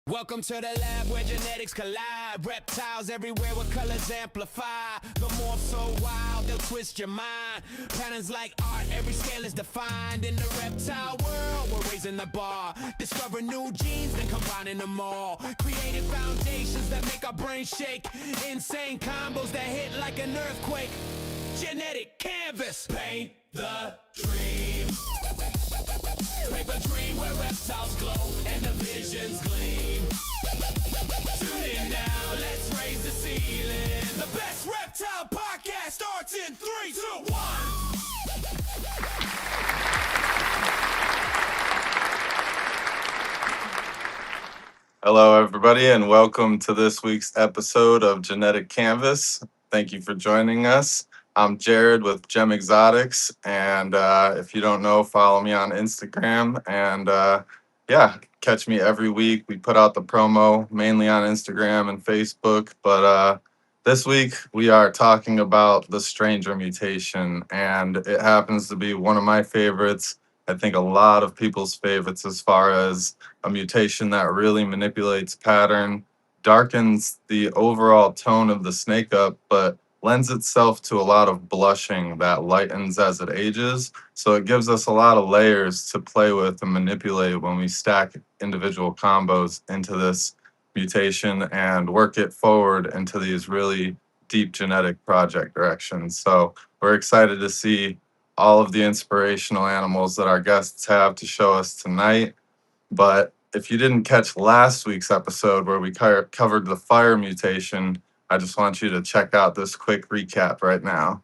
Welcome to the lab where genetics collide. Reptiles everywhere with colors amplify. The morph so wild, they'll twist your mind. Patterns like art, every scale is defined. In the reptile world, we're raising the bar. Discover new genes, then combining them all. Creating foundations that make our brains shake. Insane combos that hit like an earthquake. Genetic canvas, paint the dream. Make a dream where reptiles glow and the visions gleam. Tune in now, let's raise the ceiling. The best reptile podcast starts in 3, 2, 1. Hello, everybody, and welcome to this week's episode of Genetic Canvas. Thank you for joining us. I'm Jared with Gem Exotics, and if you don't know, follow me on Instagram. And catch me every week. We put out the promo mainly on Instagram and Facebook, but this week we are talking about the Stranger Mutation, and it happens to be one of my favorites. I think a lot of people's favorites as far as a mutation that really manipulates pattern, darkens the overall tone of the snake up, but lends itself to a lot of blushing that lightens as it ages. So it gives us a lot of layers to play with and manipulate when we stack individual combos into this mutation and work it forward into these really deep genetic project directions. So we're excited to see all of the inspirational animals that our guests have to show us tonight. But if you didn't catch last week's episode where we covered the fire mutation, I just want you to check out this quick recap right now.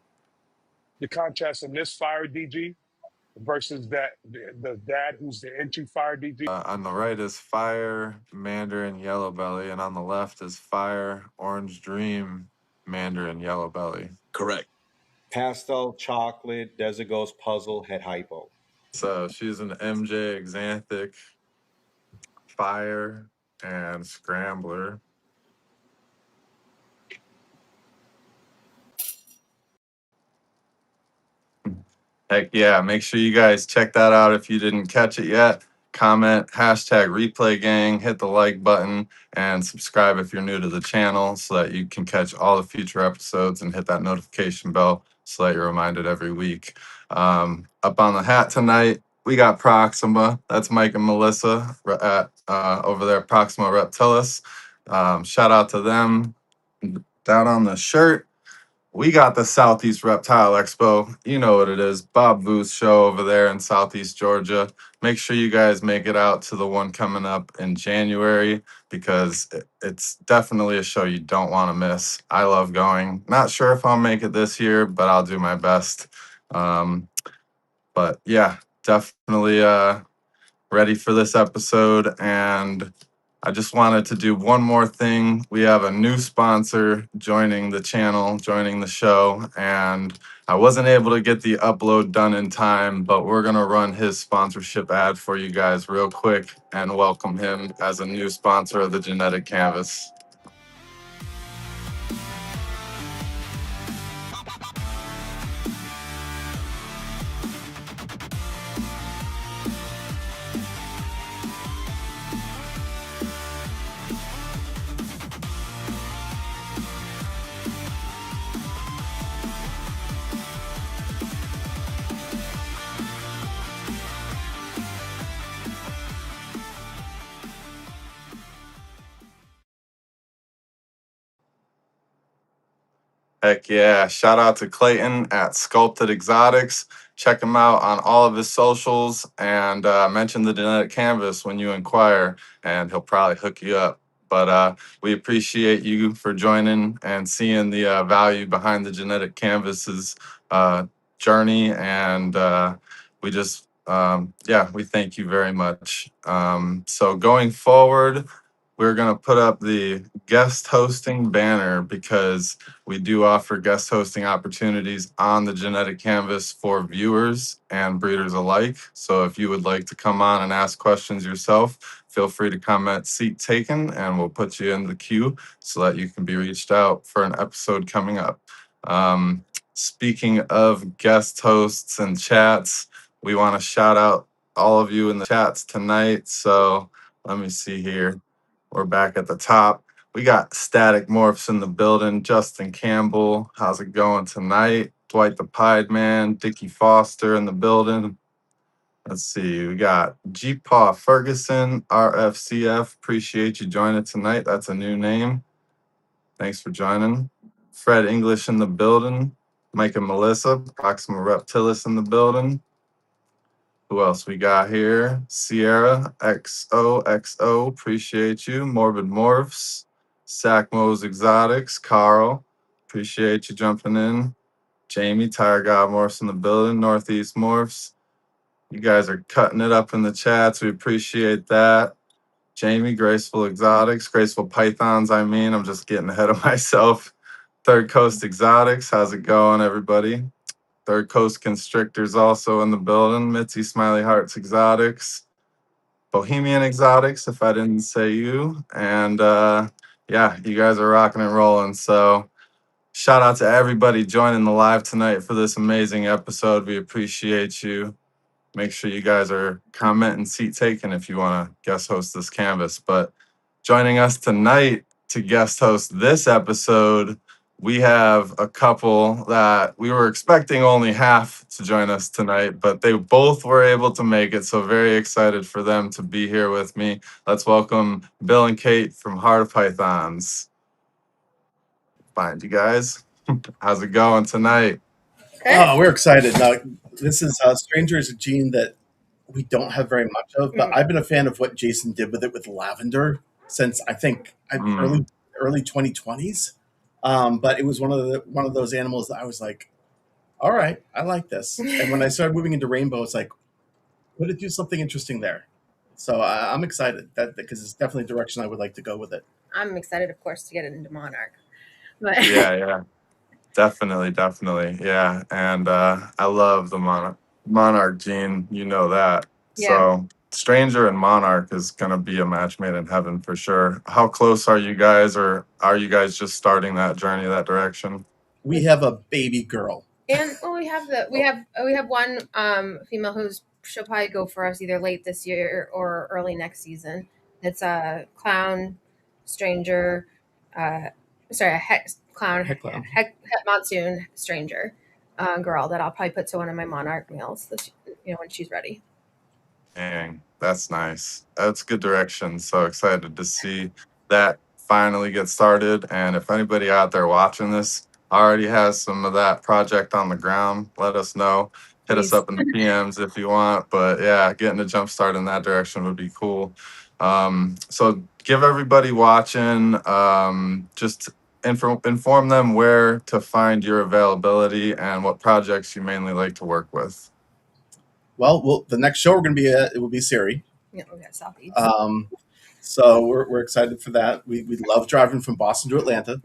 The contrast in this fire DG versus the dad who's the entry fire DG. On the right is Fire, Mandarin, Yellow Belly, and on the left is Fire, Orange Dream, Mandarin, Yellow Belly. Correct. Pastel, chocolate, Desert Ghost, Puzzle, Head Hypo. So she's an MJ Exanthic, Fire, and Scrambler. Heck yeah, make sure you guys check that out if you didn't catch it yet. Comment, hashtag replay gang, hit the like button, and subscribe if you're new to the channel so that you can catch all the future episodes and hit that notification bell so that you're reminded every week. Up on the hat tonight, we got Proxima. That's Mike and Melissa at over there, Proxima Reptiles. Shout out to them. Down on the shirt, we got the Southeast Reptile Expo. You know what it is. Bob Vu's show over there in Southeast Georgia. Make sure you guys make it out to the one coming up in January because it's definitely a show you don't want to miss. I love going. Not sure if I'll make it this year, but I'll do my best. But yeah, definitely ready for this episode. And I just wanted to do one more thing. We have a new sponsor joining the channel, joining the show, and I wasn't able to get the upload done in time, but we're going to run his sponsorship ad for you guys real quick and welcome him as a new sponsor of the Genetic Canvas. Heck yeah. Shout out to Clayton at Sculpted Exotics. Check him out on all of his socials and mention the Genetic Canvas when you inquire, and he'll probably hook you up. But we appreciate you for joining and seeing the value behind the Genetic Canvas's journey. And we just, we thank you very much. So going forward, we're going to put up the guest hosting banner because we do offer guest hosting opportunities on the Genetic Canvas for viewers and breeders alike. So if you would like to come on and ask questions yourself, feel free to comment "seat taken" and we'll put you in the queue so that you can be reached out for an episode coming up. Speaking of guest hosts and chats, we want to shout out all of you in the chats tonight. So let me see here. We're back at the top. We got Static Morphs in the building. Justin Campbell, how's it going tonight? Dwight the Pied Man, Dickie Foster in the building. Let's see, we got G Paw Ferguson, RFCF. Appreciate you joining tonight. That's a new name. Thanks for joining. Fred English in the building. Mike and Melissa, Proxima Reptilis in the building. Who else we got here? Sierra, XOXO, appreciate you. Morbid Morphs, Sacmo's Exotics, Carl, appreciate you jumping in. Jamie, Tire God Morphs in the building, Northeast Morphs. You guys are cutting it up in the chats. We appreciate that. Jamie, Graceful Exotics, Graceful Pythons, I'm just getting ahead of myself. Third Coast Exotics, how's it going, everybody? Third Coast Constrictors also in the building. Mitzi Smiley Hearts Exotics. Bohemian Exotics, if I didn't say you. And yeah, you guys are rocking and rolling. So shout out to everybody joining the live tonight for this amazing episode. We appreciate you. Make sure you guys are commenting, seat taking if you want to guest host this canvas. But joining us tonight to guest host this episode, we have a couple that we were expecting only half to join us tonight, but they both were able to make it. So very excited for them to be here with me. Let's welcome Bill and Kate from Heart of Pythons. Find you guys. How's it going tonight? Oh, we're excited. Now, this is Stranger is a gene that we don't have very much of, but I've been a fan of what Jason did with it with lavender since I think early 2020s. But it was one of those animals that I was like, all right, I like this. And when I started moving into rainbow, it's like, would it do something interesting there? So I'm excited because it's definitely a direction I would like to go with it. I'm excited, of course, to get it into Monarch. But Yeah. Definitely. Yeah. And I love the Monarch gene. You know that. Yeah. So Stranger and Monarch is going to be a match made in heaven for sure. How close are you guys, or are you guys just starting that journey that direction? We have a baby girl. And we have one female she'll probably go for us either late this year or early next season. It's a clown stranger, Heck monsoon stranger girl that I'll probably put to one of my Monarch males when she's ready. Dang, that's nice. That's good direction. So excited to see that finally get started. And if anybody out there watching this already has some of that project on the ground, let us know. Hit us up in the PMs if you want. But yeah, getting a jump start in that direction would be cool. So give everybody watching just inform them where to find your availability and what projects you mainly like to work with. Well, the next show we're going to be at, it will be Siri. Yeah, we got Southeast. So we're excited for that. We love driving from Boston to Atlanta.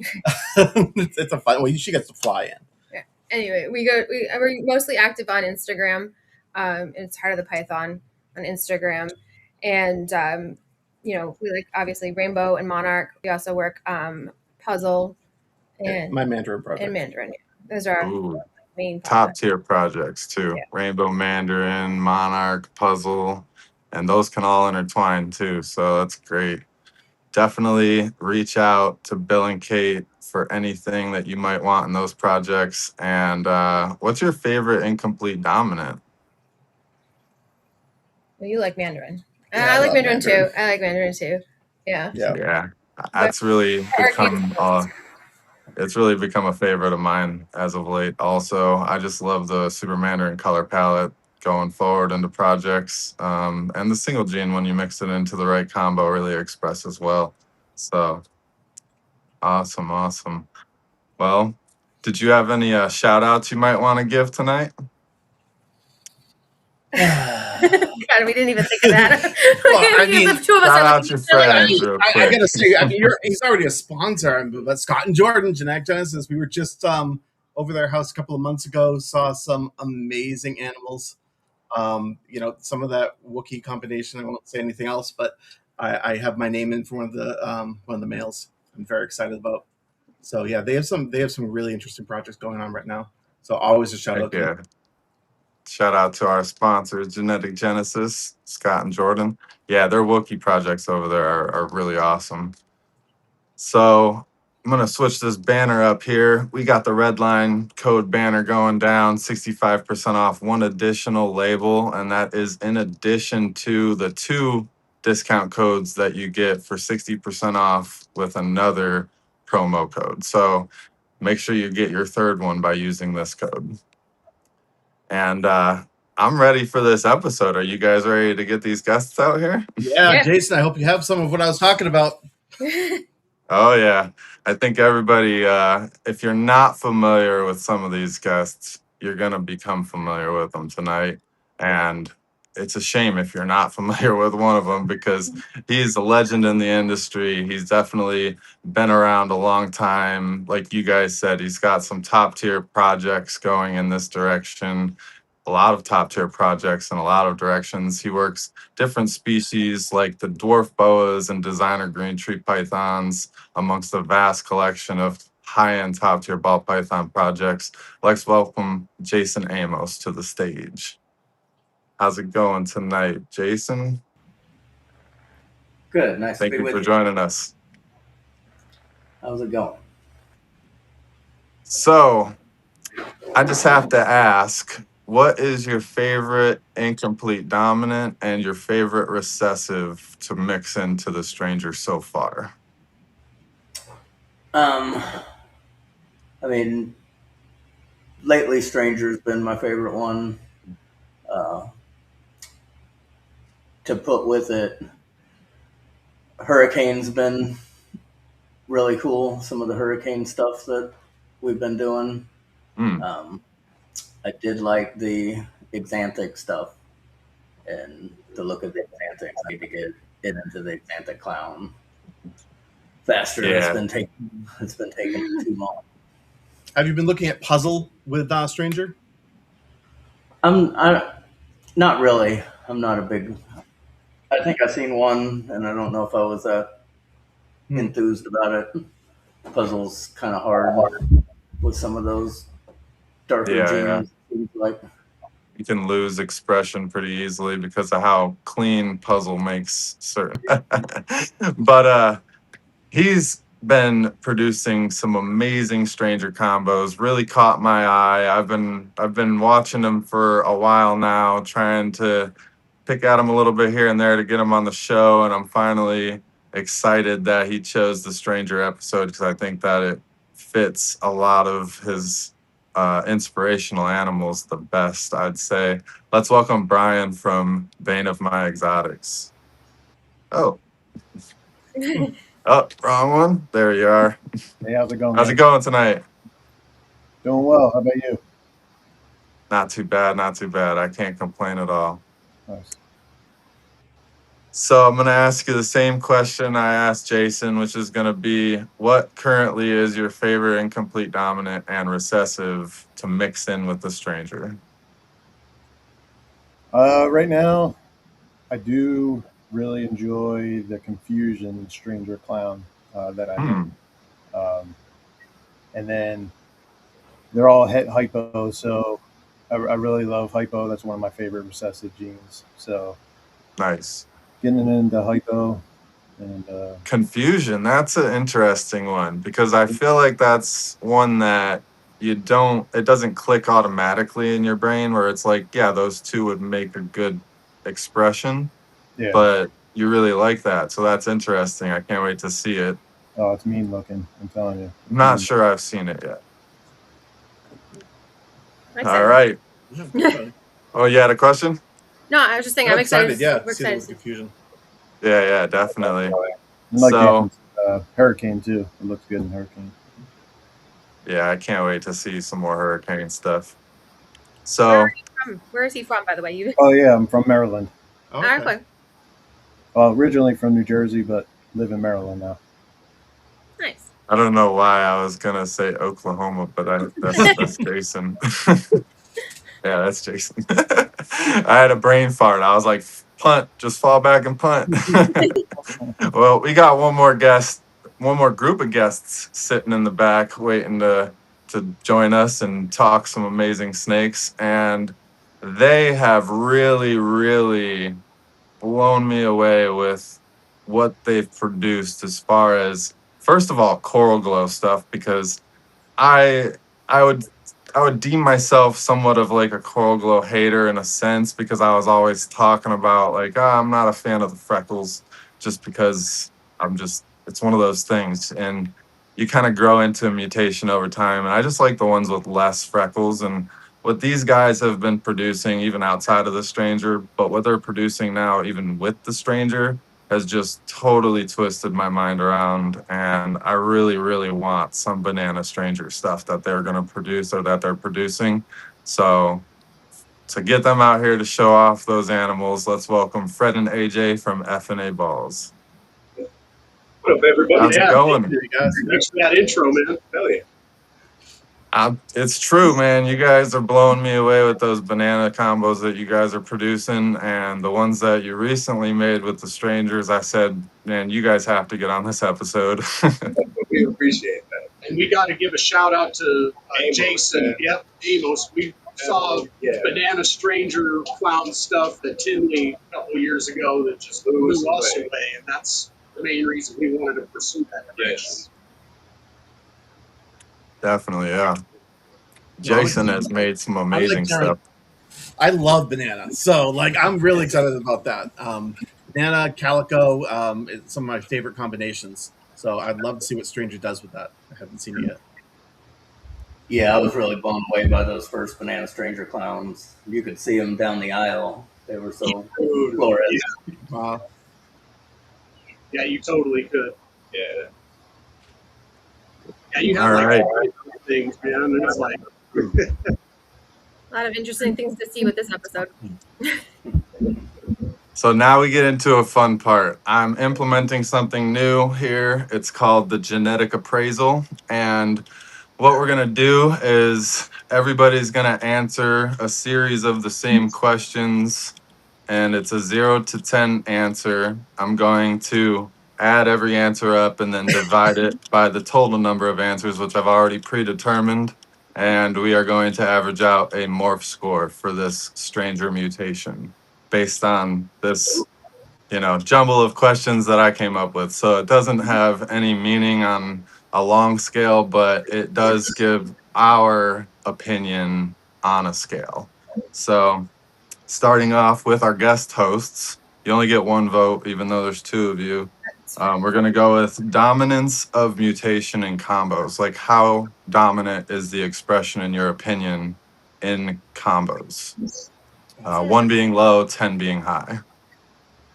It's a fun. Well, she gets to fly in. Yeah. Anyway, we're mostly active on Instagram. It's Heart of the Python on Instagram, and we like obviously Rainbow and Monarch. We also work Puzzle and my Mandarin project. And Mandarin. Yeah. Those are our main top tier projects too. Yeah. Rainbow, Mandarin, Monarch, Puzzle, and those can all intertwine too. So that's great. Definitely reach out to Bill and Kate for anything that you might want in those projects. And what's your favorite incomplete dominant? Well, you like Mandarin. Yeah, I like Mandarin too. I like Mandarin too. Yeah. That's really become it's really become a favorite of mine as of late. Also, I just love the Super Mandarin color palette going forward into projects, and the single gene when you mix it into the right combo really expresses well. So awesome. Well, did you have any shout outs you might want to give tonight? God, we didn't even think of that. Well, I mean, the two of us shout are out your friends real I quick. gotta say, he's already a sponsor. But Scott and Jordan, Genetic Genesis, we were just over their house a couple of months ago. Saw some amazing animals. Some of that Wookiee combination. I won't say anything else, but I have my name in for one of the males. I'm very excited about. So yeah, they have some really interesting projects going on right now. So always a shout out. Yeah. Shout out to our sponsors, Genetic Genesis, Scott and Jordan. Yeah, their Wookiee projects over there are really awesome. So I'm going to switch this banner up here. We got the red line code banner going down, 65% off one additional label. And that is in addition to the 2 discount codes that you get for 60% off with another promo code. So make sure you get your 3rd one by using this code. And I'm ready for this episode. Are you guys ready to get these guests out here? Yeah, Jason, I hope you have some of what I was talking about. Oh, yeah. I think everybody, if you're not familiar with some of these guests, you're going to become familiar with them tonight. And it's a shame if you're not familiar with one of them because he's a legend in the industry. He's definitely been around a long time. Like you guys said, he's got some top tier projects going in this direction. A lot of top tier projects in a lot of directions. He works different species like the dwarf boas and designer green tree pythons amongst a vast collection of high-end top tier ball python projects. Let's welcome Jason Amos to the stage. How's it going tonight, Jason? Good. Nice Thank to be you with for you. joining us. How's it going? So I just have to ask, what is your favorite incomplete dominant and your favorite recessive to mix into the Stranger so far? I mean, lately Stranger's been my favorite one. To put with it, Hurricane's been really cool. Some of the Hurricane stuff that we've been doing. Mm. I did like the Exanthic stuff and the look of the Exanthic. I need to get it into the Exanthic clown faster. Yeah. It's been taking too long. Have you been looking at puzzle with Stranger? I'm not really. I'm not a big. I think I've seen one, and I don't know if I was that enthused about it. Puzzle's kind of hard with some of those darker genes. Seems like You can lose expression pretty easily because of how clean puzzle makes certain. But he's been producing some amazing Stranger combos. Really caught my eye. I've been watching him for a while now, trying to pick at him a little bit here and there to get him on the show, and I'm finally excited that he chose the Stranger episode because I think that it fits a lot of his inspirational animals the best, I'd say. Let's welcome Brian from Bane of My Exotics. Oh, wrong one. There you are. Hey, how's it going? How's it going tonight? Doing well. How about you? Not too bad, not too bad. I can't complain at all. Nice. So I'm going to ask you the same question I asked Jason, which is going to be, what currently is your favorite incomplete dominant and recessive to mix in with the Stranger? Right now, I do really enjoy the Confusion Stranger Clown that I made. And then they're all hypo, so I really love hypo. That's one of my favorite recessive genes. So nice. Getting into hypo and Confusion, that's an interesting one because I feel like that's one that it doesn't click automatically in your brain where it's like, yeah, those two would make a good expression. Yeah. But you really like that, so that's interesting. I can't wait to see it. Oh, it's mean looking, I'm telling you. I'm not sure I've seen it yet. All right. Oh, you had a question? No, I was just saying, I'm excited. Yeah, We're see the excited. Confusion. Yeah, definitely. I like So, Hurricane too. It looks good in Hurricane. yeah, I can't wait to see some more Hurricane stuff. So, Where is he from, by the way? You. Oh yeah, I'm from Maryland. Okay. Well, originally from New Jersey, but live in Maryland now. Nice. I don't know why I was gonna say Oklahoma, but that's Jason. Yeah, that's Jason. I had a brain fart. I was like, punt, just fall back and punt. Well, we got one more group of guests sitting in the back waiting to join us and talk some amazing snakes. And they have really, really blown me away with what they've produced as far as, first of all, Coral Glow stuff, because I I would I would deem myself somewhat of like a Coral Glow hater in a sense, because I was always talking about like, I'm not a fan of the freckles just because it's one of those things, and you kind of grow into a mutation over time, and I just like the ones with less freckles. And what these guys have been producing even outside of the Stranger, but what they're producing now even with the Stranger, has just totally twisted my mind around. And I really, really want some Banana Stranger stuff that they're going to produce or that they're producing. So to get them out here to show off those animals, let's welcome Fred and AJ from FNA Balls. What up, everybody? How's it going? Thank you, guys. Thanks for that intro, man. Hell yeah. It's true, man. You guys are blowing me away with those banana combos that you guys are producing, and the ones that you recently made with the Strangers. I said, man, you guys have to get on this episode. We appreciate that. And we got to give a shout out to Amos, Jason. Yep, Amos. We saw Banana Stranger clown stuff that Tinley a couple of years ago that just blew us away, and that's the main reason we wanted to pursue that direction. Definitely, yeah. Jason has made some amazing stuff. I love banana, so like I'm really excited about that. Banana, calico, it's some of my favorite combinations. So I'd love to see what Stranger does with that. I haven't seen it yet. Yeah, I was really blown away by those first Banana Stranger clowns. You could see them down the aisle. They were so glorious. Yeah, you totally could. Yeah. Yeah, you All have right. things, man. It's like A lot of interesting things to see with this episode. So now we get into a fun part. I'm implementing something new here. It's called the genetic appraisal. And what we're going to do is everybody's going to answer a series of the same questions, and it's a 0 to 10 answer. I'm going to add every answer up and then divide it by the total number of answers, which I've already predetermined. And we are going to average out a morph score for this Stranger mutation based on this, jumble of questions that I came up with. So it doesn't have any meaning on a long scale, but it does give our opinion on a scale. So starting off with our guest hosts, you only get one vote, even though there's two of you. We're going to go with dominance of mutation in combos. Like, how dominant is the expression, in your opinion, in combos? 1 being low, 10 being high.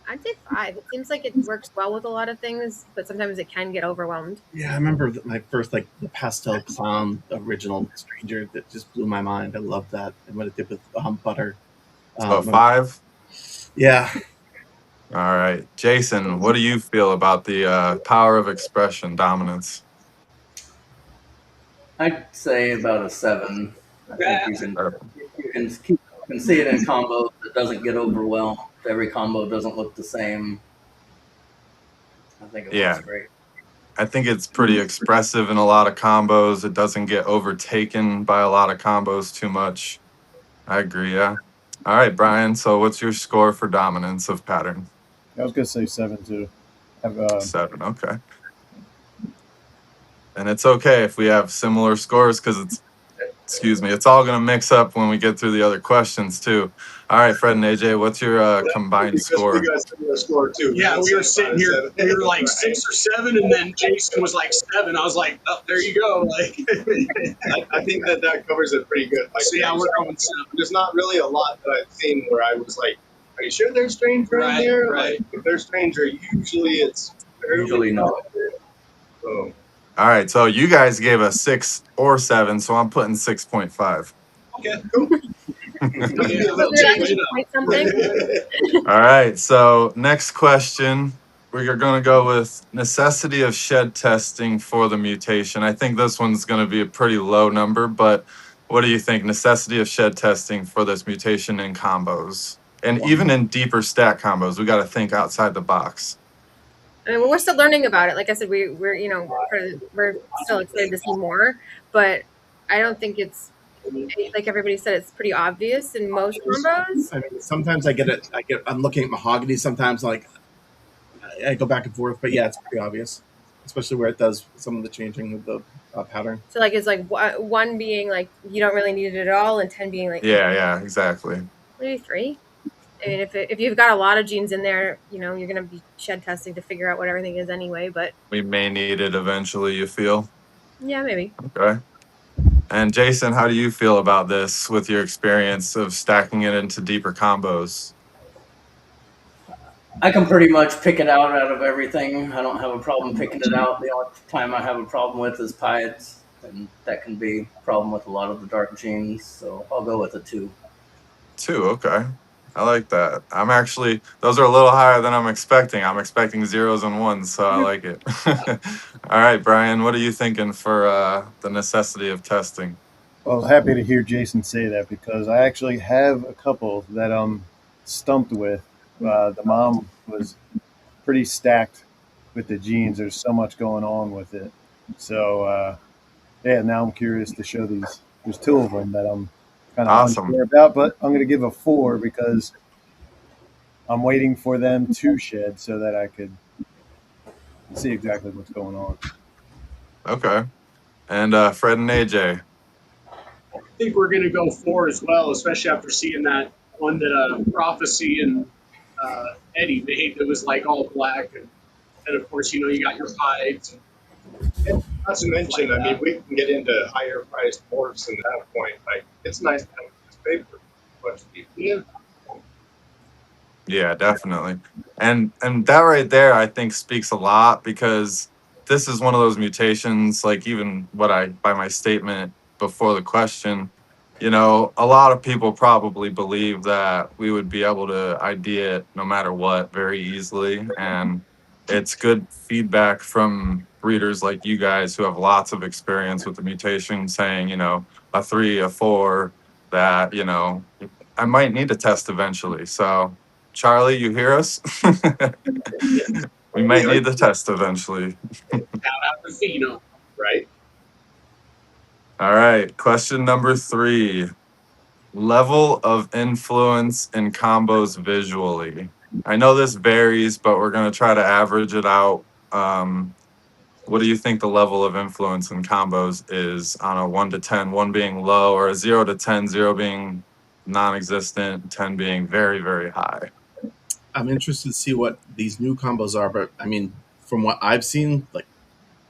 I'd say 5. It seems like it works well with a lot of things, but sometimes it can get overwhelmed. Yeah, I remember my first the pastel clown original Stranger that just blew my mind. I loved that and what it did with butter. So 5? Yeah. All right. Jason, what do you feel about the power of expression dominance? I'd say about a 7. I think you can see it in combos. It doesn't get overwhelmed. Every combo doesn't look the same. I think it works great. I think it's pretty expressive in a lot of combos. It doesn't get overtaken by a lot of combos too much. I agree, yeah. All right, Brian, so what's your score for dominance of pattern? I was going to say 7 too. 7, okay. And it's okay if we have similar scores, because it's all going to mix up when we get through the other questions too. All right, Fred and AJ, what's your combined score? We got a similar score too. Yeah, we were sitting here, we were like 6 or 7, and then Jason was like 7. I was like, oh, there you go. Like, I think that covers it pretty good. Like, so yeah, we're going 7. There's not really a lot that I've seen where I was like, are you sure there's Stranger in there? Right. Like, if there's Stranger, usually it's Usually not. Boom. All right, so you guys gave us 6 or 7, so I'm putting 6.5. Okay, cool. All right, so next question. We're going to go with necessity of shed testing for the mutation. I think this one's going to be a pretty low number, but what do you think? Necessity of shed testing for this mutation in combos, and even in deeper stat combos, we got to think outside the box. I mean, we're still learning about it. Like I said, we're still excited to see more, but I don't think it's like everybody said, it's pretty obvious in most combos. I mean, sometimes I'm looking at mahogany. Sometimes like I go back and forth, but yeah, it's pretty obvious, especially where it does some of the changing of the pattern. So like it's like one being like you don't really need it at all, and 10 being like Yeah, exactly. maybe 3. I mean, if you've got a lot of genes in there, you're going to be shed testing to figure out what everything is anyway. But We may need it eventually, you feel? yeah, maybe. Okay. And Jason, how do you feel about this with your experience of stacking it into deeper combos? I can pretty much pick it out of everything. I don't have a problem picking it out. The only time I have a problem with is pieds, and that can be a problem with a lot of the dark genes. So I'll go with a 2. 2, okay. I like that. Those are a little higher than I'm expecting. I'm expecting 0s and 1s, so I like it. All right, Brian, what are you thinking for the necessity of testing? Well, happy to hear Jason say that because I actually have a couple that I'm stumped with. The mom was pretty stacked with the genes. There's so much going on with it. So, yeah, now I'm curious to show these. There's 2 of them that I'm kind of unsure about, but I'm going to give a 4 because I'm waiting for them to shed so that I could see exactly what's going on. Okay. And Fred and AJ? I think we're going to go 4 as well, especially after seeing that one that Prophecy and Eddie made that was like all black. And of course, you got your hides. And not to mention, I mean, we can get into higher priced morphs at that point. Like, it's nice to have this paper. But Yeah. Yeah, definitely. And that right there, I think, speaks a lot because this is one of those mutations, like even by my statement before the question, a lot of people probably believe that we would be able to ID it no matter what very easily. And it's good feedback from breeders like you guys who have lots of experience with the mutation saying, a 3, a 4, that, I might need to test eventually. So, Charlie, you hear us? We might need the test eventually. Out the phenome, right? All right. Question number 3. Level of influence in combos visually. I know this varies, but we're going to try to average it out. What do you think the level of influence in combos is on a 1 to 10, 1 being low, or a 0 to 10, 0 being non-existent, 10 being very, very high? I'm interested to see what these new combos are, but I mean, from what I've seen, like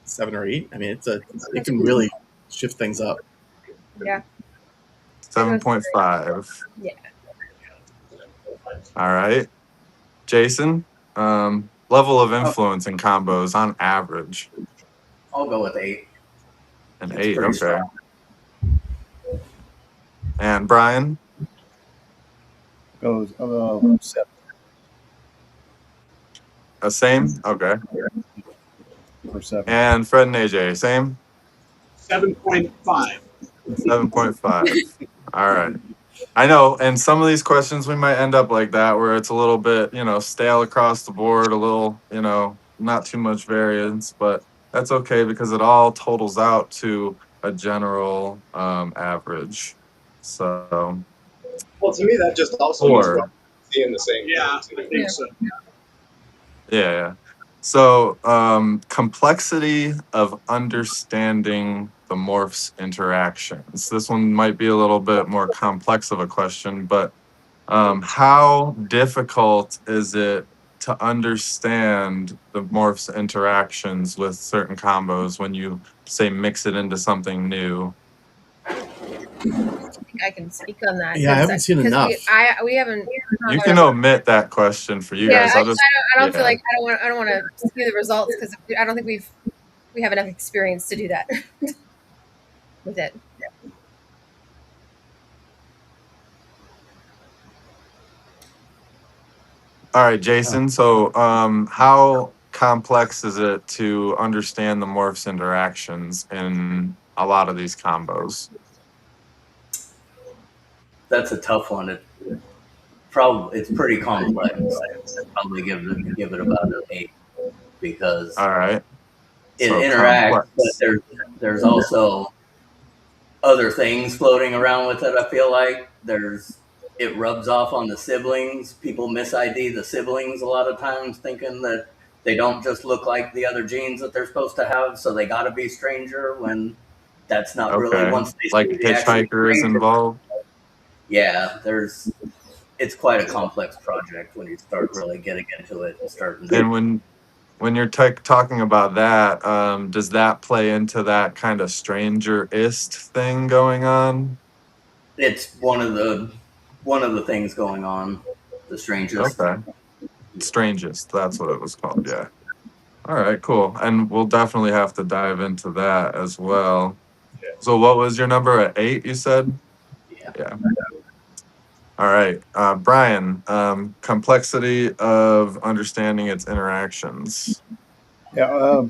7 or 8. I mean, it can really shift things up. Yeah. 7.5. Yeah. All right. Jason, level of influence in combos on average. I'll go with 8. An It's 8, pretty okay. strong. And Brian? Goes 7. Same? Okay. For 7. And Fred and AJ, same? 7.5. 7.5. All right. I know, and some of these questions we might end up like that, where it's a little bit, stale across the board, a little, not too much variance, but that's okay because it all totals out to a general average. So, well, to me, that just also means we're seeing the same. Yeah, I think so. Yeah. So, complexity of understanding the morphs interactions. This one might be a little bit more complex of a question, but how difficult is it to understand the morphs interactions with certain combos when you, say, mix it into something new? I can speak on that. Yeah, I haven't seen enough. We haven't. You can omit that question for you guys. I don't feel like I don't want to skew the results because I don't think we have enough experience to do that with it. All right, Jason. So, how complex is it to understand the morphs interactions in a lot of these combos? That's a tough one. It's pretty complex. I'd probably give it about an 8 because all right, it interacts, complex. But there's also other things floating around with it. I feel like it rubs off on the siblings. People mis-ID the siblings a lot of times, thinking that they don't just look like the other genes that they're supposed to have, so they got to be stranger, when that's not really, Okay. once they Like see the actual Hitchhiker is stranger. involved. Yeah, it's quite a complex project when you start really getting into it and starting to. And when you're talking about that, does that play into that kind of stranger-ist thing going on? It's one of the things going on. The strangest. Okay. Strangest, that's what it was called, yeah. All right, cool. And we'll definitely have to dive into that as well. So what was your number at 8, you said? Yeah. Yeah. All right. Brian, complexity of understanding its interactions. Yeah,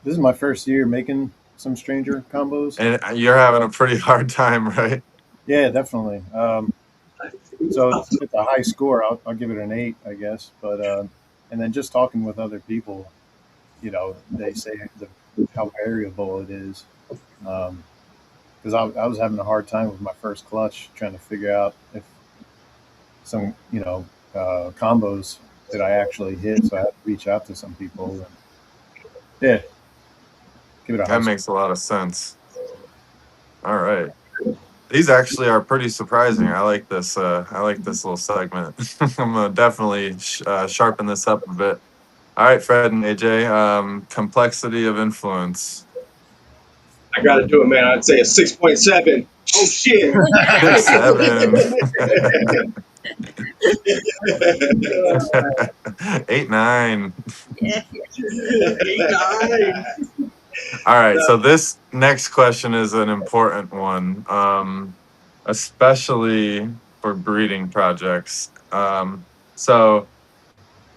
this is my first year making some stranger combos. And you're having a pretty hard time, right? Yeah, definitely. So it's a high score. I'll give it an 8, I guess. But and then just talking with other people, they say how variable it is. Because I was having a hard time with my first clutch, trying to figure out if some combos that I actually hit. So I had to reach out to some people. And yeah, give it a high That score. makes a lot of sense. All right. These actually are pretty surprising. I like this. I like this little segment. I'm gonna definitely sharpen this up a bit. All right, Fred and AJ. Complexity of influence. I got to do it, man. I'd say a 6.7. Oh shit! 7. 8, 9. 8, 9. All right. So this next question is an important one, especially for breeding projects. So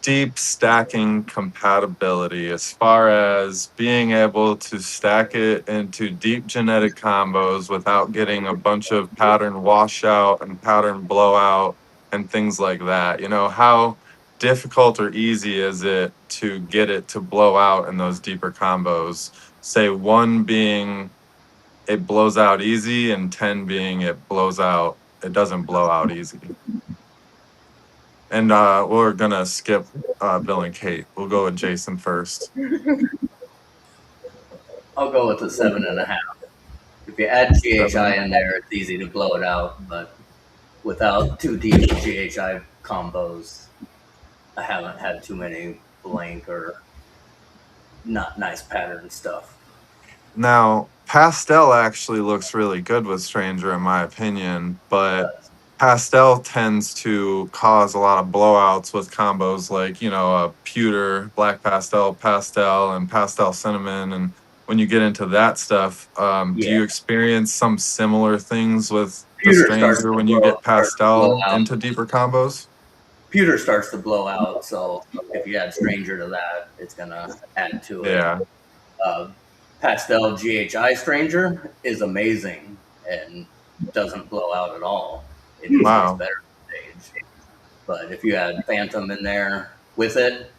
deep stacking compatibility, as far as being able to stack it into deep genetic combos without getting a bunch of pattern washout and pattern blowout and things like that. How difficult or easy is it to get it to blow out in those deeper combos? Say 1 being it blows out easy, and 10 being it doesn't blow out easy. And we're gonna skip Bill and Kate. We'll go with Jason first. I'll go with a 7.5. If you add GHI in there, it's easy to blow it out, but without too deep GHI combos, I haven't had too many blank or not nice pattern stuff. Now, Pastel actually looks really good with Stranger, in my opinion, but Pastel tends to cause a lot of blowouts with combos like, pewter, black pastel, and pastel cinnamon. And when you get into that stuff, do you experience some similar things with the Stranger when you get Pastel into deeper combos? Pewter starts to blow out, so if you add Stranger to that, it's going to add to it. Yeah. Pastel GHI Stranger is amazing and doesn't blow out at all. It just gets better stage. But if you add Phantom in there with it,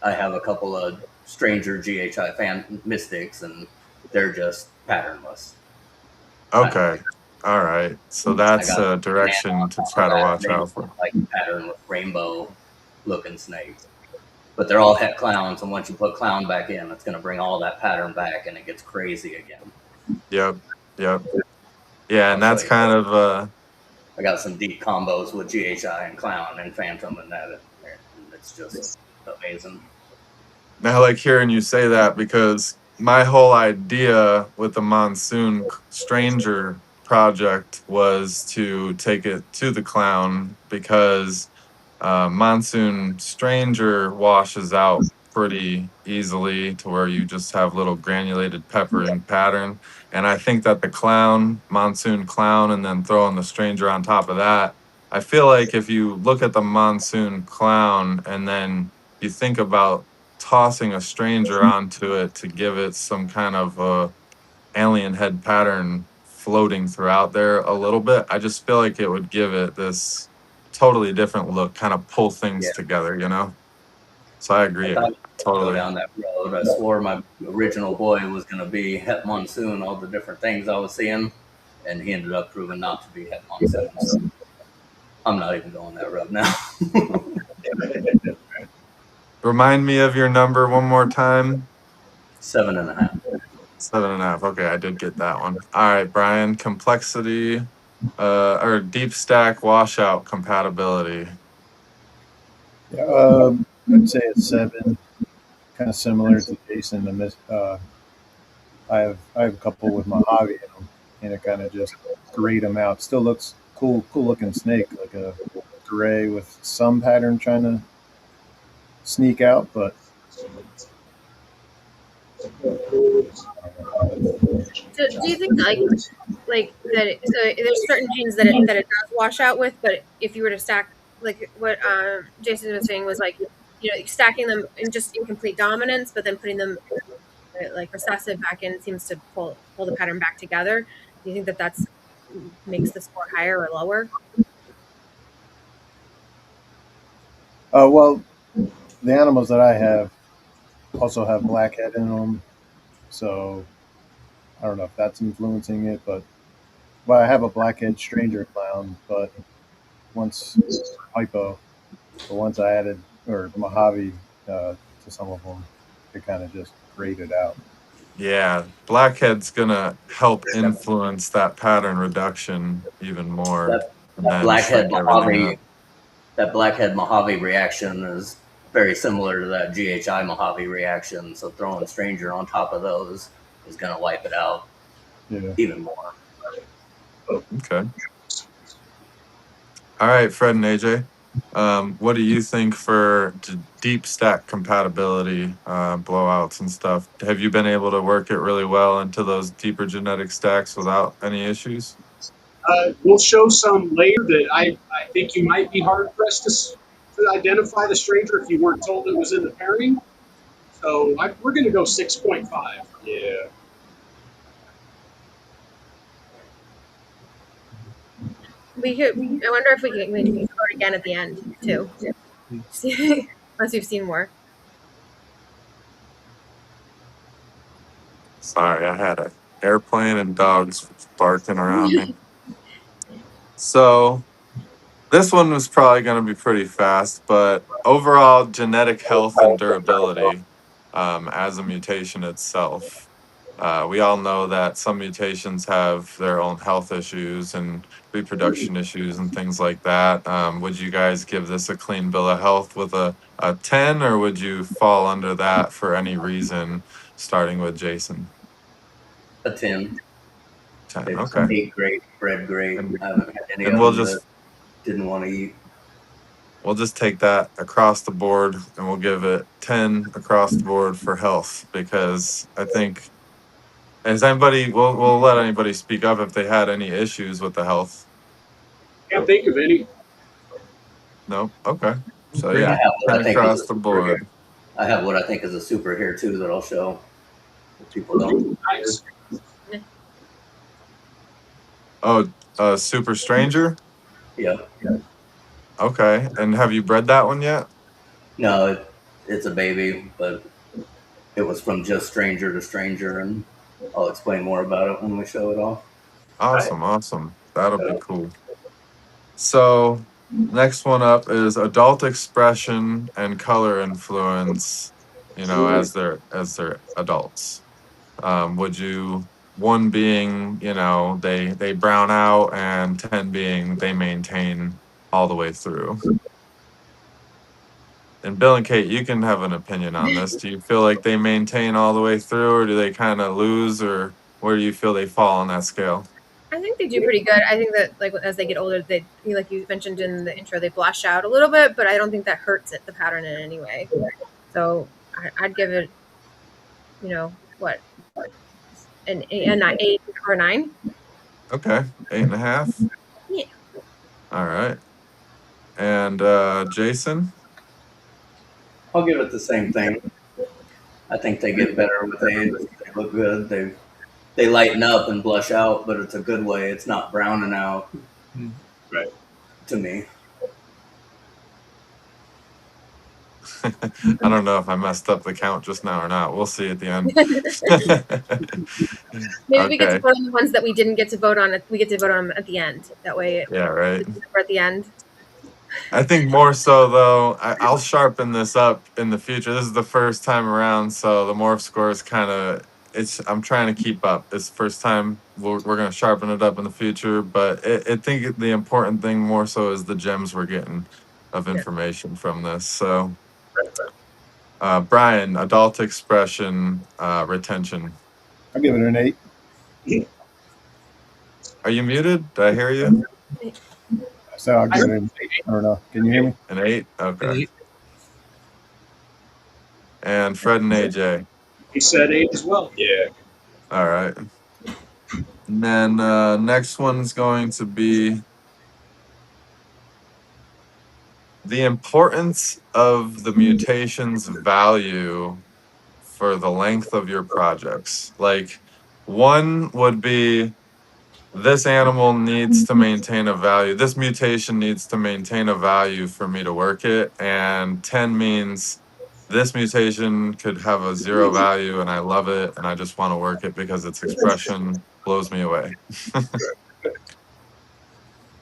I have a couple of Stranger GHI Mystics, and they're just patternless. Okay. All right. So that's a direction to try to watch out for. Like pattern with rainbow looking snakes. But they're all het clowns, and once you put clown back in, it's going to bring all that pattern back, and it gets crazy again. Yep. Yeah, and that's kind of... I got some deep combos with GHI and clown and Phantom, and that. It's just amazing. Now, I like hearing you say that, because my whole idea with the Monsoon Stranger project was to take it to the clown, because Monsoon Stranger washes out pretty easily to where you just have little granulated peppering pattern. And I think that the Monsoon Clown, and then throwing the Stranger on top of that, I feel like if you look at the Monsoon Clown and then you think about tossing a Stranger onto it to give it some kind of alien head pattern floating throughout there a little bit, I just feel like it would give it this totally different look, kind of pull things together. So I agree. I thought go Totally. down that road. I swore my original boy was going to be Het Monsoon, all the different things I was seeing, and he ended up proving not to be Het Monsoon. So I'm not even going that road now. Remind me of your number one more time. 7.5. 7.5. Okay, I did get that one. All right, Brian. Complexity, or deep stack washout compatibility. Yeah, I'd say a 7. Kind of similar to Jason. I have a couple with Mojave in them, and it kind of just grayed them out. Still looks cool looking snake, like a gray with some pattern trying to sneak out, but So do you think like that? So there's certain genes that it does wash out with, but if you were to stack, like what Jason was saying was like, stacking them in just incomplete dominance, but then putting them like recessive back in seems to pull the pattern back together. Do you think that that's makes the score higher or lower? well, the animals that I have also have blackhead in them, so I don't know if that's influencing it, but well, I have a blackhead stranger clown, but once hypo, but once I added or Mojave to some of them, it kind of just graded out. Yeah, blackhead's gonna help influence that pattern reduction even more, That, and that then blackhead shriek everything Mojave, up. that blackhead Mojave reaction is very similar to that GHI Mojave reaction. So throwing Stranger on top of those is going to wipe it out Yeah. even more. Okay. All right, Fred and AJ. What do you think for deep stack compatibility, blowouts and stuff? Have you been able to work it really well into those deeper genetic stacks without any issues? We'll show some later that I think you might be hard pressed to identify the stranger if you weren't told it was in the pairing. So we're going to go 6.5. Yeah. We could. I wonder if we can go it again at the end too, unless you've seen more. Sorry, I had an airplane and dogs barking around me. So this one was probably going to be pretty fast, but overall genetic health and durability, as a mutation itself. We all know that some mutations have their own health issues and reproduction issues and things like that. Would you guys give this a clean bill of health with a 10, or would you fall under that for any reason, starting with Jason? A 10. 10, They okay. ate great, bred great. And, I haven't had any and of we'll them that just didn't want to eat. we'll just take that across the board and we'll give it 10 across the board for health, because I think, as anybody, we'll let anybody speak up if they had any issues with the health. Can't think of any. No? Okay. So I yeah, have what 10 I think is across a the super hair. board. I have what I think is a super hair too that I'll show. If people don't. Nice. Oh, Super Stranger? Yeah. Okay. And have you bred that one yet? No, it's a baby, but it was from just stranger to stranger, and I'll explain more about it when we show it off. Awesome, awesome. That'll be cool. So next one up is adult expression and color influence, as they're adults. Would you, one being, they brown out, and 10 being they maintain all the way through? And Bill and Kate, you can have an opinion on this. Do you feel like they maintain all the way through, or do they kind of lose, or where do you feel they fall on that scale? I think they do pretty good. I think that like as they get older, they, like you mentioned in the intro, they blush out a little bit, but I don't think that hurts the pattern in any way. So I'd give it, what, an 8 or 9. Okay, 8.5. Yeah. All right. And Jason? I'll give it the same thing. I think they get better with age. They look good. They lighten up and blush out, but it's a good way. It's not browning out. Right. To me. I don't know if I messed up the count just now or not. We'll see at the end. Maybe we get to Okay. vote on the ones that we didn't get to vote on. We get to vote on them at the end. That way, Yeah, right. we're at the end. I think more so though, I'll sharpen this up in the future. This is the first time around, so the morph score is kind of I'm trying to keep up. It's the first time we're going to sharpen it up in the future, but I think the important thing more so is the gems we're getting of information from this. So, Brian, adult expression, retention. I'll give it an 8. Are you muted? Did I hear you? So I'll give it an 8. I don't know. Can you hear me? An 8? Okay. And Fred and AJ. He said 8 as well. Yeah. All right. And then next one's going to be the importance of the mutation's value for the length of your projects. Like, one would be this animal needs to maintain a value. This mutation needs to maintain a value for me to work it. And 10 means this mutation could have a 0 value and I love it and I just want to work it because its expression blows me away.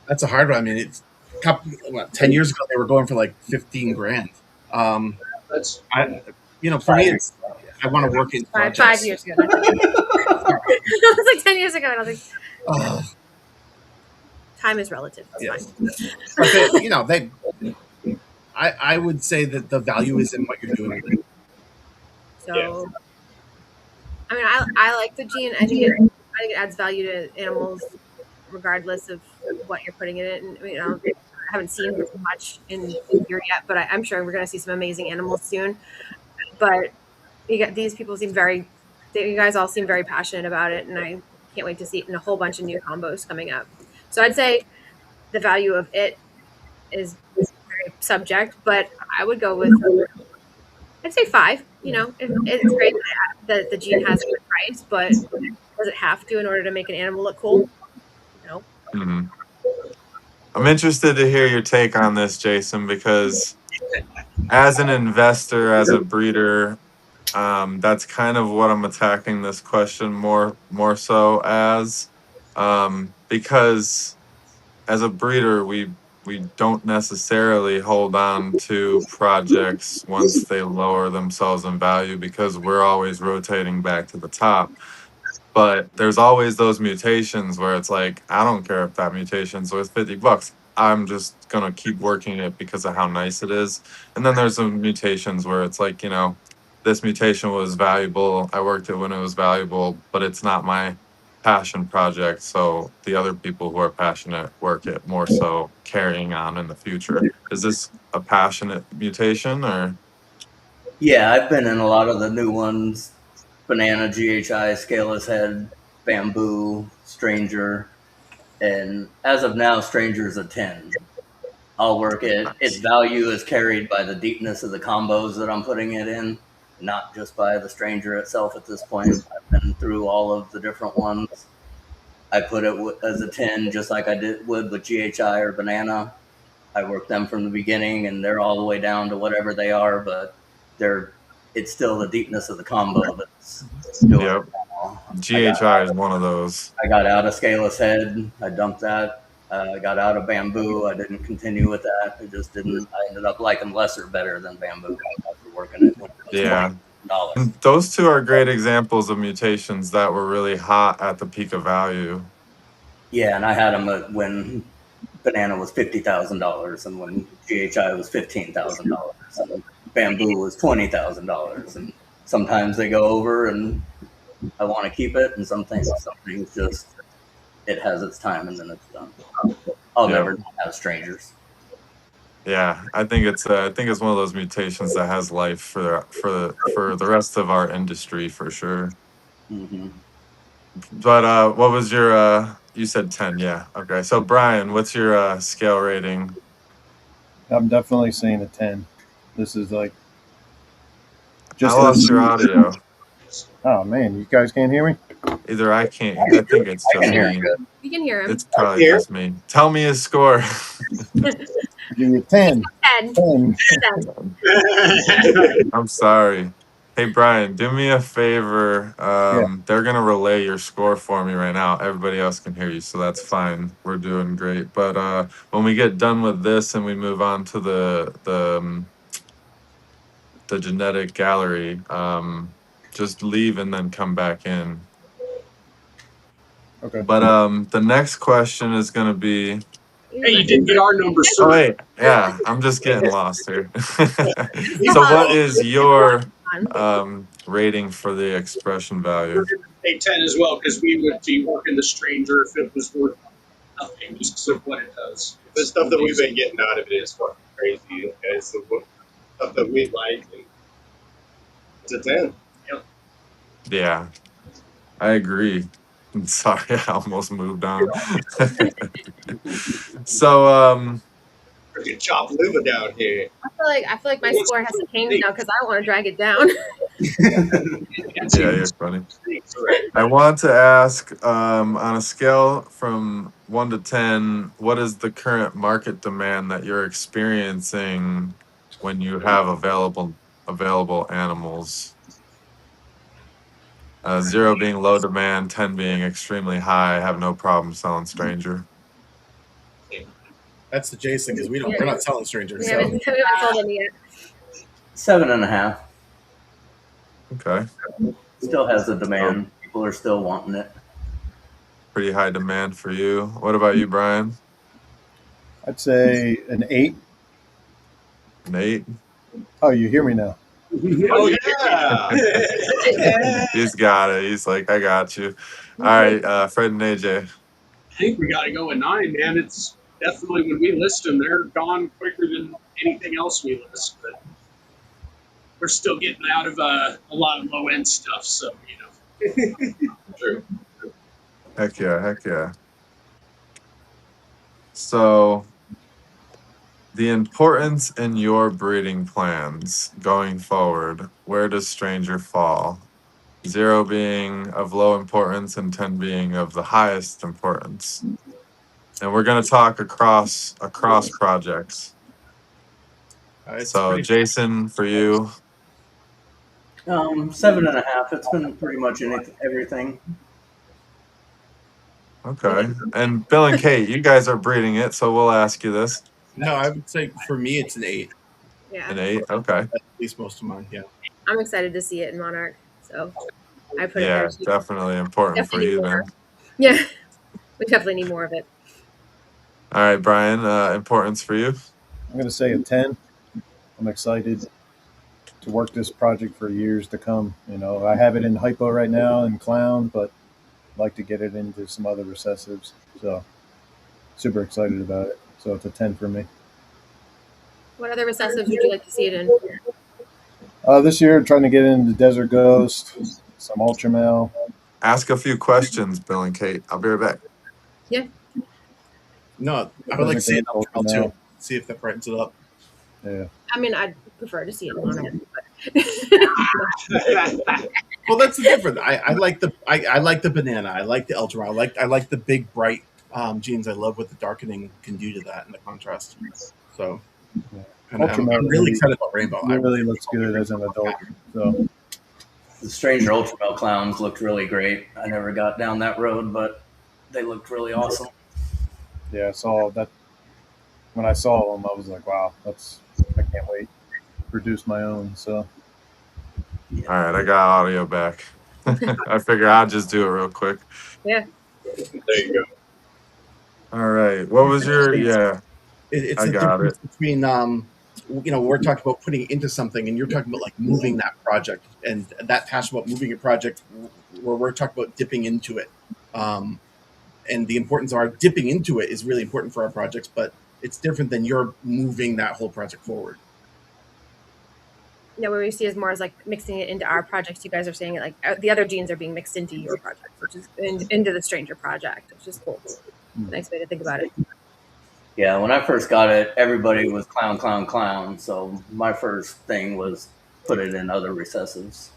That's a hard one. I mean, it's 10 years ago they were going for like 15 grand. That's for me, it's I want to work in projects. 5 years ago. It was like 10 years ago, and I was like, time is relative. It's fine. But I would say that the value is in what you're doing with it. So, I mean, I like the gene. I think it adds value to animals, regardless of what you're putting in it. And I haven't seen much in here yet, but I'm sure we're going to see some amazing animals soon. But these people seem you guys all seem very passionate about it, and I can't wait to see it in a whole bunch of new combos coming up. So I'd say the value of it is very subject, but I would go with, I'd say 5. It's great that the gene has a good price, but does it have to in order to make an animal look cool? No. Mm-hmm. I'm interested to hear your take on this, Jason, because as an investor, as a breeder, that's kind of what I'm attacking this question more so as, because as a breeder, we don't necessarily hold on to projects once they lower themselves in value because we're always rotating back to the top. But there's always those mutations where it's like, I don't care if that mutation's worth $50. I'm just going to keep working it because of how nice it is. And then there's some mutations where it's like, this mutation was valuable. I worked it when it was valuable, but it's not my passion project. So the other people who are passionate work it more so carrying on in the future. Is this a passionate mutation or? Yeah, I've been in a lot of the new ones. Banana, GHI, Scaleless Head, Bamboo, Stranger, and as of now, Stranger's a 10. I'll work it. Its value is carried by the deepness of the combos that I'm putting it in, not just by the Stranger itself at this point. I've been through all of the different ones. I put it as a 10 just like I would with GHI or Banana. I work them from the beginning, and they're all the way down to whatever they are, but it's still the deepness of the combo that's doing it now. GHI is one of those. I got out of Scaleless Head. I dumped that. I got out of Bamboo. I didn't continue with that. I just didn't. I ended up liking Lesser better than Bamboo after working it. Yeah. Those two are great examples of mutations that were really hot at the peak of value. Yeah, and I had them when Banana was $50,000 and when GHI was $15,000 and Bamboo was $20,000. And sometimes they go over and I want to keep it, and some things just it has its time and then it's done. I'll never have Strangers. Yeah, I think it's one of those mutations that has life for the rest of our industry for sure. Mm-hmm. But what was your? You said 10, yeah. Okay, so Brian, what's your scale rating? I'm definitely saying a 10. This is like. I lost your audio. Oh man, you guys can't hear me? Either I can't. I think it's just me. You can hear him. It's probably just me. Tell me his score. Give you a 10. 10. 10. 10. I'm sorry. Hey, Brian, do me a favor. Yeah. They're going to relay your score for me right now. Everybody else can hear you, so that's fine. We're doing great. But when we get done with this and we move on to the genetic gallery, just leave and then come back in. Okay. But the next question is going to be... Hey, you didn't get our number, sir. Oh, wait. Yeah, I'm just getting lost here. Still So hot. what is your rating for the expression value? A 10 as well, because we would be working the Stranger if it was worth nothing, just of what it does. The stuff that we've been getting out of it is fucking crazy. It's the stuff that we like. And it's a 10. Yeah, I agree. I'm sorry, I almost moved on. So, Freaking chop liver down here. I feel like my score has to change now because I don't want to drag it down. yeah, you're funny. I want to ask, on a scale from 1 to 10, what is the current market demand that you're experiencing when you have available animals? 0 being low demand, 10 being extremely high. I have no problem selling Stranger. That's the Jason because we're not selling Strangers. We So. haven't sold any yet. 7.5. Okay. Still has a demand. People are still wanting it. Pretty high demand for you. What about you, Brian? I'd say an 8. An 8? Oh, you hear me now? Oh, yeah. He's got it. He's like, I got you. All right, Fred and AJ. I think we got to go with 9, man. It's definitely when we list them, they're gone quicker than anything else we list. But we're still getting out of a lot of low end stuff, so True. Heck yeah. So, the importance in your breeding plans going forward, where does Stranger fall? 0 being of low importance and 10 being of the highest importance. And we're going to talk across projects. So, Jason, for you? 7.5. It's been pretty much everything. Okay. And Bill and Kate, you guys are breeding it, so we'll ask you this. No, I would say for me it's an 8. Yeah. An 8? Okay. At least most of mine, yeah. I'm excited to see it in Monarch. So I put it Yeah, there. Too. definitely important Definitely for you more. then. Yeah. We definitely need more of it. All right, Brian, importance for you? I'm going to say a 10. I'm excited to work this project for years to come. I have it in hypo right now and clown, but I'd like to get it into some other recessives. So super excited about it. So it's a 10 for me. What other recessives would you like to see it in? This year, trying to get into Desert Ghost, some Ultra Male. Ask a few questions, Bill and Kate. I'll be right back. Yeah. No, I would like to see it Ultra Male too. See if that brightens it up. Yeah. I mean, I'd prefer to see it in Monarch. Well, that's the difference. I like the banana. I like the Ultra. I like the big bright genes. I love what the darkening can do to that and the contrast. So, and I'm really excited about Rainbow. It really looks good as an adult. So the Stranger Ultra Male clowns looked really great. I never got down that road, but they looked really awesome. Yeah, I saw that. When I saw them, I was like, wow, I can't wait to produce my own. So, all right, I got audio back. I figure I'll just do it real quick. Yeah. There you go. All right. What was your, It's I the got difference between, we're talking about putting it into something and you're talking about like moving that project and that passion about moving a project where we're talking about dipping into it. And the importance of our dipping into it is really important for our projects, but it's different than you're moving that whole project forward. Yeah, what we see is more as like mixing it into our projects. You guys are saying it like the other genes are being mixed into your project, which is into the Stranger project, which is cool. Nice way to think about it. Yeah, when I first got it, everybody was clown, clown, clown. So my first thing was put it in other recessives.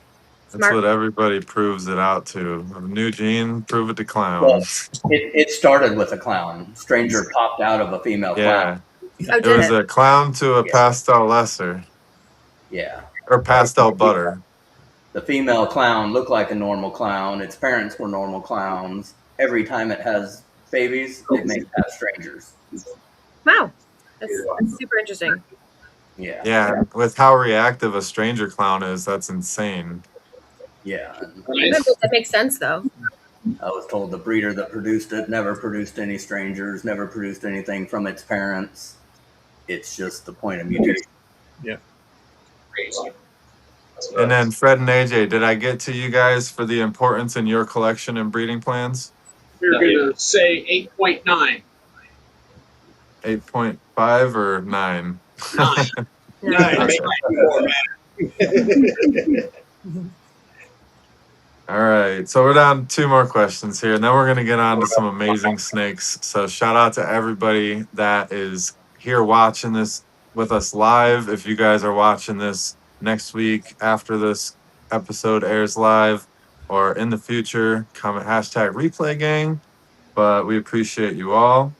That's what everybody proves it out to. A new gene, prove it to clown. Well, it started with a clown. Stranger popped out of a female clown. Oh, It did was it? a clown to a Yeah. pastel lesser Yeah. or pastel butter. The female clown looked like a normal clown. Its parents were normal clowns. Every time it has babies, it makes have strangers. Wow, that's super interesting. Yeah. Yeah, with how reactive a stranger clown is, that's insane. Yeah. And That makes sense though. I was told the breeder that produced it never produced any strangers, never produced anything from its parents. It's just the point of mutation. Yeah. Crazy. And then Fred and AJ, did I get to you guys for the importance in your collection and breeding plans? We're going to say 8.9. 8.5 or 9? 9. No. Make it more, man. All right, so we're down to 2 more questions here, and then we're going to get on to some amazing snakes. So shout out to everybody that is here watching this with us live. If you guys are watching this next week after this episode airs live or in the future, comment hashtag replay gang. But we appreciate you all.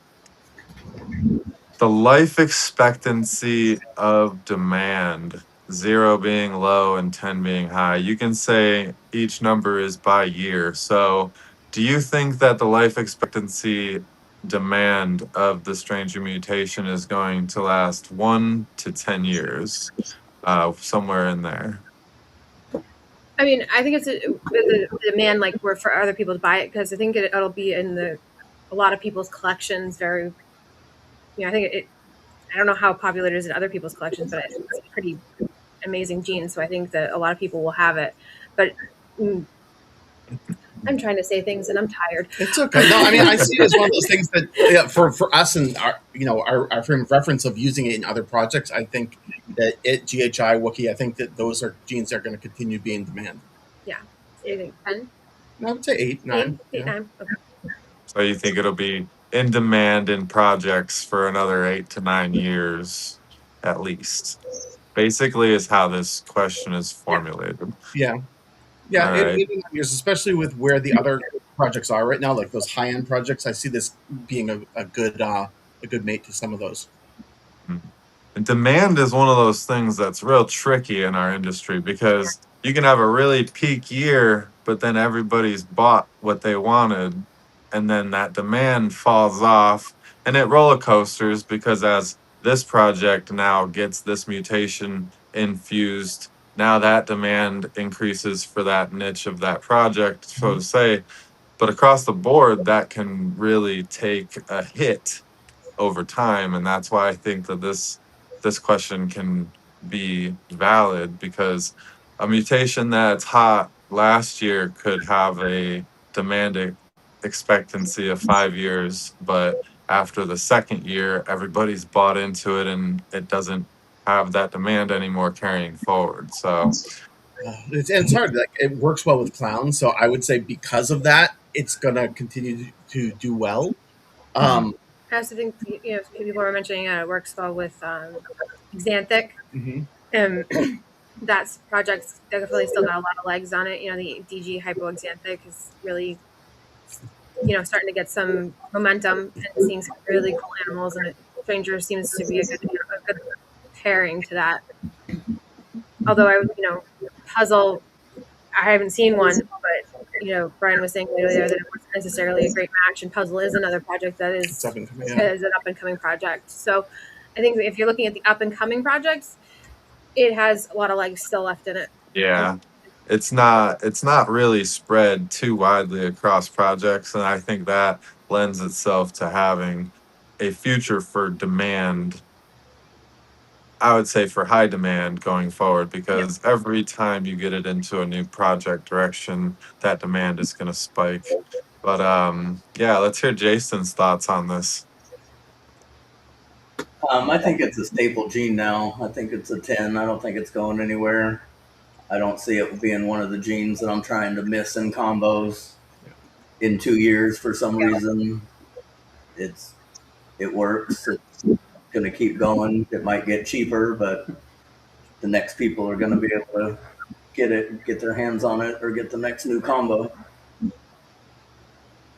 The life expectancy of demand, 0 being low and 10 being high. You can say each number is by year. So do you think that the life expectancy demand of the Stranger Mutation is going to last 1 to 10 years? Somewhere in there. I mean, I think it's the demand like for other people to buy it, because I think it'll be in a lot of people's collections. Very, I think I don't know how popular it is in other people's collections, but it's a pretty amazing gene. So I think that a lot of people will have it. But I'm trying to say things and I'm tired. It's okay. No, I mean, I see it as one of those things that for us and our frame of reference of using it in other projects, I think that GHI, Wookiee, I think that those are genes that are going to continue to be in demand. Yeah. So you think 10? No, I would say 8, 9. 8, 9. Okay. So you think it'll be in demand in projects for another 8 to 9 years at least? Basically is how this question is formulated. Yeah. All right. 8 to 9 years, especially with where the other projects are right now, like those high-end projects. I see this being a good mate to some of those. And demand is one of those things that's real tricky in our industry, because you can have a really peak year, but then everybody's bought what they wanted, and then that demand falls off, and it roller coasters, because as this project now gets this mutation infused, now that demand increases for that niche of that project, so to say. But across the board, that can really take a hit over time, and that's why I think that this question can be valid, because a mutation that's hot last year could have a demand expectancy of 5 years, but after the second year, everybody's bought into it and it doesn't have that demand anymore carrying forward. So it's hard. Like, it works well with clowns, so I would say because of that, it's gonna continue to do well. I also think people were mentioning it works well with Xanthic. That's project's definitely still got a lot of legs on it. The DG hypoxanthic is really starting to get some momentum and seeing some really cool animals, and Stranger seems to be a good pairing to that. Although Puzzle, I haven't seen one, but Brian was saying earlier that it wasn't necessarily a great match, and Puzzle is another project that is an up and coming project. So I think if you're looking at the up and coming projects, it has a lot of legs still left in it. Yeah. It's not really spread too widely across projects, and I think that lends itself to having a future for demand. I would say for high demand going forward, because every time you get it into a new project direction, that demand is going to spike. But let's hear Jason's thoughts on this. I think it's a staple gene now. I think it's a 10. I don't think it's going anywhere. I don't see it being one of the genes that I'm trying to miss in combos in 2 years for some reason. It works. It's going to keep going. It might get cheaper, but the next people are going to be able to get their hands on it, or get the next new combo.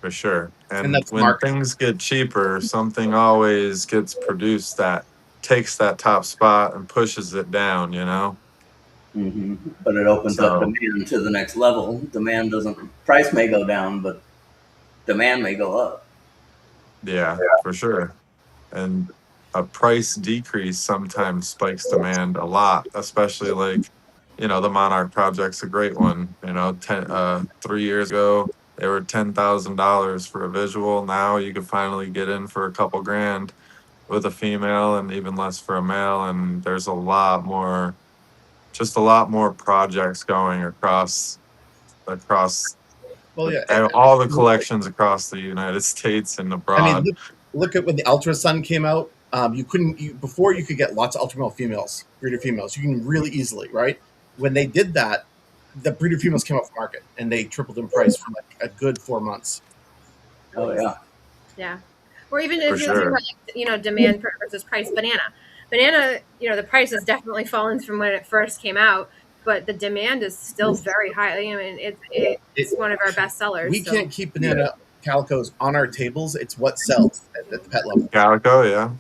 For sure. And when things get cheaper, something always gets produced that takes that top spot and pushes it down, you know? But it opens up So, demand to the next level. Price may go down, but demand may go up. yeah, for sure. And a price decrease sometimes spikes demand a lot, especially like, the Monarch project's a great one. 3 years ago, they were $10,000 for a visual. Now you can finally get in for a couple grand with a female and even less for a male. And there's just a lot more projects going across Well, yeah. all the collections across the United States and I mean, abroad. look at when the Ultra Sun came out. You couldn't before you could get lots of ultra male females, breeder females. You can really easily, right? When they did that, the breeder females came off the market and they tripled in price for like a good 4 months. Oh yeah. Yeah. Or even For if you're looking sure. at, like, demand versus price, banana, the price has definitely fallen from when it first came out, but the demand is still very high. I mean, it's one of our best sellers. We can't keep banana calicos on our tables. It's what sells at the pet level. Calico, yeah.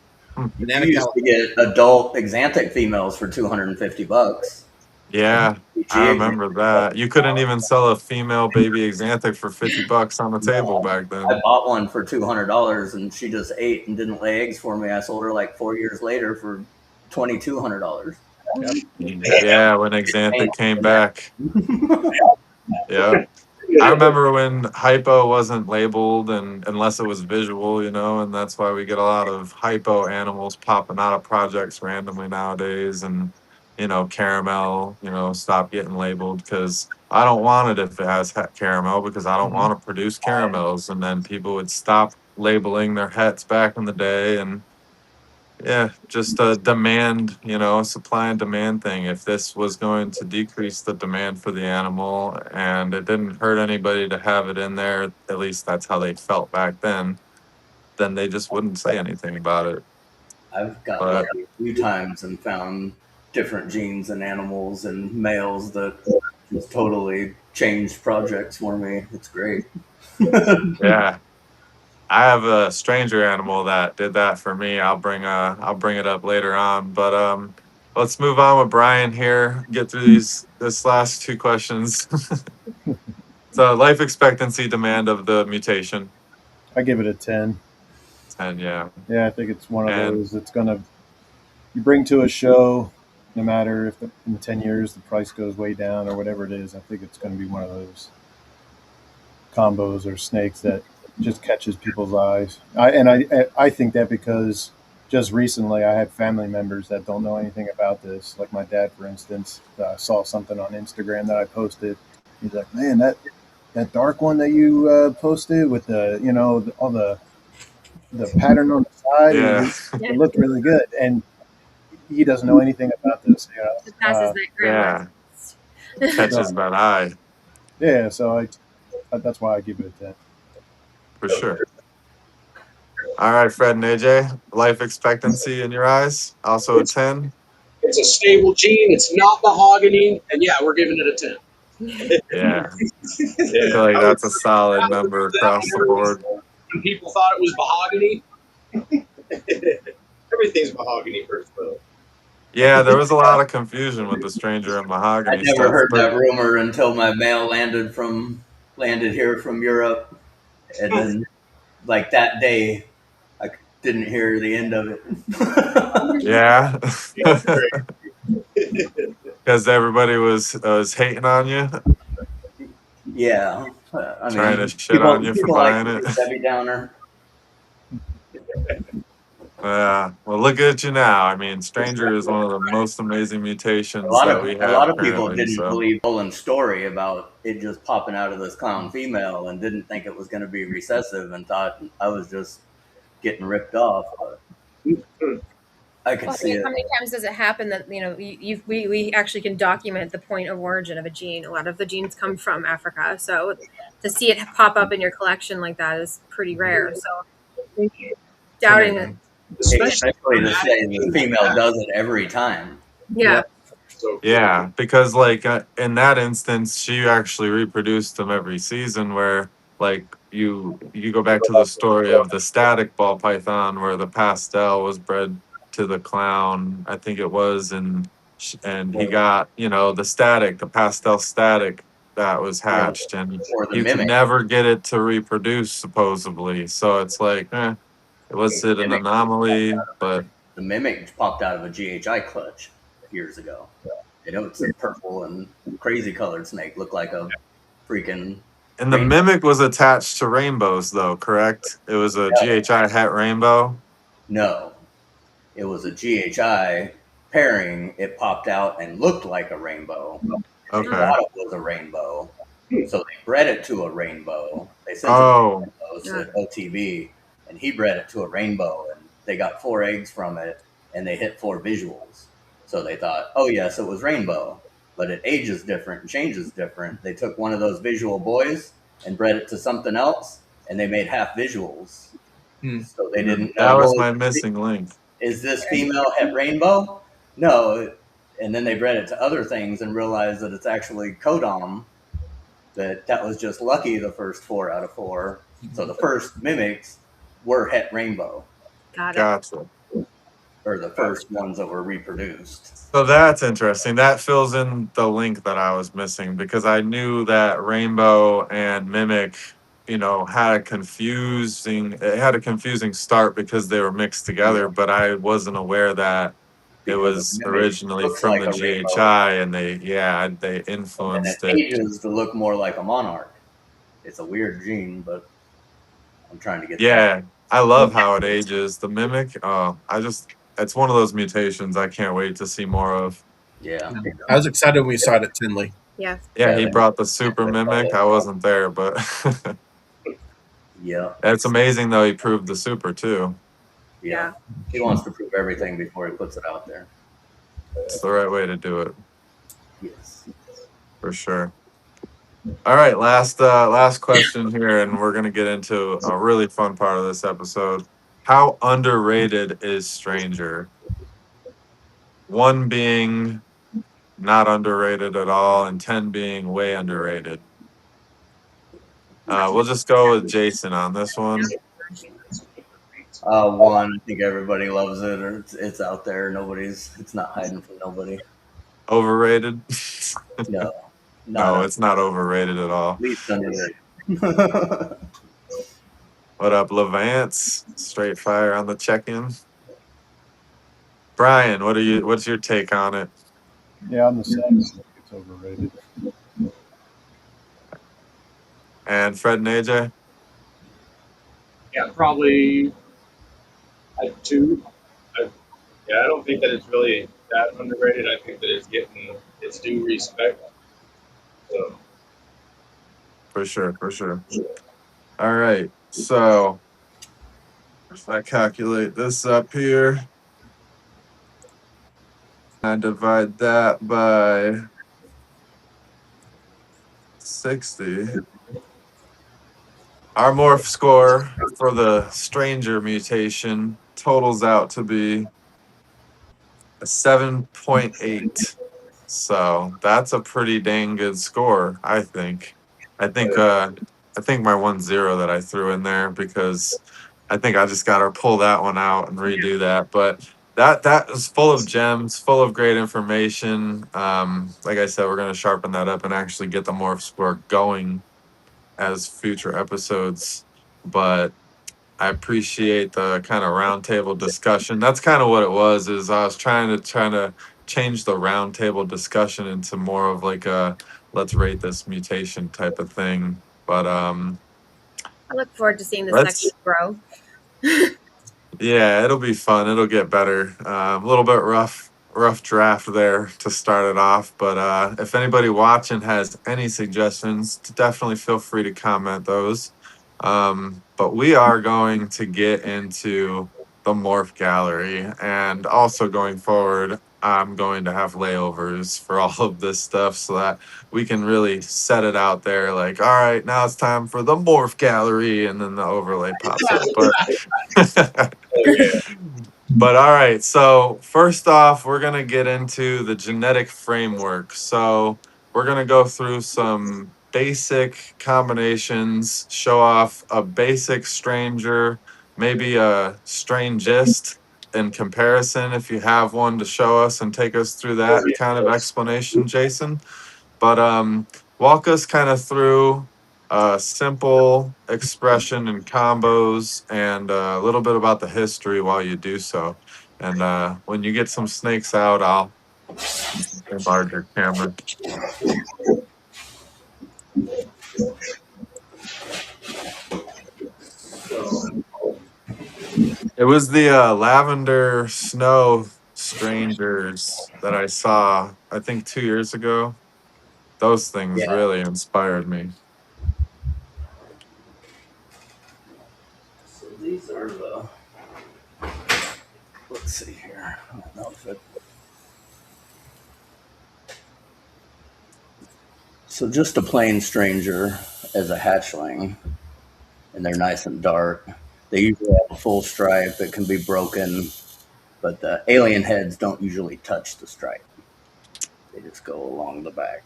Banana You used to get adult Xanthic females for $250. Yeah, I remember that. You couldn't even sell a female baby Xanthic for $50 on the table back I then. bought one for $200 and she just ate and didn't lay eggs for me. I sold her like 4 years later for $2,200. Yeah, when Xanthic came back. Yeah. I remember when hypo wasn't labeled and unless it was visual, and that's why we get a lot of hypo animals popping out of projects randomly nowadays. And, caramel, stop getting labeled because I don't want it if it has caramel because I don't want to produce caramels. And then people would stop labeling their hets back in the day. And yeah, just a demand, supply and demand thing. If this was going to decrease the demand for the animal and it didn't hurt anybody to have it in there, at least that's how they felt back then they just wouldn't say anything about it. I've got But lucky a few times and found different genes in animals and males that just totally changed projects for me. It's great. yeah, I have a stranger animal that did that for me. I'll bring it up later on. But let's move on with Brian here. Get through this last two questions. So life expectancy demand of the mutation. I give it a 10. 10, yeah. Yeah, I think it's one of And those that's you bring to a show, no matter if in 10 years the price goes way down or whatever it is. I think it's going to be one of those combos or snakes that just catches people's eyes. I think that because just recently I had family members that don't know anything about this. Like my dad, for instance, saw something on Instagram that I posted. He's like, man, that dark one that you posted with all the pattern on the side, yeah, it looked really good. And he doesn't know anything about this. It passes that grandma. catches that eye Yeah, so that's why I give it a 10. for sure. All right, Fred and AJ, life expectancy in your eyes, also a 10. It's a stable gene. It's not mahogany, and yeah, we're giving it a 10. Yeah, I feel like that's a solid number across the board. When people thought it was mahogany, Everything's mahogany first, though. Yeah, there was a lot of confusion with the stranger and I mahogany never stuff. heard But that rumor until my mail landed here from Europe, and then like that day, I didn't hear the end of it. yeah, because everybody was hating on you, Yeah, I mean, trying to shit on you for people like buying it. Debbie Downer. Yeah, well, look at you now. I mean, Stranger is one of the most amazing mutations A lot that we of have people currently. didn't So believe Nolan's story about it just popping out of this clown female and didn't think it was going to be recessive and thought I was just getting ripped off. But I could see it. How many times does it happen that we actually can document the point of origin of a gene? A lot of the genes come from Africa, so to see it pop up in your collection like that is pretty rare. So doubting it. Especially to say the female does it every time. Yeah. yeah, because like in that instance, she actually reproduced them every season. Where like you go back to the story of the static ball python, where the pastel was bred to the clown, I think it was, and he got, you know, the static, the pastel static that was hatched, and or the you could mimic. never get it to reproduce supposedly. So it's like, was it an anomaly? But The mimic popped out of a GHI clutch years ago. You know, it's a purple and crazy colored snake, looked like a freaking and the rainbow. mimic was attached to rainbows, though, correct? It was a GHI het rainbow. No, it was a GHI pairing. It popped out and looked like a rainbow. They Okay. thought it was a rainbow, so they bred it to a rainbow. They sent Oh, it to OTB, and he bred it to a rainbow, and they got 4 eggs from it, and they hit 4 visuals. So they thought, oh yes, it was rainbow, but it ages different and changes different. They took one of those visual boys and bred it to something else, and they made half visuals. So they didn't that know. was well, my missing link. is this female het rainbow? No. And then they bred it to other things and realized that it's actually codom. That was just lucky the first 4 out of 4. So the first mimics were het rainbow, Got it. Gotcha. or the first ones that were reproduced. So that's interesting. That fills in the link that I was missing, because I knew that rainbow and mimic, you know, had a confusing start because they were mixed together, but I wasn't aware that it Because was a mimic originally looks from like the a rainbow, GHI, and they and it influenced it. ages to look more like a monarch. It's a weird gene, but I'm trying to get that. Yeah, I love how it ages. The mimic, it's one of those mutations I can't wait to see more of. Yeah. I was excited when we saw it at Tinley. Yeah. Yeah, he Yeah. brought the super mimic. I wasn't there, but Yeah. it's amazing though. He proved the super too. Yeah. He wants to prove everything before he puts it out there. It's the right way to do it, Yes. for sure. All right, last question here, and we're gonna get into a really fun part of this episode. How underrated is Stranger? 1 being not underrated at all, and 10 being way underrated. We'll just go with Jason on this one. 1, I think everybody loves it, or it's out there. It's not hiding from nobody. Overrated? No, No, it's not overrated at all. least underrated. What up, Levance? Straight fire on the check-in. Brian, what's your take on it? Yeah, I'm the same. I think it's overrated. And Fred and AJ? Yeah, probably at 2. I don't think that it's really that underrated. I think that it's getting its due respect. So For sure. All right, so if I calculate this up here, I divide that by 60. Our morph score for the Stranger mutation totals out to be a 7.8. So that's a pretty dang good score, I think. I think my 1-0 that I threw in there, because I think I just gotta pull that one out and redo that. But that is full of gems, full of great information. Like I said, we're gonna sharpen that up and actually get the morph score going as future episodes. But I appreciate the kind of roundtable discussion. That's kind of what it was. Is I was trying to change the roundtable discussion into more of like a let's rate this mutation type of thing. But I look forward to seeing this Let's- next grow. yeah, it'll be fun. It'll get better. A little bit rough draft there to start it off. But if anybody watching has any suggestions, definitely feel free to comment those. But we are going to get into the morph gallery, and also going forward, I'm going to have layovers for all of this stuff so that we can really set it out there. Like, all right, now it's time for the morph gallery, and then the overlay pops up. But all right, so first off, we're gonna get into the genetic framework. So we're gonna go through some basic combinations, show off a basic stranger, maybe a strangest, in comparison if you have one to show us and take us through that kind of explanation, Jason. But walk us kind of through simple expression and combos and a little bit about the history while you do so. And when you get some snakes out, I'll enlarge your camera. It was the lavender snow strangers that I saw, I think 2 years ago. Those things Yeah. really inspired me. So these are the. Let's see here. I don't know if it. So just a plain stranger as a hatchling, and they're nice and dark. They usually have a full stripe. It can be broken, but the alien heads don't usually touch the stripe. They just go along the back.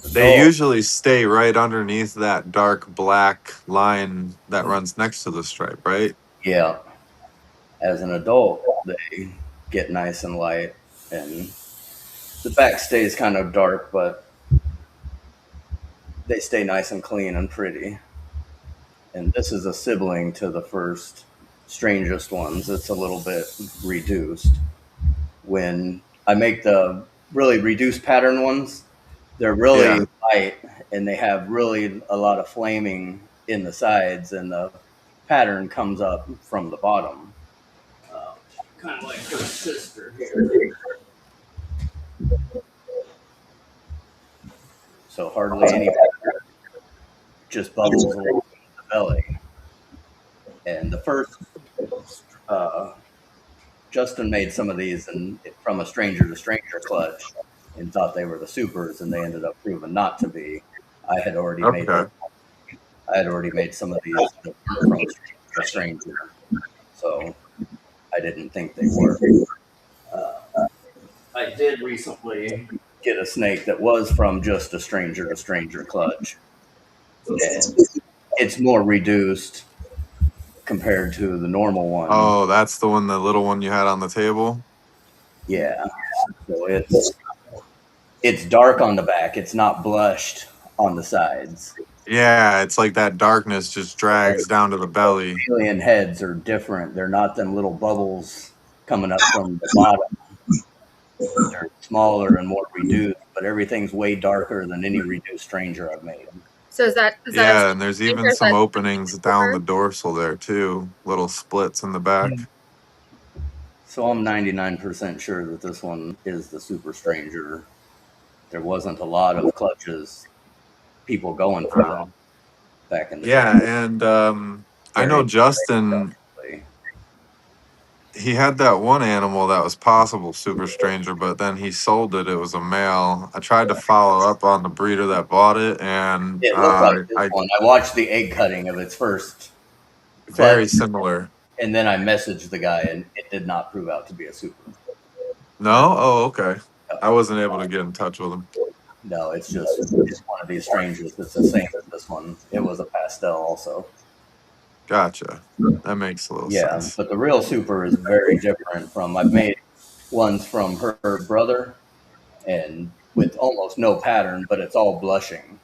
They usually stay right underneath that dark black line that runs next to the stripe, right? Yeah. As an adult, they get nice and light, and the back stays kind of dark, but they stay nice and clean and pretty. And this is a sibling to the first strangest ones. It's a little bit reduced. When I make the really reduced pattern ones, they're really light and they have really a lot of flaming in the sides, and the pattern comes up from the bottom. Kind of like her sister here. So hardly any pattern, just bubbles along the belly. And the first, Justin made some of these from a stranger to stranger clutch and thought they were the supers, and they ended up proving not to be. I had already made some of these that weren't from stranger to stranger, so I didn't think they were. I did recently get a snake that was from just a stranger to stranger clutch, and it's more reduced compared to the normal one. Oh, that's the one, the little one you had on the table? Yeah. So it's dark on the back. It's not blushed on the sides. Yeah, it's like that darkness just drags down to the belly. Alien heads are different. They're not them little bubbles coming up from the bottom. They're smaller and more reduced, but everything's way darker than any reduced stranger I've made. So is that yeah, and there's even some openings down the dorsal there too, little splits in the back. So I'm 99% sure that this one is the super stranger. There wasn't a lot of clutches, people going for them back in the day. And I know Justin, he had that one animal that was possible super stranger, but then he sold it. It was a male. I tried to follow up on the breeder that bought it, and it looked like this one. I watched the egg cutting of its first. Very similar. And then I messaged the guy, and it did not prove out to be a super. No? Oh, okay. I wasn't able to get in touch with him. No, it's one of these strangers that's the same as this one. It was a pastel also. Gotcha. That makes a little sense. Yeah, but the real super is very different from, I've made ones from her brother and with almost no pattern, but it's all blushing.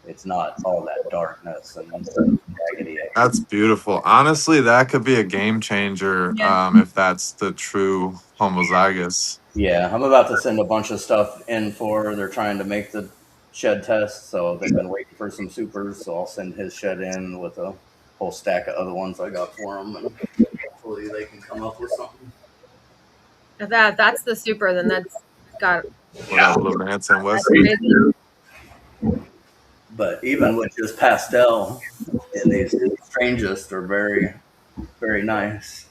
It's not all that darkness and raggedy. That's beautiful. Honestly, that could be a game changer if that's the true homozygous. Yeah, I'm about to send a bunch of stuff in for, they're trying to make the shed test, so they've been waiting for some supers, so I'll send his shed in with a whole stack of other ones I got for them, and hopefully they can come up with something. If that's the super, then that's got Lance and West. But even with just pastel, and these strangest are very, very nice.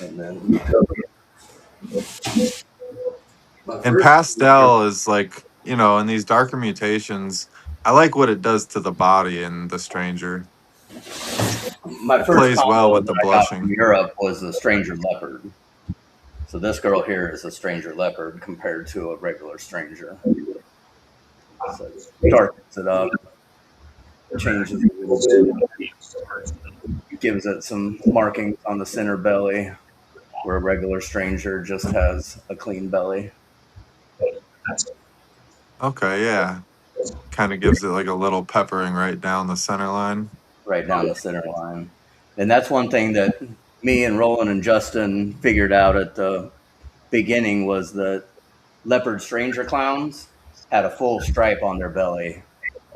And then and pastel is like, you know, in these darker mutations, I like what it does to the body in the stranger. My first plays well with the blushing. From Europe was the stranger leopard. So this girl here is a stranger leopard compared to a regular stranger. So it darkens it up, changes it a little bit. gives it some markings on the center belly, where a regular Stranger just has a clean belly. Okay, yeah. Kind of gives it like a little peppering right down the center line. Right down the center line. And that's one thing that me and Roland and Justin figured out at the beginning was that leopard Stranger clowns had a full stripe on their belly,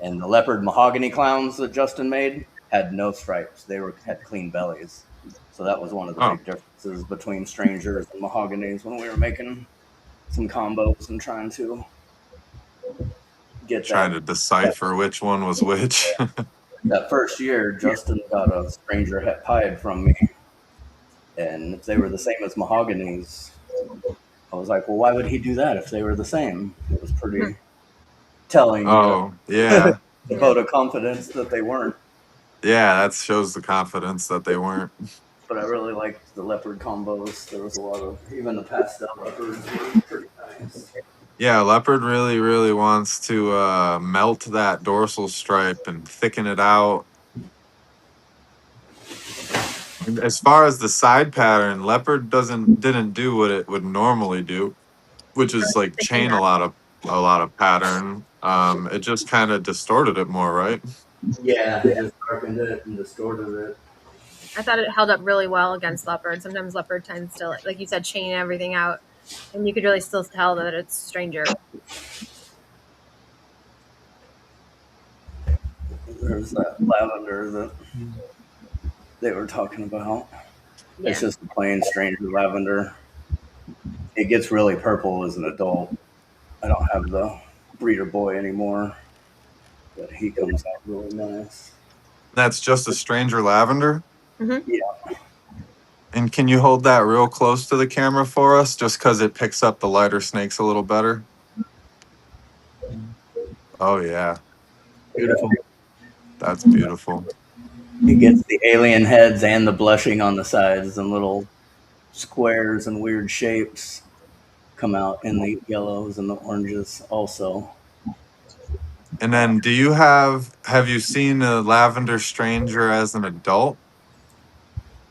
and the leopard mahogany clowns that Justin made had no stripes. They had clean bellies. So that was one of the big differences between Strangers and mahoganies when we were making some combos and trying to get Trying to decipher which one was which. that first year, Justin got a Stranger het pied from me, and if they were the same as mahoganies, I was like, well, why would he do that if they were the same? It was pretty telling. Oh, yeah. The vote of confidence that they weren't. Yeah, that shows the confidence that they weren't. But I really liked the leopard combos. There was a lot of, even the pastel leopards were pretty nice. Yeah, leopard really, really wants to melt that dorsal stripe and thicken it out. And as far as the side pattern, leopard didn't do what it would normally do, which is like chain a lot of pattern. It just kind of distorted it more, right? Yeah, it just darkened it and distorted it. I thought it held up really well against leopard. Sometimes leopard tends to, like you said, chain everything out, and you could really still tell that it's Stranger. There's that lavender that they were talking about. Yeah. It's just a plain Stranger lavender. It gets really purple as an adult. I don't have the breeder boy anymore, but he comes out really nice. That's just a Stranger lavender? Mm-hmm. Yeah. And can you hold that real close to the camera for us, just because it picks up the lighter snakes a little better? Oh, yeah. Beautiful. That's beautiful. He gets the alien heads and the blushing on the sides, and little squares and weird shapes come out in the yellows and the oranges also. And then have you seen a lavender Stranger as an adult?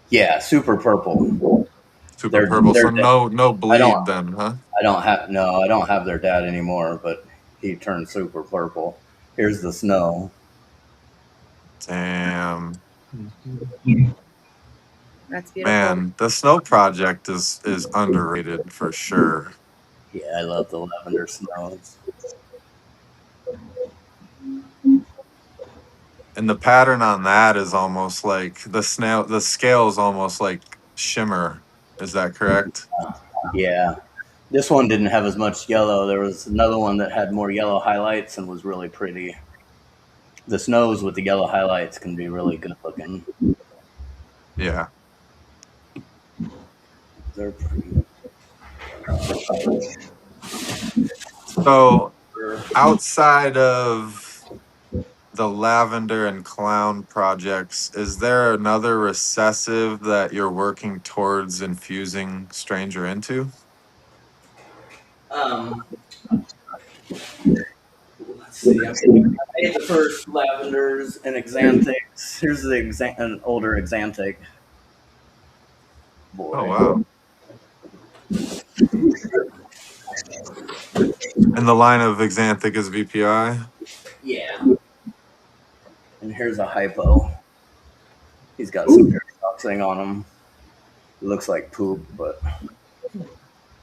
Yeah, super purple. Super purple. So no bleed then, huh? I don't have their dad anymore, but he turned super purple. Here's the snow. Damn. That's beautiful. Man, the snow project is underrated for sure. Yeah, I love the lavender snows. And the pattern on that is almost like the scale is almost like shimmer. Is that correct? Yeah. This one didn't have as much yellow. There was another one that had more yellow highlights and was really pretty. The snows with the yellow highlights can be really good looking. Yeah. They're pretty. So outside of the lavender and clown projects, is there another recessive that you're working towards infusing Stranger into? Let's see. I made the first lavenders and xanthics. Here's an older xanthic. Boy. Oh wow. And the line of xanthic is VPI? Yeah. And here's a hypo. He's got some paradoxing on him. It looks like poop, but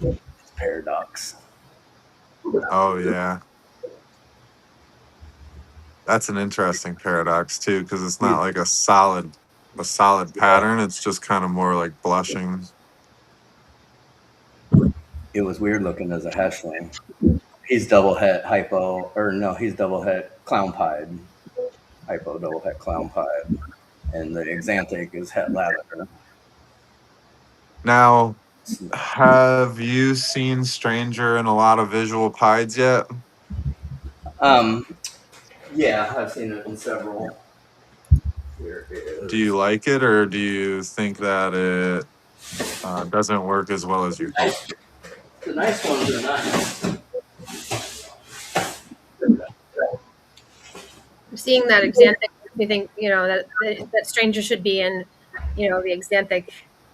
it's paradox. Oh yeah. That's an interesting paradox too, because it's not like a solid pattern. It's just kind of more like blushing. It was weird looking as a hatchling. He's double het hypo, or no, he's double het clown pied. Hypo double het clown pied. And the xanthic is het lavender. Now, have you seen Stranger in a lot of visual pieds yet? Yeah, I've seen it in several. Here it is. Do you like it, or do you think that it doesn't work as well as you hope? The nice ones are nice. Seeing that xanthic, we think that Stranger should be in the Xanthic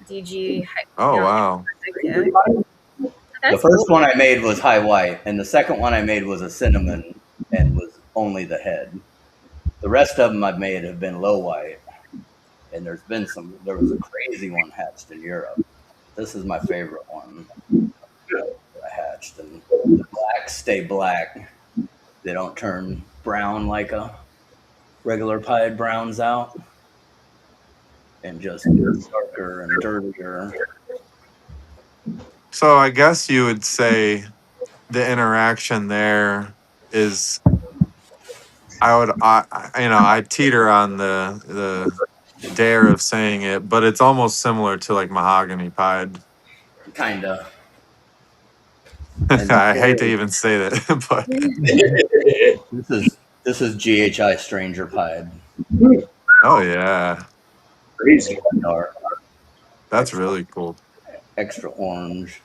DG. Oh, wow. Yeah. The That's first cool. one I made was high white, and the second one I made was a cinnamon and was only the head. The rest of them I've made have been low white, and there was a crazy one hatched in Europe. This is my favorite one that I hatched, and the blacks stay black. They don't turn brown like a regular pied browns out, and just darker and dirtier. So I guess you would say the interaction there is, I teeter on the dare of saying it, but it's almost similar to like mahogany pied. Kinda. And I hate to even say that, but this is GHI Stranger Pied. oh yeah, Crazy. Dark, that's extra, really cool. extra orange.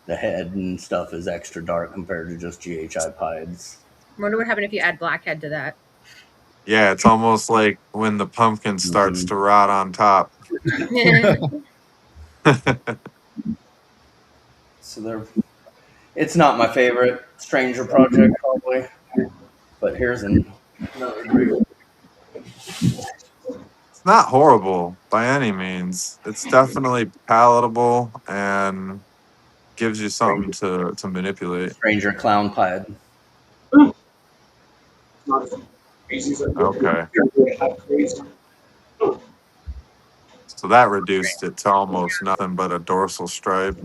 The head and stuff is extra dark compared to just GHI Pieds. I wonder what happened if you add blackhead to that. Yeah, it's almost like when the pumpkin starts to rot on top. So it's not my favorite Stranger project probably, but here's another great. It's not horrible by any means. It's definitely palatable and gives you something to manipulate. Stranger Clown Pied. Not as crazy as Okay. crazy. So that reduced it to almost nothing but a dorsal stripe.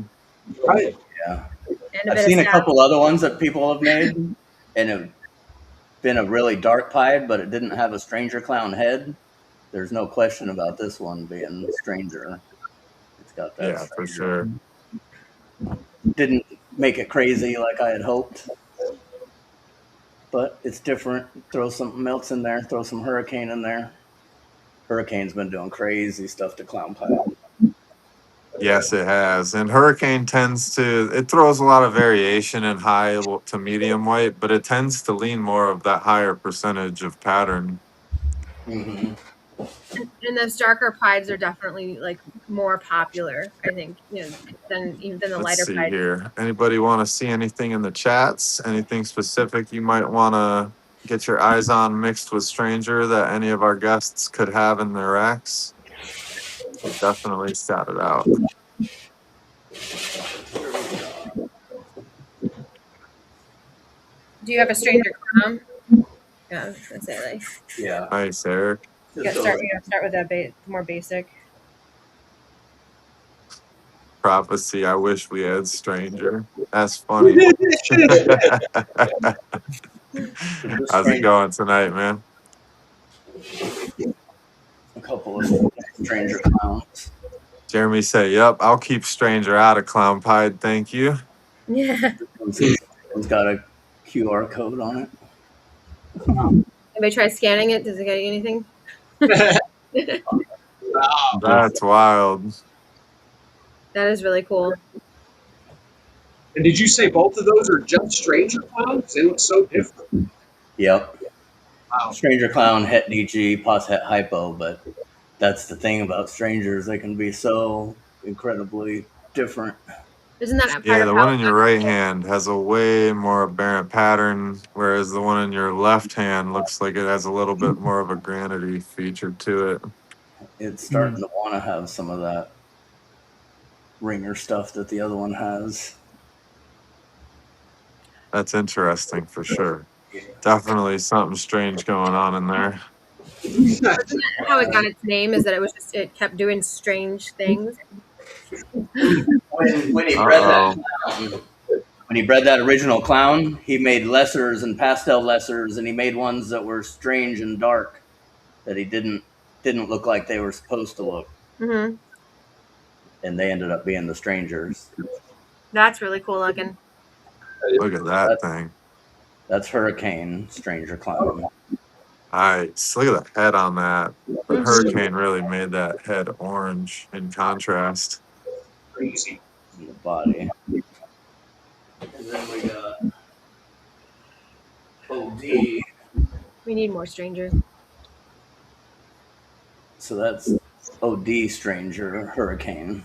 Right. Yeah. And a I've bit seen of a couple other ones that people have made, and it been a really dark pied, but it didn't have a Stranger Clown head. There's no question about this one being Stranger. It's got that. Yeah, for sure. Didn't make it crazy like I had hoped, but it's different. Throw some melts in there. Throw some Hurricane in there. Hurricane's been doing crazy stuff to Clown Pied. Yes, it has. And Hurricane it throws a lot of variation in high to medium white, but it tends to lean more of that higher percentage of pattern. Mm-hmm. And those darker pieds are definitely like more popular, I think, than the Let's lighter see pieds. here. Anybody want to see anything in the chats? Anything specific you might want to get your eyes on mixed with Stranger that any of our guests could have in their racks? We'll definitely shout it out. Do you have a Stranger Clown? Yeah, that's it. Like, Yeah. Nice, Eric. start with that more basic. Prophecy. I wish we had Stranger. That's funny. How's it going tonight, man? A couple of Stranger Clowns. Jeremy say, "Yep, I'll keep Stranger out of Clown Pied, thank you." Yeah. It's got a QR code on it. Anybody try scanning it? Does it get you anything? That's wild. That is really cool. And did you say both of those are just Stranger Clowns? They look so different. Yep. Wow. Stranger Clown, Het DG, Pos Het Hypo, but that's the thing about Strangers. They can be so incredibly different. Isn't that part Yeah, of the how one in your right hand has a way more aberrant pattern, whereas the one in your left hand looks like it has a little bit more of a granity feature to it. It's starting to want to have some of that ringer stuff that the other one has. That's interesting for sure. Definitely something strange going on in there. Isn't that how it got its name? Is that it kept doing strange things? When he bred that clown, when he bred that original clown, he made lessers and pastel lessers, and he made ones that were strange and dark that he didn't look like they were supposed to look. Mm-hmm. And they ended up being the Strangers. That's really cool looking. Look at that thing. That's Hurricane Stranger Clown. Nice. Look at the head on that. The Hurricane really made that head orange in contrast. Crazy. In the body. And then we got OD. We need more strangers. So that's OD Stranger Hurricane.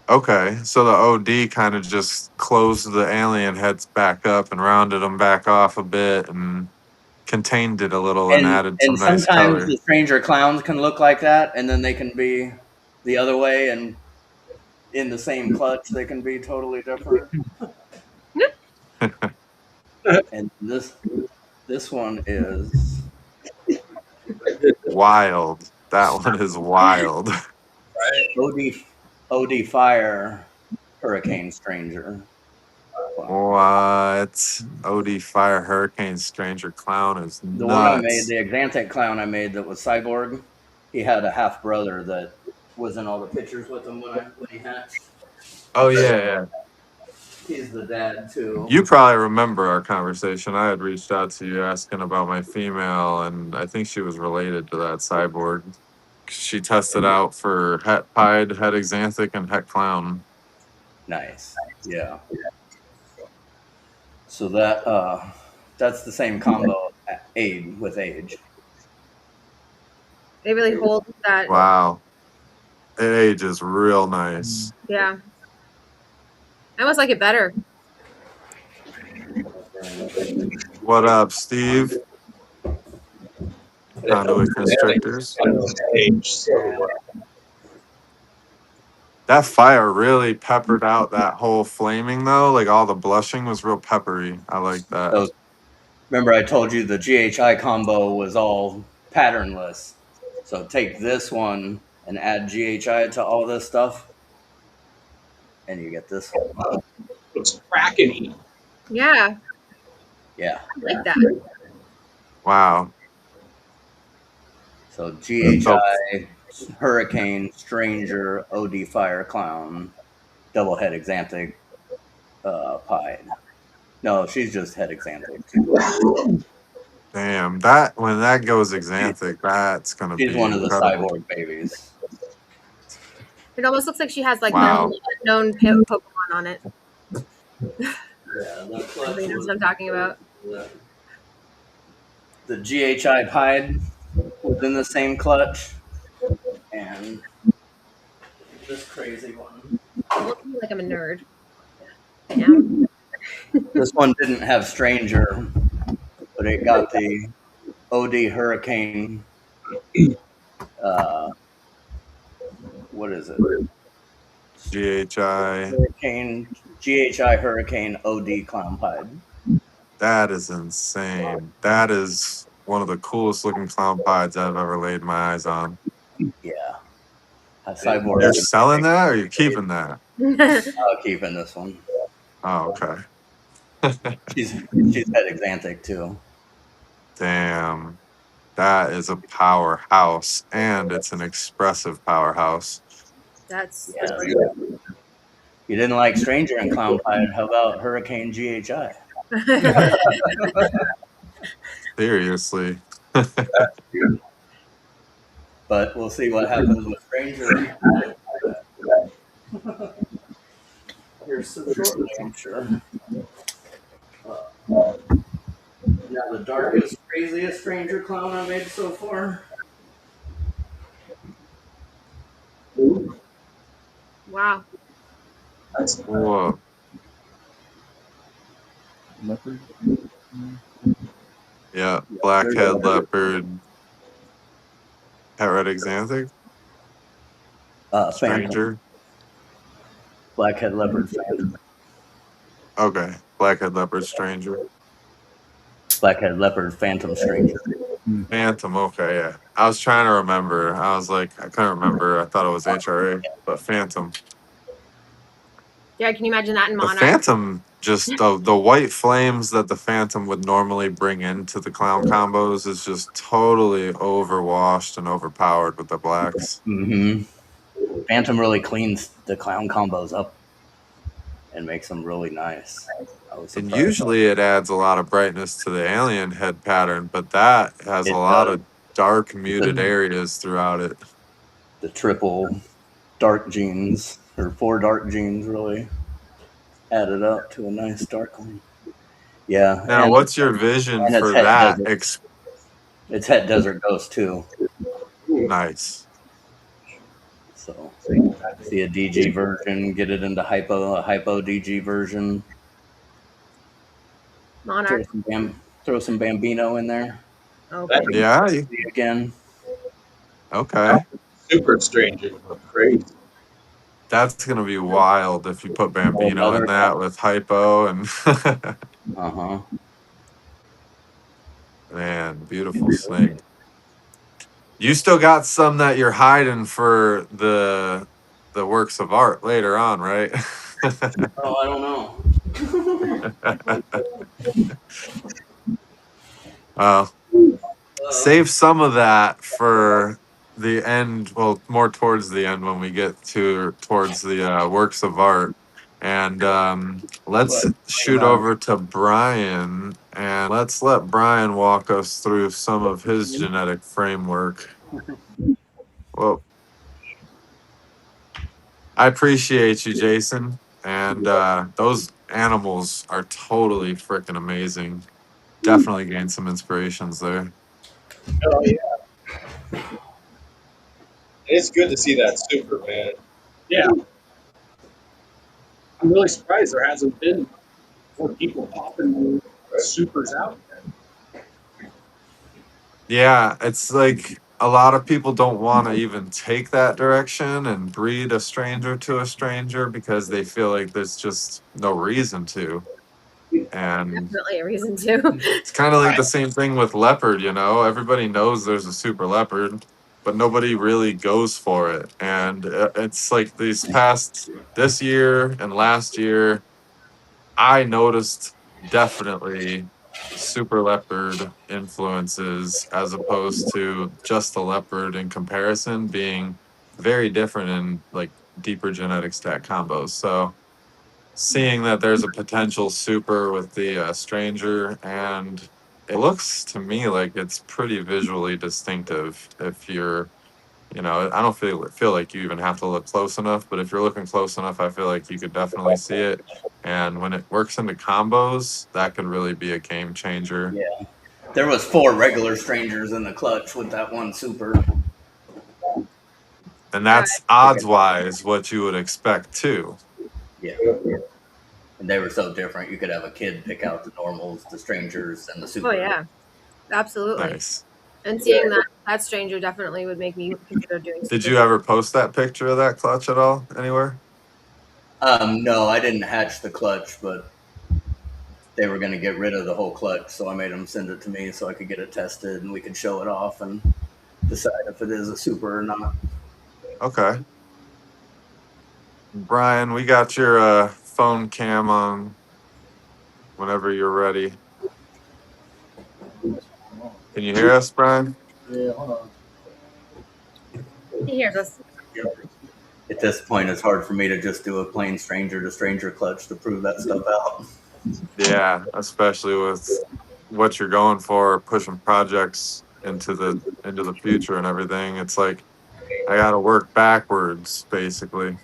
Okay, so the OD kind of just closed the alien heads back up and rounded them back off a bit and contained it a little and added some And nice sometimes color. the Stranger Clowns can look like that, and then they can be the other way, and in the same clutch they can be totally different. And this one is Wild. That one is wild. OD Fire Hurricane Stranger. What? OD Fire Hurricane Stranger Clown is The one I made, nuts. the Exanthic clown I made that was cyborg, he had a half brother that was in all the pictures with him when he hatched. Oh, yeah. He's the dad too. You probably remember our conversation. I had reached out to you asking about my female, and I think she was related to that cyborg. She tested out for Het Pied, Het Exanthic, and Het Clown. Nice. Yeah. So that's the same combo with age. They really hold that. Wow. It ages real nice. Yeah. I almost like it better. What up, Steve? Conduit Constrictors. That fire really peppered out that whole flaming, though. Like, all the blushing was real peppery. I like that. So, remember I told you the GHI combo was all patternless. So take this one and add GHI to all this stuff, and you get this one. Looks cracking. Yeah. Yeah. I like that. Wow. So GHI, Hurricane, Stranger, OD Fire Clown, double head Exanthic, Pied. No, she's just head Exanthic too. Damn, that when that goes Exanthic, that's gonna be She's one of the incredible. cyborg babies. It almost looks like she has like Wow. the unknown Pokemon on it. Yeah, the Everybody knows what I'm talking about. The GHI Pied was in the same clutch, and this crazy one. I look like I'm a nerd. Yeah. This one didn't have Stranger, but it got the OD Hurricane. What is it? GHI. GHI Hurricane OD Clown Pied. That is insane. That is one of the coolest looking clown pieds I've ever laid my eyes on. Yeah. Cyborg. You're selling that or you're keeping that? Keeping this one. Oh, okay. She's head Exanthic too. Damn. That is a powerhouse, and it's an expressive powerhouse. That's Yeah. You didn't like Stranger and Clown Pied. How about Hurricane GHI? Seriously. But we'll see what happens with Stranger. Here's some shortly, I'm sure. Now the darkest, craziest Stranger Clown I made so far. wow. Whoa. Leopard. Yeah, blackhead leopard. Het red Exanthic? Phantom. Stranger? Blackhead leopard phantom. Okay. Blackhead leopard stranger. Blackhead leopard phantom stranger. Phantom, okay, yeah. I was trying to remember. I was like, I couldn't remember. I thought it was HRA, but Phantom. Yeah, can you imagine that in The Monarch? Phantom, just the white flames that the Phantom would normally bring into the clown combos is just totally overwashed and overpowered with the blacks. Mm-hmm. Phantom really cleans the clown combos up and makes them really nice. And usually it adds a lot of brightness to the alien head pattern, but that has a lot of dark, muted areas throughout it. The triple dark genes, or 4 dark genes, really added up to a nice dark one. Yeah. Now, what's your vision for that? It's Het Desert Ghost, too. Nice. So see a DG version, get it into a hypo DG version. Monarch. Throw some Bambino in there. Okay. Yeah. Again. Okay. Super Stranger look crazy. That's gonna be wild if you put Bambino in that with hypo and man, beautiful snake. You still got some that you're hiding for the works of art later on, right? Oh, I don't know. Save some of that for the end. Well, more towards the end when we get towards the works of art. And let's shoot over to Brian and let's let Brian walk us through some of his genetic framework. Well, I appreciate you, Jason. And those animals are totally freaking amazing. Definitely gained some inspirations there. Oh yeah, it's good to see that super, man. Yeah, I'm really surprised there hasn't been more people popping supers out there. Yeah, it's like a lot of people don't want to even take that direction and breed a stranger to a stranger because they feel like there's just no reason to. And Definitely a reason to. it's kind of like the same thing with leopard, you know. Everybody knows there's a super leopard, but nobody really goes for it. And it's like this year and last year, I noticed definitely super leopard influences as opposed to just the leopard in comparison being very different in like deeper genetic stack combos. So seeing that there's a potential super with the stranger and it looks to me like it's pretty visually distinctive if you're I don't feel like you even have to look close enough, but if you're looking close enough, I feel like you could definitely see it. And when it works into combos, that could really be a game changer. Yeah. There was 4 regular strangers in the clutch with that one super. And that's odds wise what you would expect too. Yeah. And they were so different. You could have a kid pick out the normals, the strangers, and the super. Oh yeah, absolutely. Nice. And seeing that stranger definitely would make me consider doing. Did you ever post that picture of that clutch at all anywhere? No, I didn't hatch the clutch, but they were going to get rid of the whole clutch, so I made them send it to me so I could get it tested and we could show it off and decide if it is a super or not. Okay. Brian, we got your phone cam on whenever you're ready. Can you hear us, Brian? Yeah, hold on. He hears us. At this point, it's hard for me to just do a plain stranger to stranger clutch to prove that stuff out. Yeah, especially with what you're going for, pushing projects into the future and everything. It's like I got to work backwards, basically.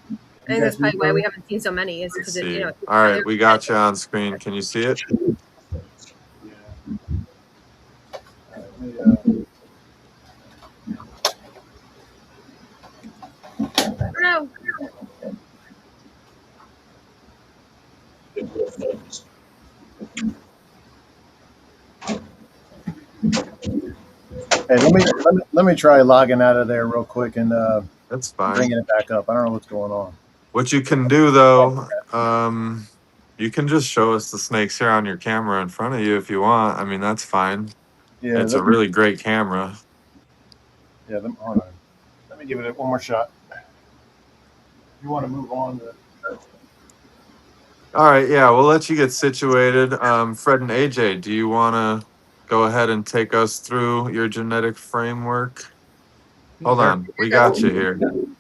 I think that's probably why we haven't seen so many. Is because See. All right, we got you on screen. Can you see it? No. Hey, let me try logging out of there real quick and That's fine. bringing it back up. I don't know what's going on. What you can do though, you can just show us the snakes here on your camera in front of you if you want. I mean, that's fine. Yeah, It's a really great camera. Yeah, hold on. Let me give it one more shot. You want to move on to... All right, yeah, we'll let you get situated. Fred and AJ, do you want to go ahead and take us through your genetic framework? Hold on, we got you here.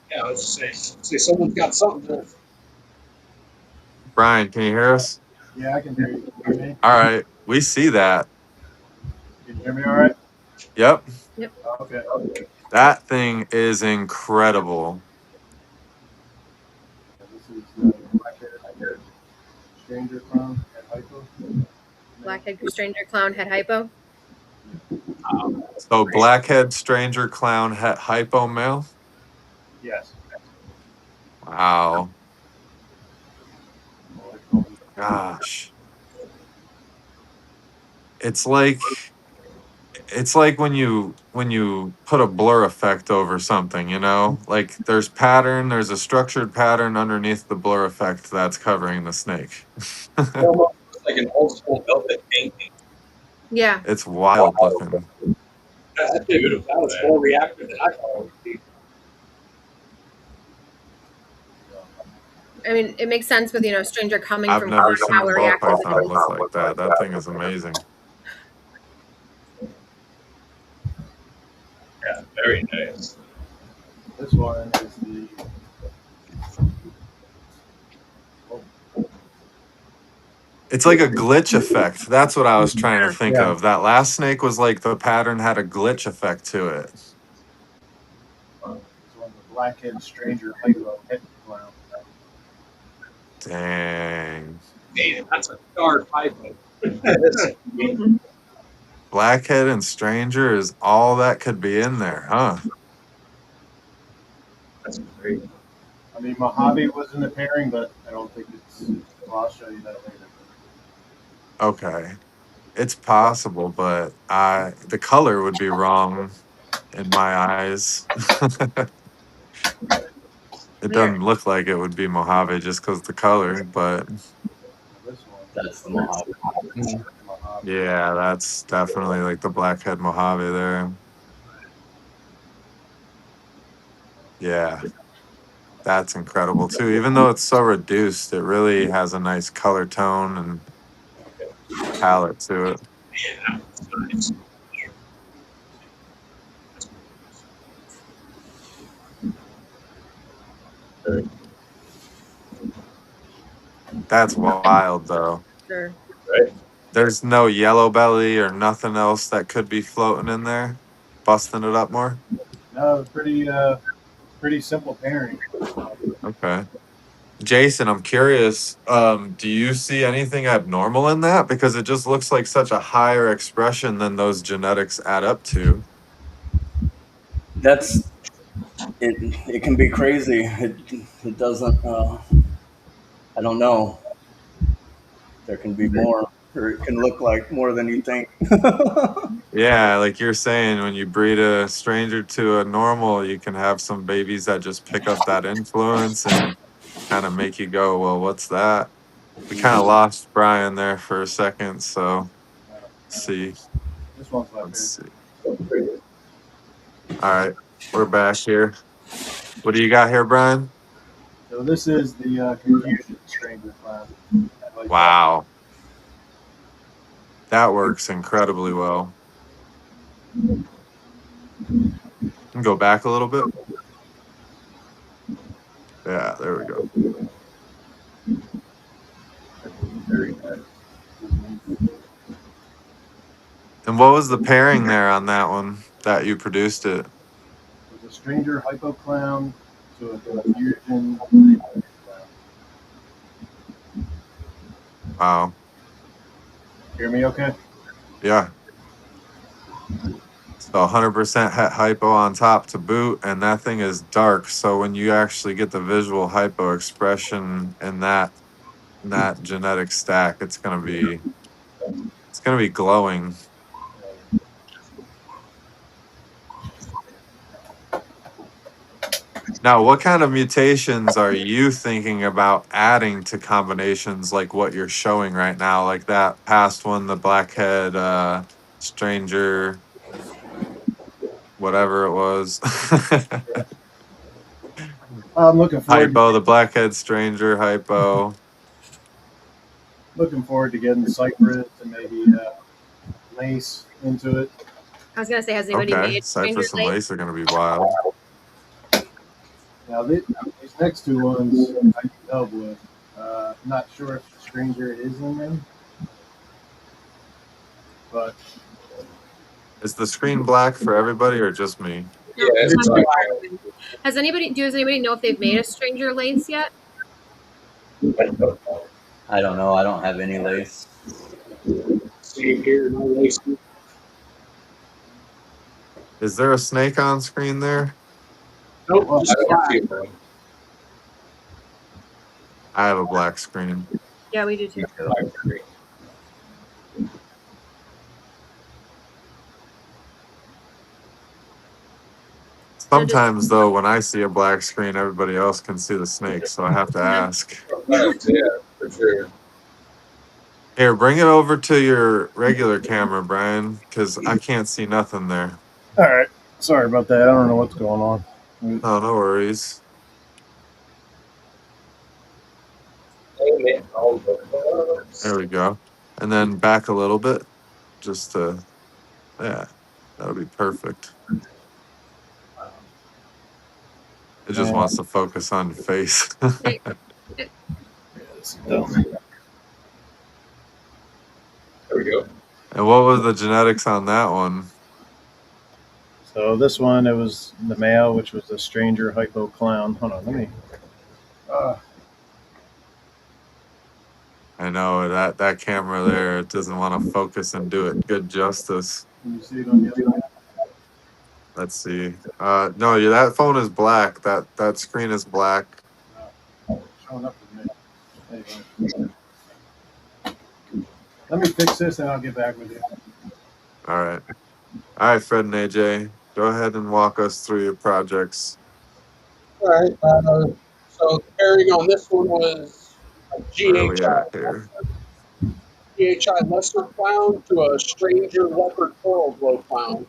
Yeah, I was just say someone's got something to... Brian, can you hear us? Yeah, I can hear you. Can you hear me? All right, we see that. Can you hear me all right? Yep. Yep. Okay. That thing is incredible. This is Blackhead Stranger Clown at Hypo. Blackhead Stranger Clown head hypo. So blackhead stranger clown hypo male. Yes. Wow. Gosh. It's like when you put a blur effect over something, you know? Like there's a structured pattern underneath the blur effect that's covering the snake. It almost looks like an old school velvet painting. Yeah. It's wild looking. That was more reactive than I thought it would be. I mean, it makes sense with, Stranger coming I've from never Clown, seen how a ball reactive it python is. look like that. That thing is amazing. Yeah, very nice. This one is the. It's like a glitch effect. That's what I was trying to think Yeah. of. That last snake was like the pattern had a glitch effect to it. This one's a blackhead stranger hypo head clown. Dang. Man, that's a dark hypo. Blackhead and stranger is all that could be in there, huh? That's great. I mean, Mojave was in the pairing, but I don't think it's. Well, I'll show you that later. Okay. It's possible, but the color would be wrong in my eyes. It doesn't look like it would be Mojave just because the color, but This one. That's the Mojave. Mojave. yeah, that's definitely like the blackhead Mojave there. Yeah, that's incredible too. Even though it's so reduced, it really has a nice color tone and palette to it. Yeah, that's nice. That's wild though. Sure. Right? There's no yellow belly or nothing else that could be floating in there, busting it up more. No, pretty simple pairing. Okay. Jason, I'm curious, do you see anything abnormal in that? Because it just looks like such a higher expression than those genetics add up to. That's it. It can be crazy. It doesn't. I don't know. There can be more, or it can look like more than you think. Yeah, like you're saying, when you breed a stranger to a normal, you can have some babies that just pick up that influence and kind of make you go, well, what's that? We kind of lost Brian there for a second, so see. This one's my Let's favorite. see. All right, we're back here. What do you got here, Brian? So this is the confusion stranger clown. Like Wow. That works incredibly well. Can go back a little bit. Yeah, there we go. Very nice. And what was the pairing there on that one that you produced it? With a stranger hypo clown to a confusion clown. Wow. Hear me okay? Yeah. So 100% hypo on top to boot, and that thing is dark. So when you actually get the visual hypo expression in that genetic stack, it's gonna be glowing. Now, what kind of mutations are you thinking about adding to combinations like what you're showing right now? Like that past one, the blackhead stranger, whatever it was. I'm looking forward. Hypo, the blackhead stranger, hypo. Looking forward to getting cypress and maybe lace into it. I was gonna say, has anybody Okay, made Stranger cypress and Lace? lace are going to be wild. Now these next two ones I can help with. I'm not sure if the stranger is in them, but Is the screen black for everybody or just me? Yeah, it's like, Does anybody know if they've made a Stranger Lace yet? I don't know. I don't have any lace. Same here, no lace. Is there a snake on screen there? Nope, Well, just I don't black. see one. I have a black screen. Yeah, we do too. I agree. So just Sometimes though, when I see a black screen, everybody else can see the snake, so I have to ask. Sometimes, yeah, for sure. Here, bring it over to your regular camera, Brian, because I can't see nothing there. all right. Sorry about that. I don't know what's going on. Oh, no worries. Amen. All the There we go. And then back a little bit, just to, yeah, that'll be perfect. It just And wants to focus on your face. hey, it's dumb. There we go. And what was the genetics on that one? So this one, it was the male, which was the stranger hypo clown. Hold on, let me. I know that camera there, it doesn't want to focus and do it good justice. Can you see it on the other one? Let's see. No, yeah, that phone is black. That screen is black. Showing up with me. Anyway. Let me fix this and I'll get back with you. All right. All right, Fred and AJ, go ahead and walk us through your projects. All right. So the pairing on this one was a Where are we at GHI here? lesser clown to a stranger leopard coral glow clown.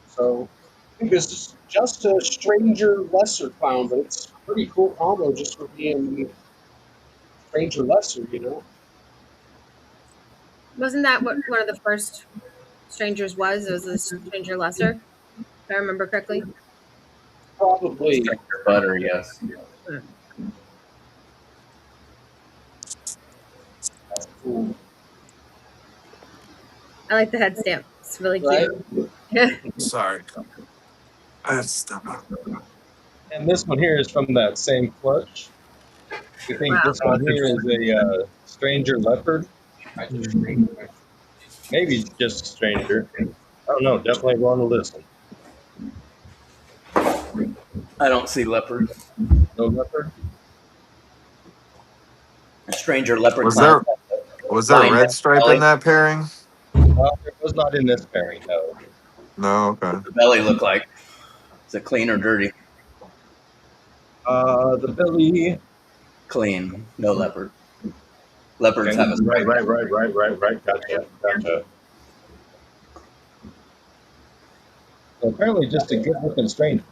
So I think this is just a stranger lesser clown, but it's a pretty cool combo just for being stranger lesser, you know. wasn't that what one of the first strangers was? It was a stranger lesser, if I remember correctly. Probably. Stranger butter, yes. That's cool. I like the head stamp. It's really Right? cute. Yeah. Sorry. I had to step up. And this one here is from that same clutch. I think Wow. this one here is a stranger leopard. Maybe just a stranger. I don't know. Definitely want to listen. I don't see leopard. No leopard? Stranger leopard Was clown. there a Line red down stripe belly. in that pairing? It was not in this pairing, no. No, okay. What's the belly look like? Is it clean or dirty? The belly. Clean. No leopard. Leopards Okay. have a Right. Gotcha. So apparently just a good looking stranger.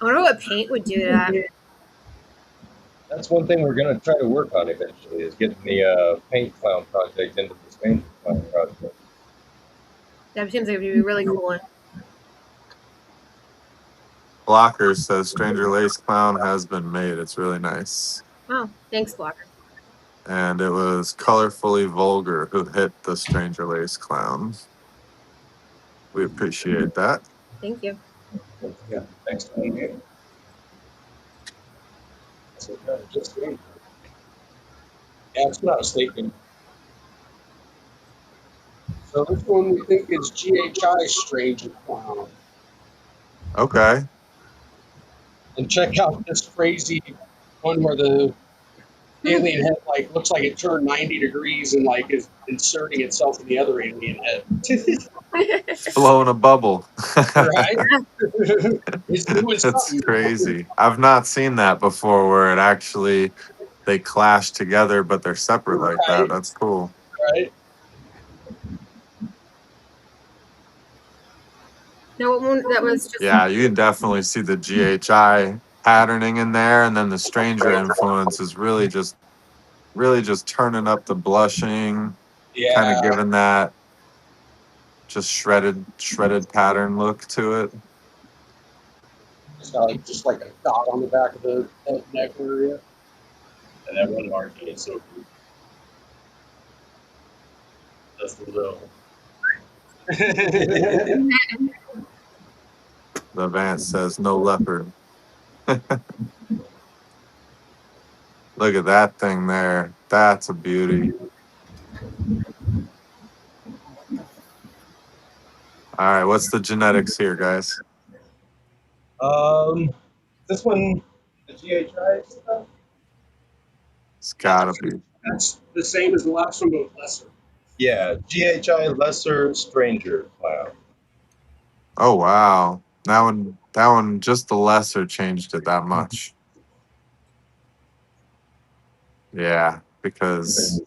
I wonder what paint would do to that. That's one thing we're going to try to work on eventually is getting the paint clown project into the stranger clown project. That seems like it would be really cool one. Blocker says Stranger Lace Clown has been made. It's really nice. Oh, thanks, Blocker. And it was Colorfully Vulgar who hit the Stranger Lace Clown. We appreciate that. Thank you. Yeah, thanks to me. So, just wait. Yeah, it's not a statement. So this one we think is GHI stranger clown. Okay. And check out this crazy one where the alien head like looks like it turned 90 degrees and like is inserting itself in the other alien head. It's blowing a bubble. Right? It's doing That's something. crazy. I've not seen that before where it actually they clash together but they're separate like that. Right. That's cool. Right? No, that was just Yeah, you can definitely see the GHI patterning in there, and then the stranger influence is really just turning up the blushing, kind Yeah. of giving that just shredded pattern look to it. It's got like, just like a dot on the back of the head neck area. And that one marking is so cool. That's the little. The Vance says no leopard. Look at that thing there. That's a beauty. All right, what's the genetics here, guys? This one, the GHI stuff. It's gotta be. That's the same as the last one, but lesser. Yeah, GHI lesser stranger clown. Oh wow, that one, just the lesser changed it that much. Yeah, because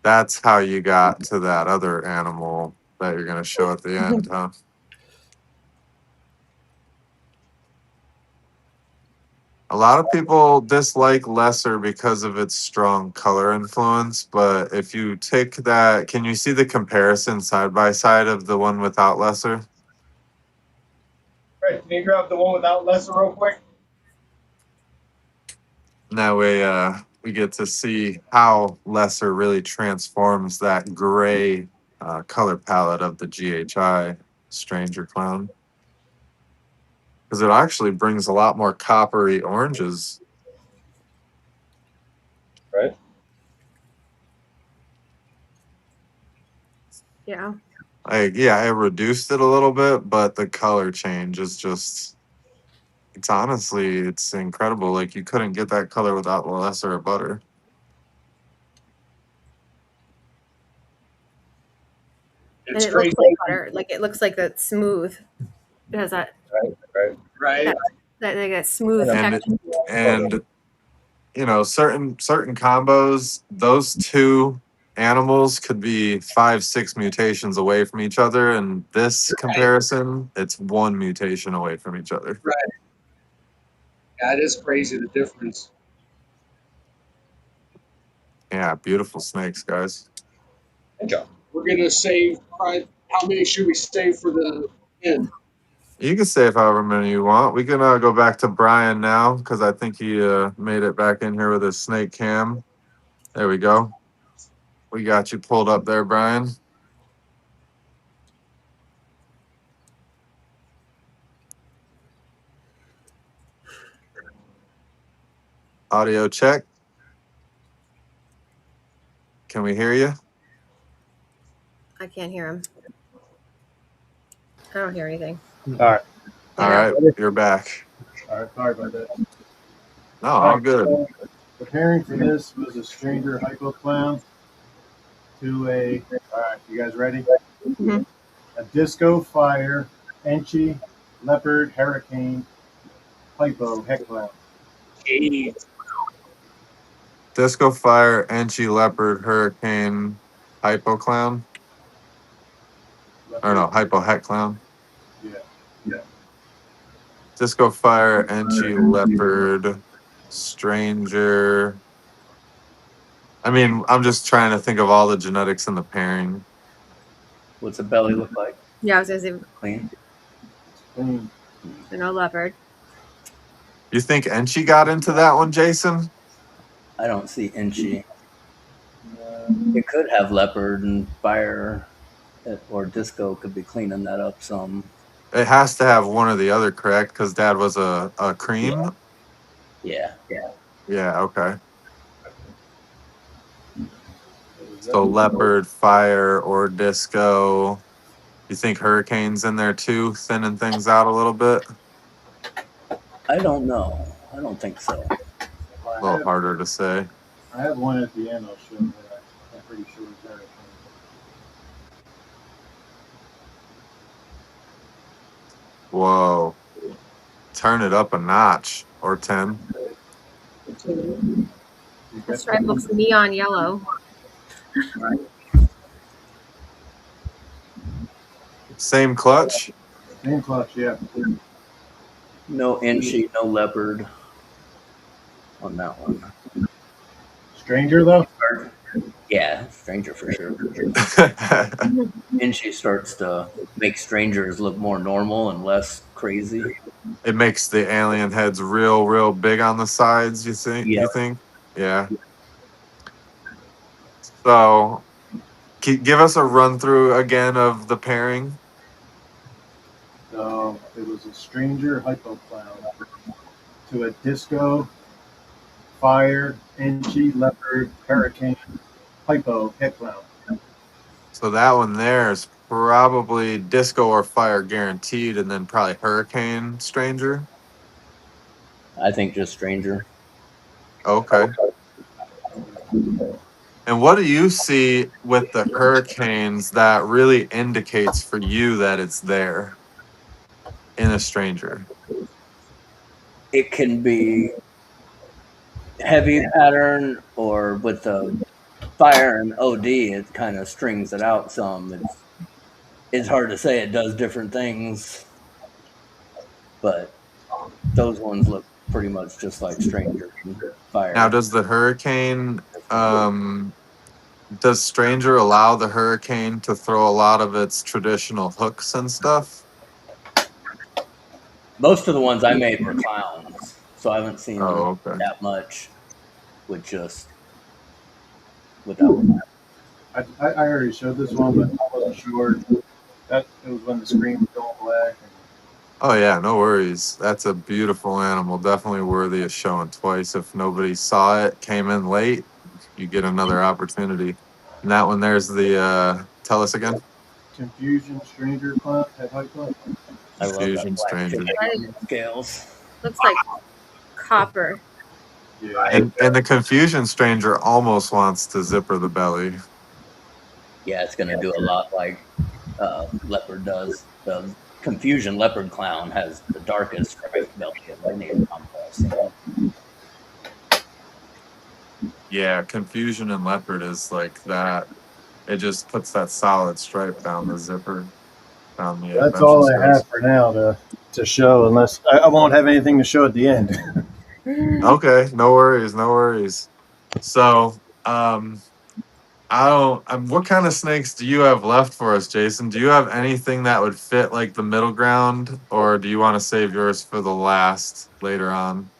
that's how you got to that other animal that you're gonna show at the end, huh? A lot of people dislike lesser because of its strong color influence, but if you take that, can you see the comparison side by side of the one without lesser? Right, can you grab the one without lesser real quick? And that way, we get to see how lesser really transforms that gray color palette of the GHI Stranger Clown. Because it actually brings a lot more coppery oranges. Right. Yeah. Yeah, it reduced it a little bit, but the color change is just, it's incredible. Like, you couldn't get that color without the lesser or butter. And It's it looks crazy. like butter. Like it looks like that smooth. It has that Right. that smooth And texture. and you know, certain combos, those two animals could be 5-6 mutations away from each other, and this comparison, it's one mutation away from each other. Right. That is crazy, the difference. Yeah, beautiful snakes, guys. Good job. We're going to save, how many should we save for the end? You can save however many you want. We can go back to Brian now because I think he made it back in here with his snake cam. There we go. We got you pulled up there, Brian. Audio check. Can we hear you? I can't hear him. I don't hear anything. All right. All right, you're back. All right. Sorry about that. No, all good. So preparing for this was a stranger hypo clown to a. All right, you guys ready? Mm-hmm. A disco fire, Enchi, leopard, hurricane, hypo, heck clown. Hey, Disco Fire, Enchi Leopard, Hurricane, Hypo Clown. Or no, Hypo Het Clown. Yeah. Disco Fire, Enchi Leopard, Stranger. I mean, I'm just trying to think of all the genetics in the pairing. What's the belly look like? Yeah, I was gonna say Clean. Clean. no leopard. You think Enchi got into that one, Jason? I don't see Inchy. It could have leopard and fire, or disco could be cleaning that up some. It has to have one or the other, correct? Because Dad was a cream? Yeah. Yeah, okay. So Leopard, Fire, or Disco. You think Hurricane's in there too, thinning things out a little bit? I don't know. I don't think so. A little harder to say. I have one at the end I'll show you that I'm pretty sure is hurricane. Whoa. Turn it up a notch or 10. The stripe looks neon yellow. Same clutch? Same clutch, yeah. No Inchy, no leopard on that one. Stranger though? Yeah, stranger for sure. Inchy starts to make strangers look more normal and less crazy. It makes the alien heads real big on the sides, you think? Yeah. You think? Yeah. So, give us a run through again of the pairing. So it was a stranger hypo clown to a disco, fire, Enchi, leopard, hurricane, hypo, heck clown. So that one there is probably Disco or Fire guaranteed, and then probably Hurricane Stranger. I think just Stranger. Okay. And what do you see with the Hurricanes that really indicates for you that it's there in a Stranger? It can be heavy pattern, or with the Fire and OD, it kind of strings it out some. It's hard to say. It does different things, but those ones look pretty much just like Stranger and Fire. Now, does the Hurricane, does Stranger allow the Hurricane to throw a lot of its traditional hooks and stuff? Most of the ones I made were clowns, so I haven't seen Oh, okay. that much with just without. I already showed this one, but I wasn't sure. That it was when the screen was going black. Oh yeah, no worries. That's a beautiful animal. Definitely worthy of showing twice. If nobody saw it, came in late, you get another opportunity. And that one there's the tell us again. Confusion Stranger Clown at High Club. I love that Confusion black Stranger. chicken scales. Looks like copper. And the Confusion Stranger almost wants to zipper the belly. Yeah, it's gonna do a lot like Leopard does. The Confusion Leopard Clown has the darkest striped belly of any combo. Yeah, Confusion and Leopard is like that. It just puts that solid stripe down the zipper. Down the That's adventure all I space. have for now to show, unless I won't have anything to show at the end. Okay, no worries, no worries. So, I don't. What kind of snakes do you have left for us, Jason? Do you have anything that would fit like the middle ground, or do you want to save yours for the last later on?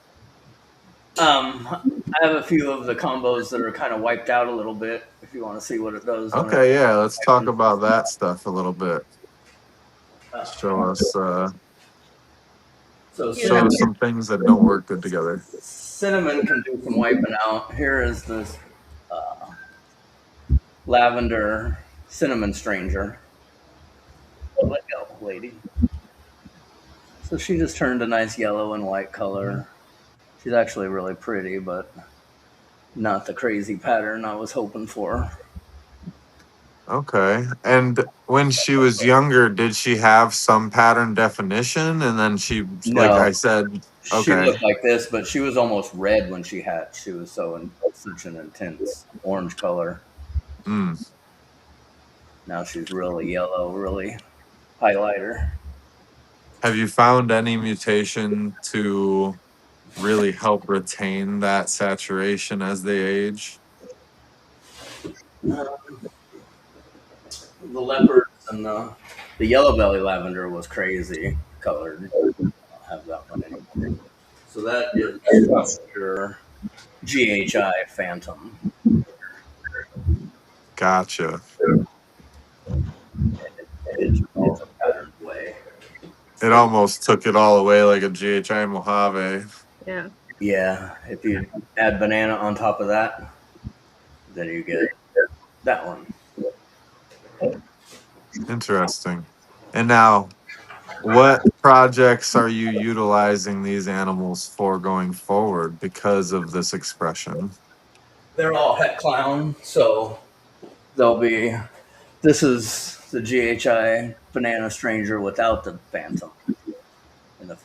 I have a few of the combos that are kind of wiped out a little bit. If you want to see what it does. Okay, yeah, let's talk about that stuff a little bit. Show us, So show us some things that don't work good together. Cinnamon can do some wiping out. Here is this lavender cinnamon stranger. Let go, lady. So she just turned a nice yellow and white color. She's actually really pretty, but not the crazy pattern I was hoping for. Okay, and when she was younger, did she have some pattern definition? And then she, like No. I said, She okay. looked like this, but she was almost red when she hatched. She was such an intense orange color. Mm. Now she's really yellow, really highlighter. Have you found any mutation to really help retain that saturation as they age? The leopards and the yellow belly lavender was crazy colored. I don't have that one anymore. So that is your GHI Phantom. Gotcha. It's a patterned way. It almost took it all away like a GHI Mojave. Yeah. Yeah, if you add banana on top of that, then you get that one. Interesting. And now, what projects are you utilizing these animals for going forward because of this expression? They're all het clown, so they'll be. This is the GHI Banana Stranger without the Phantom.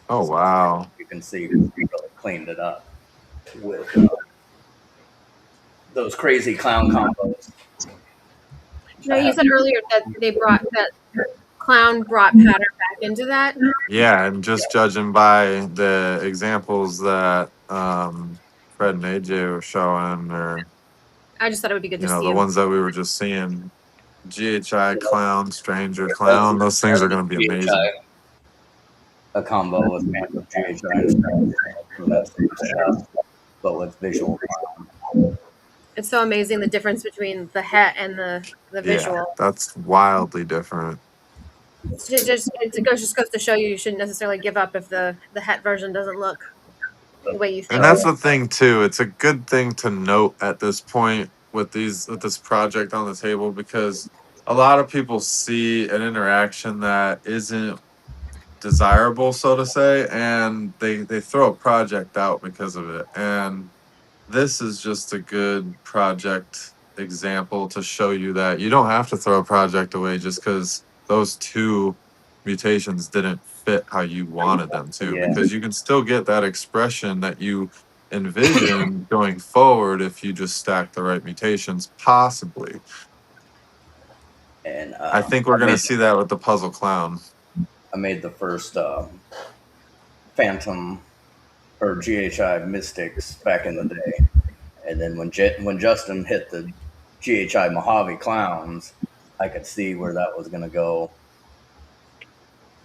Oh, wow. You can see we really cleaned it up with those crazy clown combos. No, you said earlier that that clown brought pattern back into that. Yeah, and just judging by the examples that Fred and AJ were showing, or I just thought it would be good to see the ones that we were just seeing, GHI Clown, Stranger Clown, those things are going to be amazing. A combo with GHI and Stranger, but with visual clown. It's so amazing the difference between the het and the visual. Yeah, that's wildly different. It just goes to show you shouldn't necessarily give up if the het version doesn't look the way you think. And that's the thing too. It's a good thing to note at this point with this project on the table, because a lot of people see an interaction that isn't desirable, so to say, and they throw a project out because of it. And this is just a good project example to show you that you don't have to throw a project away just because those two mutations didn't fit how you wanted them to, Yeah. because you can still get that expression that you envision going forward if you just stack the right mutations, possibly. And I think we're I going to made see that with the puzzle clown. I made the first Phantom or GHI Mystics back in the day, and then when Justin hit the GHI Mojave Clowns, I could see where that was going to go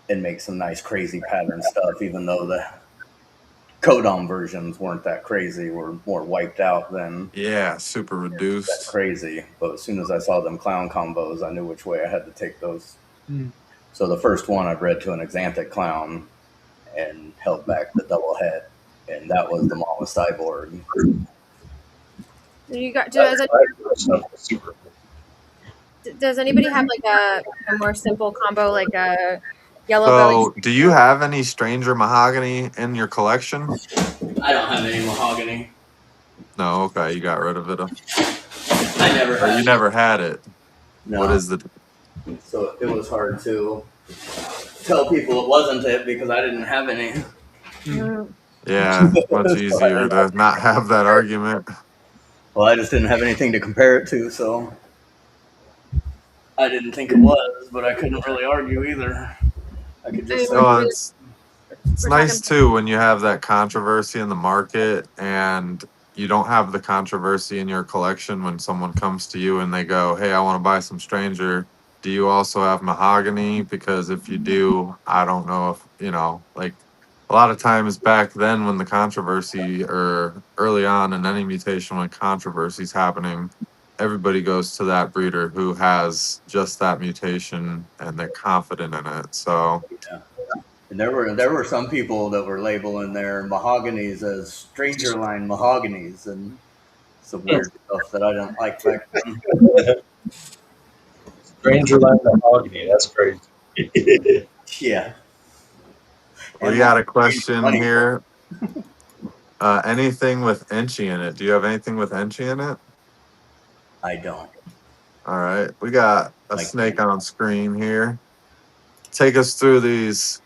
and make some nice crazy pattern stuff. Even though the Codon versions weren't that crazy, were more wiped out than Yeah, super that reduced. crazy. But as soon as I saw them clown combos, I knew which way I had to take those. Mm. So the first one I bred to an Xanthic clown and held back the double head, and that was the Mama Cyborg. You got Super. does anybody have like a more simple combo like a yellow belly? So, do you have any Stranger Mahogany in your collection? I don't have any mahogany. No, okay, you got rid of it. I never Or had you it. never had it. No. What is the? So it was hard to tell people it wasn't it because I didn't have any. Yeah, much easier to not have that argument. Well, I just didn't have anything to compare it to, so I didn't think it was, but I couldn't really argue either. I could just say, No, it's We're nice talking- too when you have that controversy in the market and you don't have the controversy in your collection when someone comes to you and they go, "Hey, I want to buy some Stranger. Do you also have mahogany? Because if you do, I don't know if, like a lot of times back then when the controversy or early on in any mutation when controversy's happening, everybody goes to that breeder who has just that mutation and they're confident in it. So yeah. And there were some people that were labeling their mahoganies as Stranger Line mahoganies and some weird stuff that I didn't like back then. Stranger Line Mahogany. That's crazy. Yeah. we And got a wanted to pay question money for here. Anything with Enchi in it? Do you have anything with Enchi in it? it. I don't. All right. We got a Like- snake on screen here. Take us through these.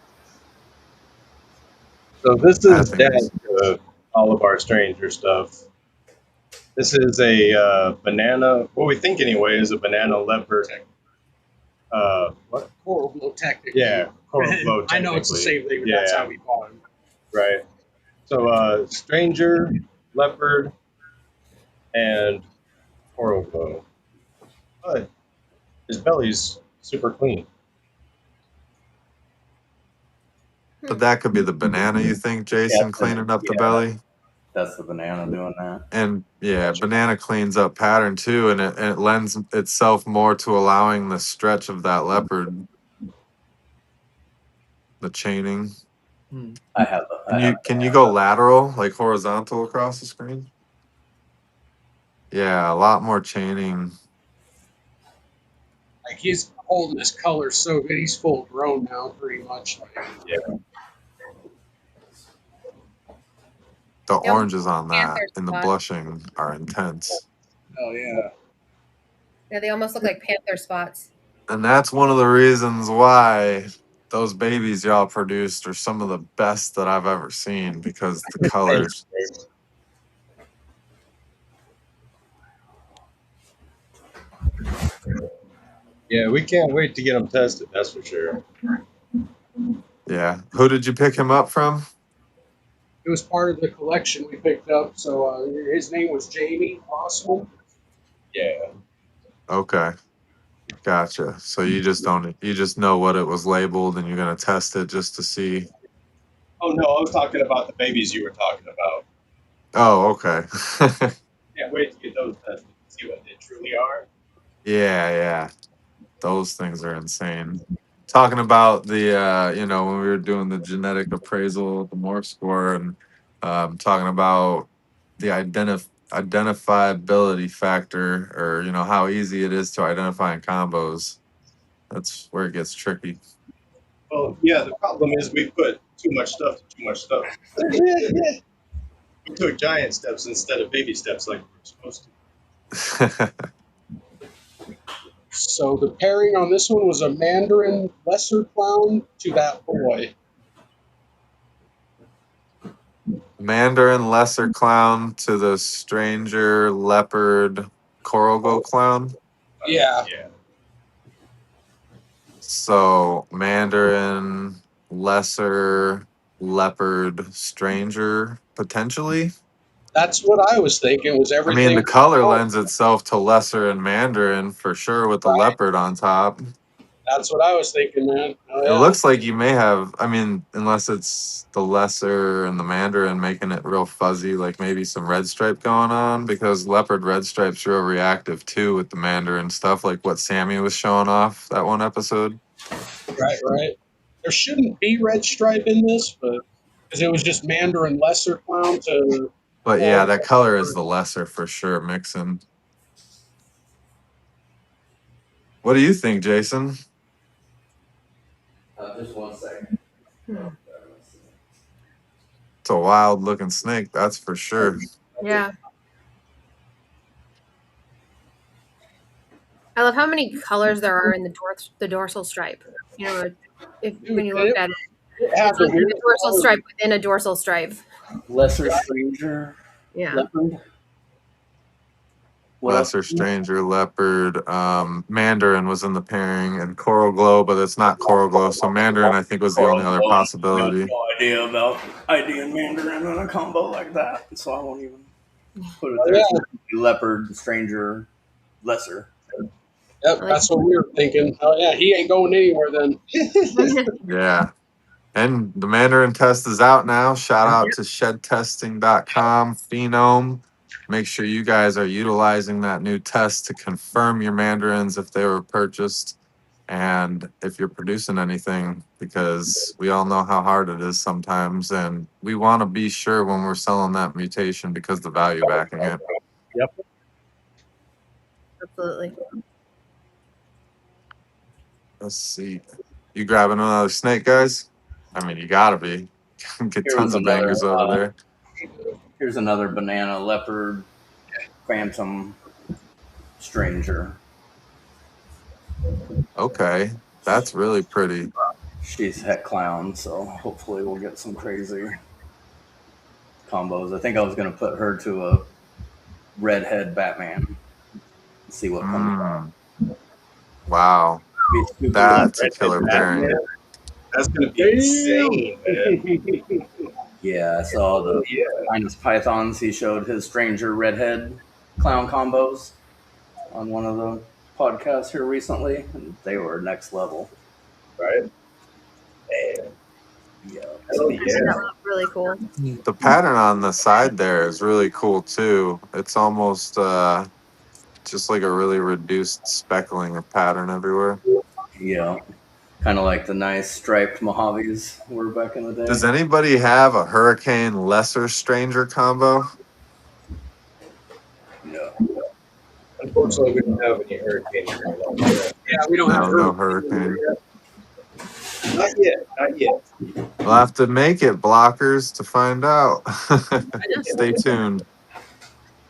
So this is I dad think- to all of our Stranger stuff. This is a banana. What we think anyway is a banana leopard. What? Coral glow, technically. Yeah, coral glow. I know it's the same thing, but that's Yeah. how we bought him. Right. So Stranger, leopard, and coral glow. But his belly's super clean. But that could be the banana, you think, Jason, Yeah, cleaning up the yeah. belly? That's the banana doing that. And yeah, banana cleans up pattern too, and it lends itself more to allowing the stretch of that leopard, the chaining. I have. Can you go lateral, like horizontal across the screen? Yeah, a lot more chaining. Like he's holding his color so good, he's full grown now, pretty much. Like, Yeah. The Yep. oranges on that Panther and the spot. blushing are intense. oh yeah. Yeah, they almost look like panther spots. And that's one of the reasons why those babies y'all produced are some of the best that I've ever seen, because the colors. Yeah, we can't wait to get them tested. That's for sure. Yeah. Who did you pick him up from? It was part of the collection we picked up. So his name was Jamie Oswald. Yeah. Okay. Gotcha. So you just know what it was labeled and you're gonna test it just to see. Oh no, I was talking about the babies you were talking about. Oh, okay. Can't wait to get those tested and see what they truly are. Yeah. Those things are insane. Talking about the when we were doing the genetic appraisal, the morph score, and talking about the identifiability factor, or how easy it is to identify in combos. That's where it gets tricky. Well, yeah, the problem is we put too much stuff to too much stuff. We took giant steps instead of baby steps like we're supposed to. So the pairing on this one was a Mandarin lesser clown to that boy. Mandarin lesser clown to the stranger leopard Korogo clown. Yeah. Yeah. So Mandarin lesser leopard stranger potentially. That's what I was thinking was I mean, everything. the color lends itself to lesser and Mandarin for sure with the Right. leopard on top. That's what I was thinking, man. Oh, It yeah. looks like you may have, I mean, unless it's the lesser and the Mandarin making it real fuzzy, like maybe some red stripe going on, because leopard red stripe's real reactive too with the Mandarin stuff, like what Sammy was showing off that one episode. Right. There shouldn't be red stripe in this, but because it was just Mandarin lesser clown to. But yeah, that color is the lesser for sure mixing. What do you think, Jason? Just 1 second. It's a wild looking snake, that's for sure. Yeah. I love how many colors there are in the dorsal stripe. When you look at it, it's like a dorsal stripe within a dorsal stripe. Lesser stranger. Yeah. Leopard. What Lesser else? stranger leopard. Mandarin was in the pairing, and coral glow, but it's not coral glow. So Mandarin, I think, was the only other possibility. I have no idea about ID and Mandarin in a combo like that, so I won't even put it there. Leopard, stranger, lesser. Yep, that's what we were thinking. Oh yeah, he ain't going anywhere then. Yeah. And the Mandarin test is out now. Shout out to shedtesting.com, Phenome. Make sure you guys are utilizing that new test to confirm your Mandarins if they were purchased and if you're producing anything, because we all know how hard it is sometimes. And we want to be sure when we're selling that mutation because the value backing it. Yep. Absolutely. Let's see. You grabbing another snake, guys? I mean, you gotta be. Get tons of bangers over there. Here's another banana leopard phantom stranger. Okay, that's really pretty. She's het clown, so hopefully we'll get some crazy combos. I think I was going to put her to a redhead Batman. See what comes out. Wow, that's a killer pairing. That's going to be insane, man. Yeah, I saw the Minus Pythons. He showed his stranger redhead clown combos on one of the podcasts here recently, and they were next level. Right? Man. Yeah. That was really cool. The pattern on the side there is really cool too. It's almost just like a really reduced speckling of pattern everywhere. Yeah. Kind of like the nice striped Mojaves were back in the day. Does anybody have a Hurricane Lesser Stranger combo? No. Unfortunately, we don't have any hurricanes. Yeah, we don't have No hurricane. Not yet. We'll have to make it, blockers, to find out. Stay tuned.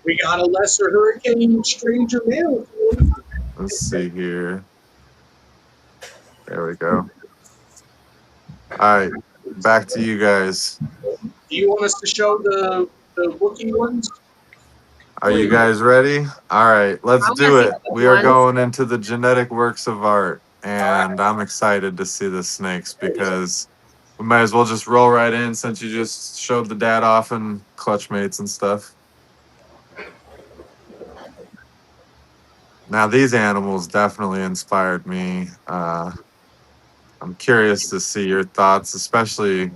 We got a lesser hurricane stranger male. Let's see here. There we go. All right, back to you guys. Do you want us to show the Wookiee ones? Are you guys ready? All right, let's do it. We are going into the genetic works of art, and I'm excited to see the snakes because we might as well just roll right in since you just showed the dad off and clutch mates and stuff. Now, these animals definitely inspired me. I'm curious to see your thoughts, especially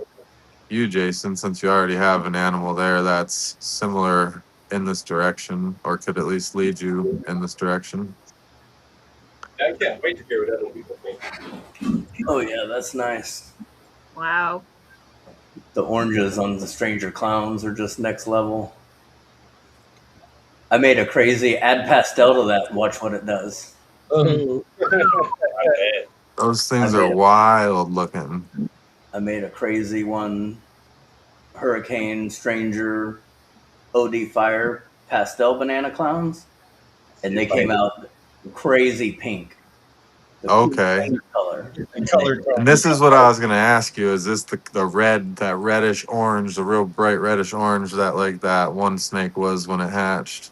you, Jason, since you already have an animal there that's similar in this direction, or could at least lead you in this direction. I can't wait to hear what other people think. Oh, yeah, that's nice. Wow. The oranges on the stranger clowns are just next level. I made a crazy add pastel to that and watch what it does. I bet. Those things I are made a- wild looking. I made a crazy one, Hurricane Stranger OD Fire pastel banana clowns, and they came out crazy pink. The Okay. coolest color. Color And this is what I was gonna ask you: is this the red, that reddish orange, the real bright reddish orange that like that one snake was when it hatched?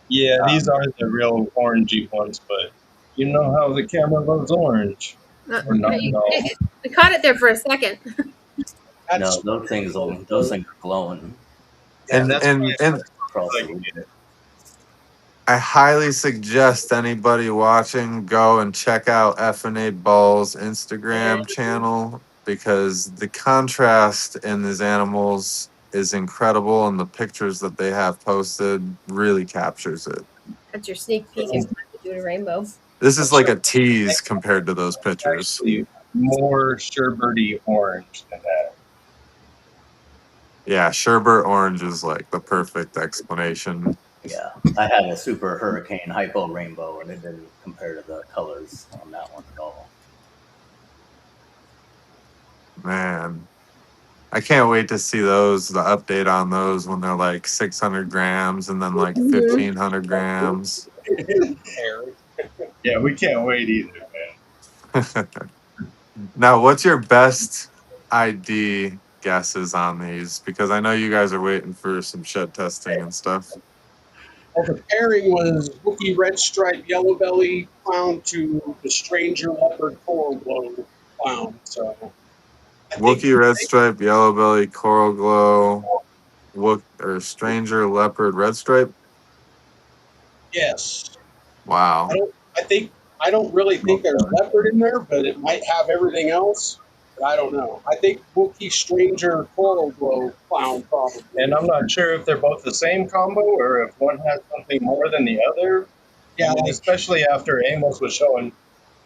Yeah, these are the real orangey ones, but you know how the camera loves orange. Or not at all. I caught it there for a second. No, That's those things are glowing yeah, And that's and and across the like room. I highly suggest anybody watching go and check out FNA Balls' Instagram channel, because the contrast in these animals is incredible, and the pictures that they have posted really captures it. That's your sneak peek into what to do to rainbow. This is like a tease compared to those pictures. actually more sherbety orange than that. Yeah, sherbet orange is like the perfect explanation. Yeah, I had a super hurricane hypo rainbow, and it didn't compare to the colors on that one at all. Man, I can't wait to see those, the update on those when they're like 600 grams and then like 1,500 grams. Yeah, we can't wait either, man. Now, what's your best ID guesses on these? Because I know you guys are waiting for some shed testing and stuff. Well, the pairing was Wookiee red stripe yellow belly clown to the Stranger leopard coral glow clown. So I think Wookiee red stripe, yellow belly, coral glow, stranger leopard red stripe. yes. Wow. I don't really think there's leopard in there, but it might have everything else. But I don't know. I think Wookiee Stranger coral glow clown probably. And I'm not sure if they're both the same combo or if one has something more than the other. Yeah, like Especially after Amos was showing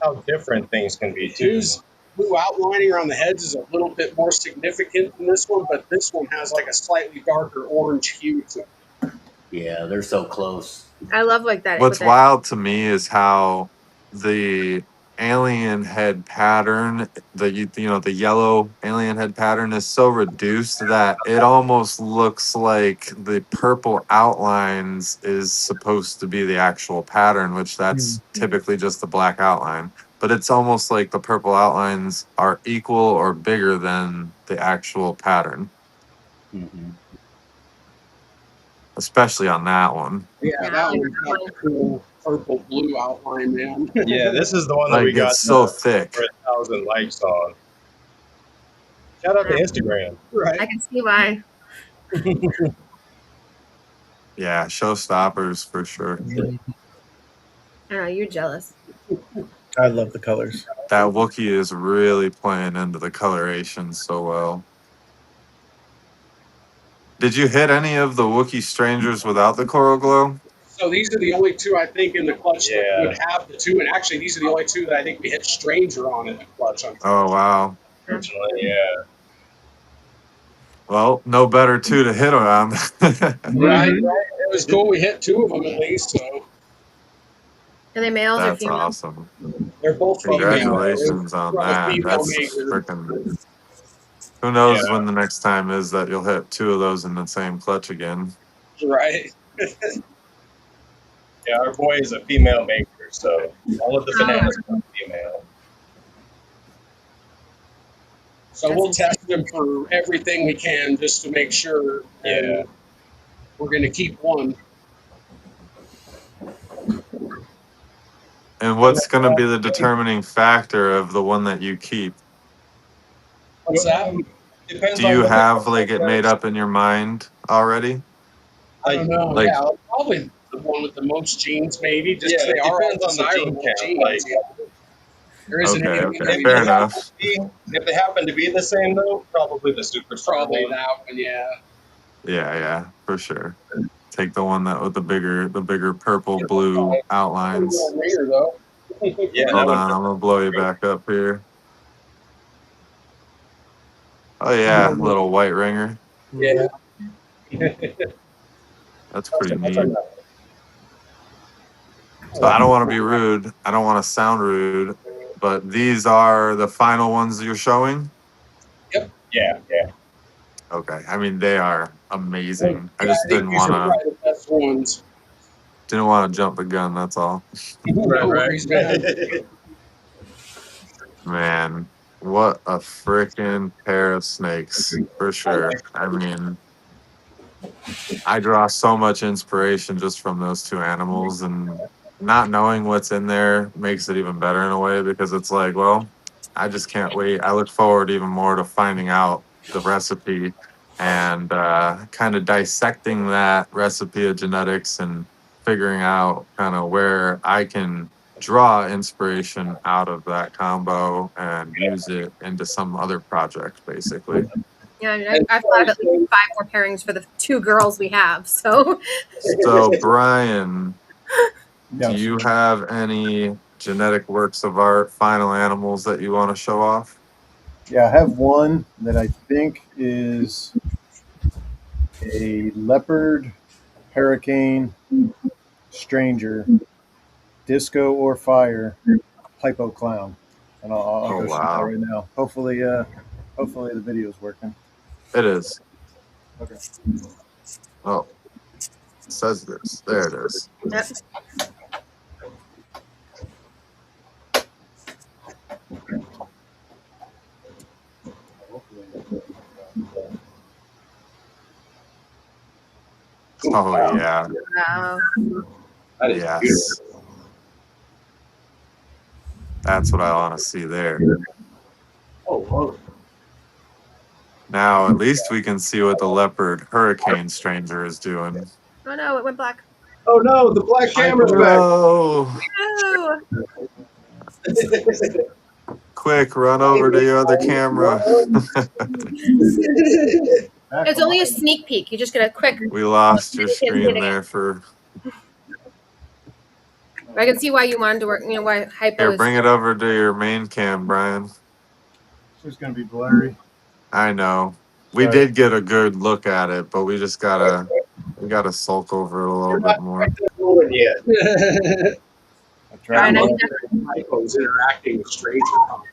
how different things can be too. his blue outlining around the heads is a little bit more significant than this one, but this one has like a slightly darker orange hue to it. Yeah, they're so close. I love like that. What's with that. wild to me is how the alien head pattern, the yellow alien head pattern is so reduced that it almost looks like the purple outlines is supposed to be the actual pattern, which that's typically just the black outline. But it's almost like the purple outlines are equal or bigger than the actual pattern, Mm-hmm. especially on that one. Yeah, Yeah, that I like one's that got one. the cool purple blue outline, man. Yeah, this is the one that Like we got it's so over thick. 1,000 likes on. Shout out to Instagram. Right. I can see why. Yeah, showstoppers for sure. I don't know. You're jealous. I love the colors. That Wookiee is really playing into the coloration so well. Did you hit any of the Wookiee strangers without the coral glow? So these are the only two I think in the clutch that Yeah. would have the two, and actually these are the only two that I think we hit Stranger on in the clutch. Oh wow. Unfortunately, yeah. Well, no better two to hit on. Right. It was cool. We hit two of them at least. So Are they males or That's females? awesome. they're both female. Congratulations on From a that. female That's maker. freaking. Who knows Yeah. when the next time is that you'll hit two of those in the same clutch again. Right. Yeah, our boy is a female maker, so all of the bananas are female. So we'll test them for everything we can just to make sure. And Yeah. we're going to keep one. And what's going to be the determining factor of the one that you keep? What's that? Depends Do on you what have the- like it made up in your mind already? I don't know. Like- Yeah, probably the one with the most genes, maybe. Just 'cause Yeah, they it are all depends on the gene desirable count, genes. like- There isn't Okay, anything okay, that fair we- enough. If they happen to be the same, though, probably the super Probably one. that one, yeah. Yeah, for sure. Take the one that with the bigger purple blue outlines. Later, though. Yeah, Hold that on, I'm gonna blow you back up here. Oh yeah, little white ringer. Yeah. That's pretty neat. So I don't want to be rude. I don't want to sound rude, but these are the final ones you're showing. Yep. Yeah. Yeah. Okay. I mean, they are amazing. I Yeah, I just think these are probably the best ones. didn't want to jump the gun. That's all. No worries, man. Man, what a freaking pair of snakes for sure. I mean, I draw so much inspiration just from those two animals, and not knowing what's in there makes it even better in a way because it's like, well, I just can't wait. I look forward even more to finding out the recipe and kind of dissecting that recipe of genetics and figuring out kind of where I can draw inspiration out of that combo and use it into some other project, basically. Yeah, I mean, I've thought of at least 5 more pairings for the 2 girls we have. So, So, Brian, do Yes. you have any genetic works of art, final animals that you want to show off? Yeah, I have one that I think is a leopard, hurricane, stranger, disco or fire, hypo clown, and I'll Oh, go shoot that wow. right now. Hopefully the video's working. It is. Okay. Oh, it says this. There it is. yep. Oh, yeah. Wow. That is Yes. beautiful. That's what I want to see there. Oh, whoa. Now, at least we can see what the leopard hurricane stranger is doing. Oh no, it went black. Oh no, the black camera's back. No! Oh, Quick, run over to your other camera. it's only a sneak peek. You just get a quick. We lost your screen there for... I can see why you wanted to work. You know why hypo Here, is. bring it over to your main cam, Brian. It's going to be blurry. I know. We Sorry. did get a good look at it, but we just gotta sulk over it a little bit more. Rolling yet. I tried. Brian, I to- can Hypo's interacting with strangers.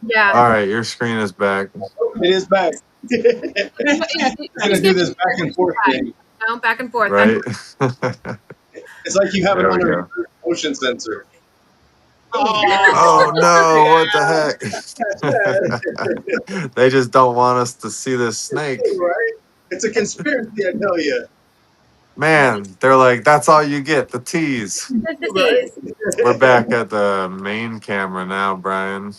Yeah. All right, your screen is back. It is back. I'm gonna do this back and forth thing. No, back and forth. Right? It's like you have it There we on a go. motion sensor. Oh no, what the heck? They just don't want us to see this snake. Right? It's a conspiracy, I tell you. Man, they're like, that's all you get, the tease. That's the tease. We're back at the main camera now, Brian.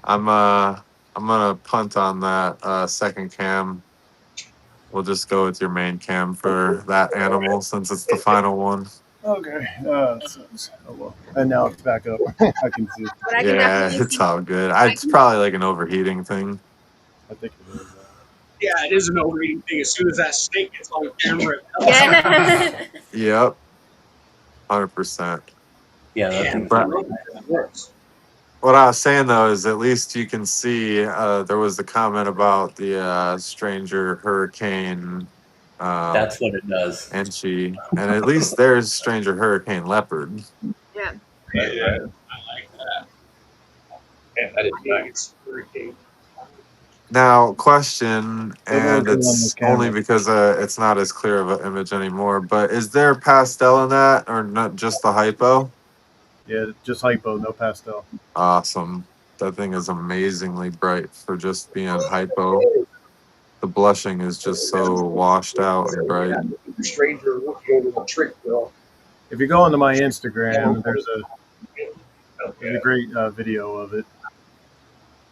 I'm gonna punt on that second cam. We'll just go with your main cam for that animal since it's the final one. Okay. That sucks. Oh well. And now it's back up. I can see. But I can Yeah, definitely it's see. all good. It's probably like an overheating thing. I think it is. Yeah, it is an overeating thing. As soon as that snake gets on camera, Yeah. Yep. 100%. Yeah, that's damn, that works. What I was saying though is at least you can see there was the comment about the stranger hurricane that's what it does. Enchi, and at least there's stranger hurricane leopard. Yeah. Yeah, I like that. Man, that is nice. Hurricane. Now, question, and working on it's the camera. only because it's not as clear of an image anymore, but is there pastel in that or not just the hypo? Yeah, just hypo, no pastel. Awesome. That thing is amazingly bright for just being hypo. The blushing is just so washed out and bright. The stranger working over the trick, though. If you go onto my Instagram, there's a great video of it.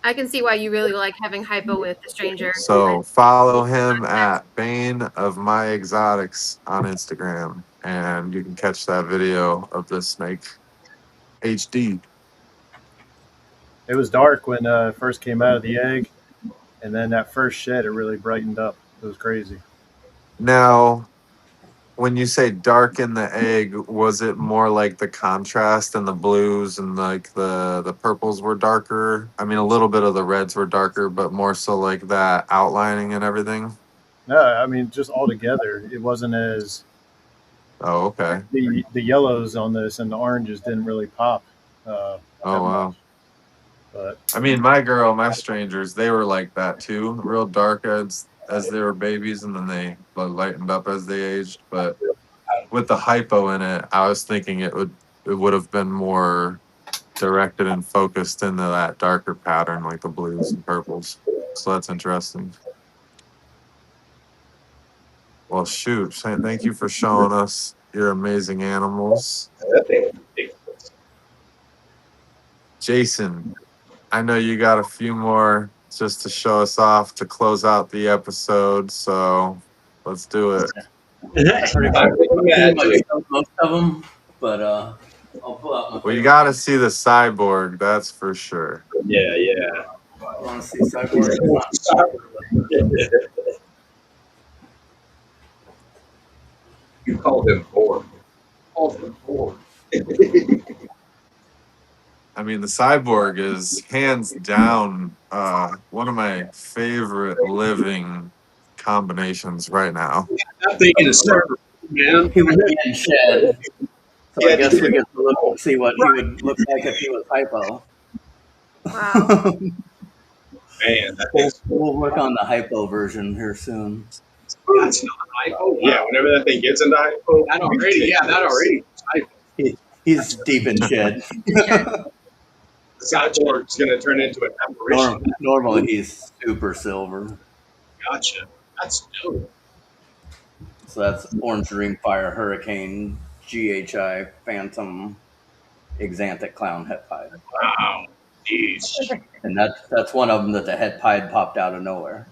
I can see why you really like having hypo with the stranger. So follow him at Bane of My Exotics on Instagram, and you can catch that video of this snake HD. It was dark when it first came out of the egg, and then that first shed, it really brightened up. It was crazy. Now, when you say dark in the egg, was it more like the contrast and the blues and like the purples were darker? I mean, a little bit of the reds were darker, but more so like that outlining and everything. No, I mean, just all together, it wasn't as Oh, okay. The yellows on this and the oranges didn't really pop Oh, that wow. much. But I mean, my strangers, they were like that too, real dark as they were babies, and then they lightened up as they aged. But with the hypo in it, I was thinking it would have been more directed and focused into that darker pattern, like the blues and purples. So that's interesting. Well, shoot, thank you for showing us your amazing animals, That thing is ridiculous. Jason. I know you got a few more just to show us off to close out the episode, so let's do it. Pretty I much, can pretty much imagine. done most of them, but I'll pull out my Well, you favorite got to ones. see the cyborg, that's for sure. Yeah, yeah. You want to see Cyborg? It's not You called him Ford. Called him Ford. I mean, the cyborg is hands down one of my favorite living combinations right now. That thing in a server, man. He was getting shed, so I Yeah, guess we get to see what he would look like if he was hypo. Wow. Man, that we'll, thing's we'll work on the hypo version here soon. That's not hypo. yeah. Whenever that thing gets into hypo, That already, yeah, that already. He's deep in shed. the cyborg's gonna turn into an apparition. Normally he's super silver. Gotcha. That's dope. So that's Orange Dreamfire, Hurricane, GHI, Phantom, Exanthic Clown, Het Pied. Wow. Jeez. And that's one of them that the Het Pied popped out of nowhere.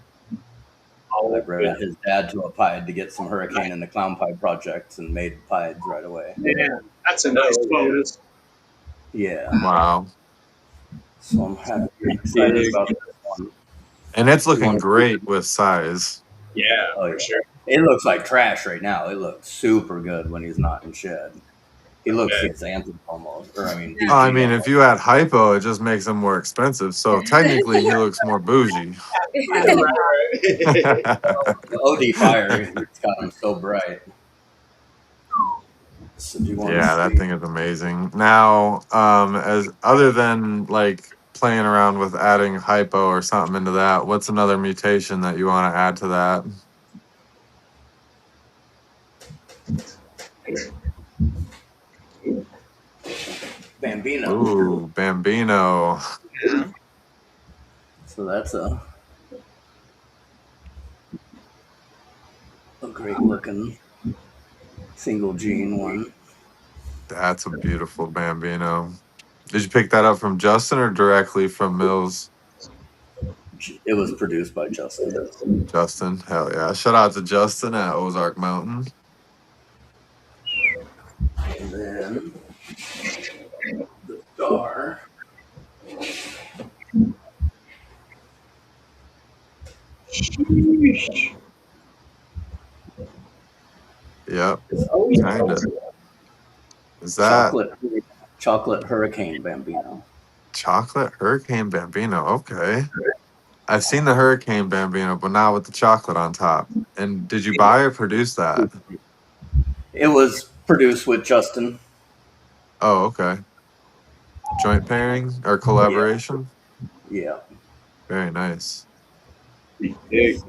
I bred his dad to a pied to get some Hurricane and the Clown Pied projects and made pieds right away. Man, that's a nice bonus. Yeah. Wow. So I'm happy excited about this one. And it's looking great with size. Yeah, Oh, yeah. for sure. It looks like trash right now. It looks super good when he's not in shed. He looks Exanthic almost. Or I mean, Oh, I mean, if you add hypo, it just makes him more expensive. So technically, he looks more bougie. the OD Fire, it's got him so bright. So do you want Yeah, to that see? thing is amazing. Now, as other than like playing around with adding hypo or something into that, what's another mutation that you want to add to that? Bambino. Ooh, Bambino. Yeah. So that's a great looking single gene one. That's a beautiful Bambino. Did you pick that up from Justin or directly from Mills? It was produced by Justin. Justin, hell yeah. Shout out to Justin at Ozark Mountain. And then the star. Yep, kind of. Is that chocolate Hurricane Bambino? Chocolate Hurricane Bambino? Okay. I've seen the Hurricane Bambino, but not with the chocolate on top. And did you buy or produce that? It was produced with Justin. Oh, okay. Joint pairing or collaboration? Yeah. Very nice. Big.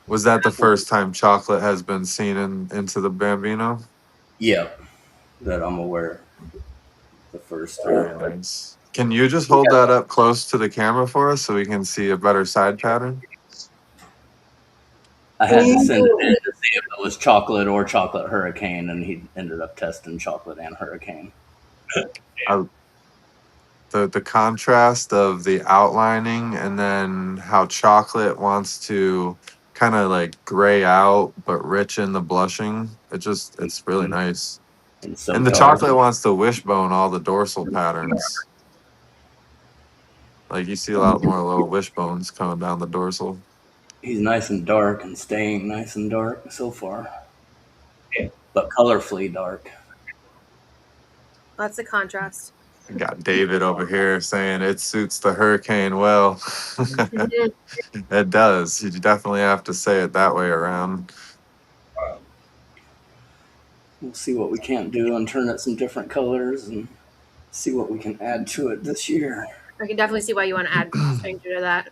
Was that the first time chocolate has been seen into the Bambino? Yeah, that I'm aware. The first Very time. nice. Can you just hold that up close to the camera for us so we can see a better side pattern? I had to send it in to see if it was chocolate or chocolate Hurricane, and he ended up testing chocolate and Hurricane. The contrast of the outlining and then how chocolate wants to kind of like gray out but rich in the blushing. It's really nice. And the chocolate wants to wishbone all the dorsal patterns. Like you see a lot more little wishbones coming down the dorsal. He's nice and dark and staying nice and dark so far. But colorfully dark. That's a contrast. I got David over here saying it suits the Hurricane well. It does. You definitely have to say it that way around. we'll see what we can't do and turn it some different colors and see what we can add to it this year. I can definitely see why you want to add Stranger to that.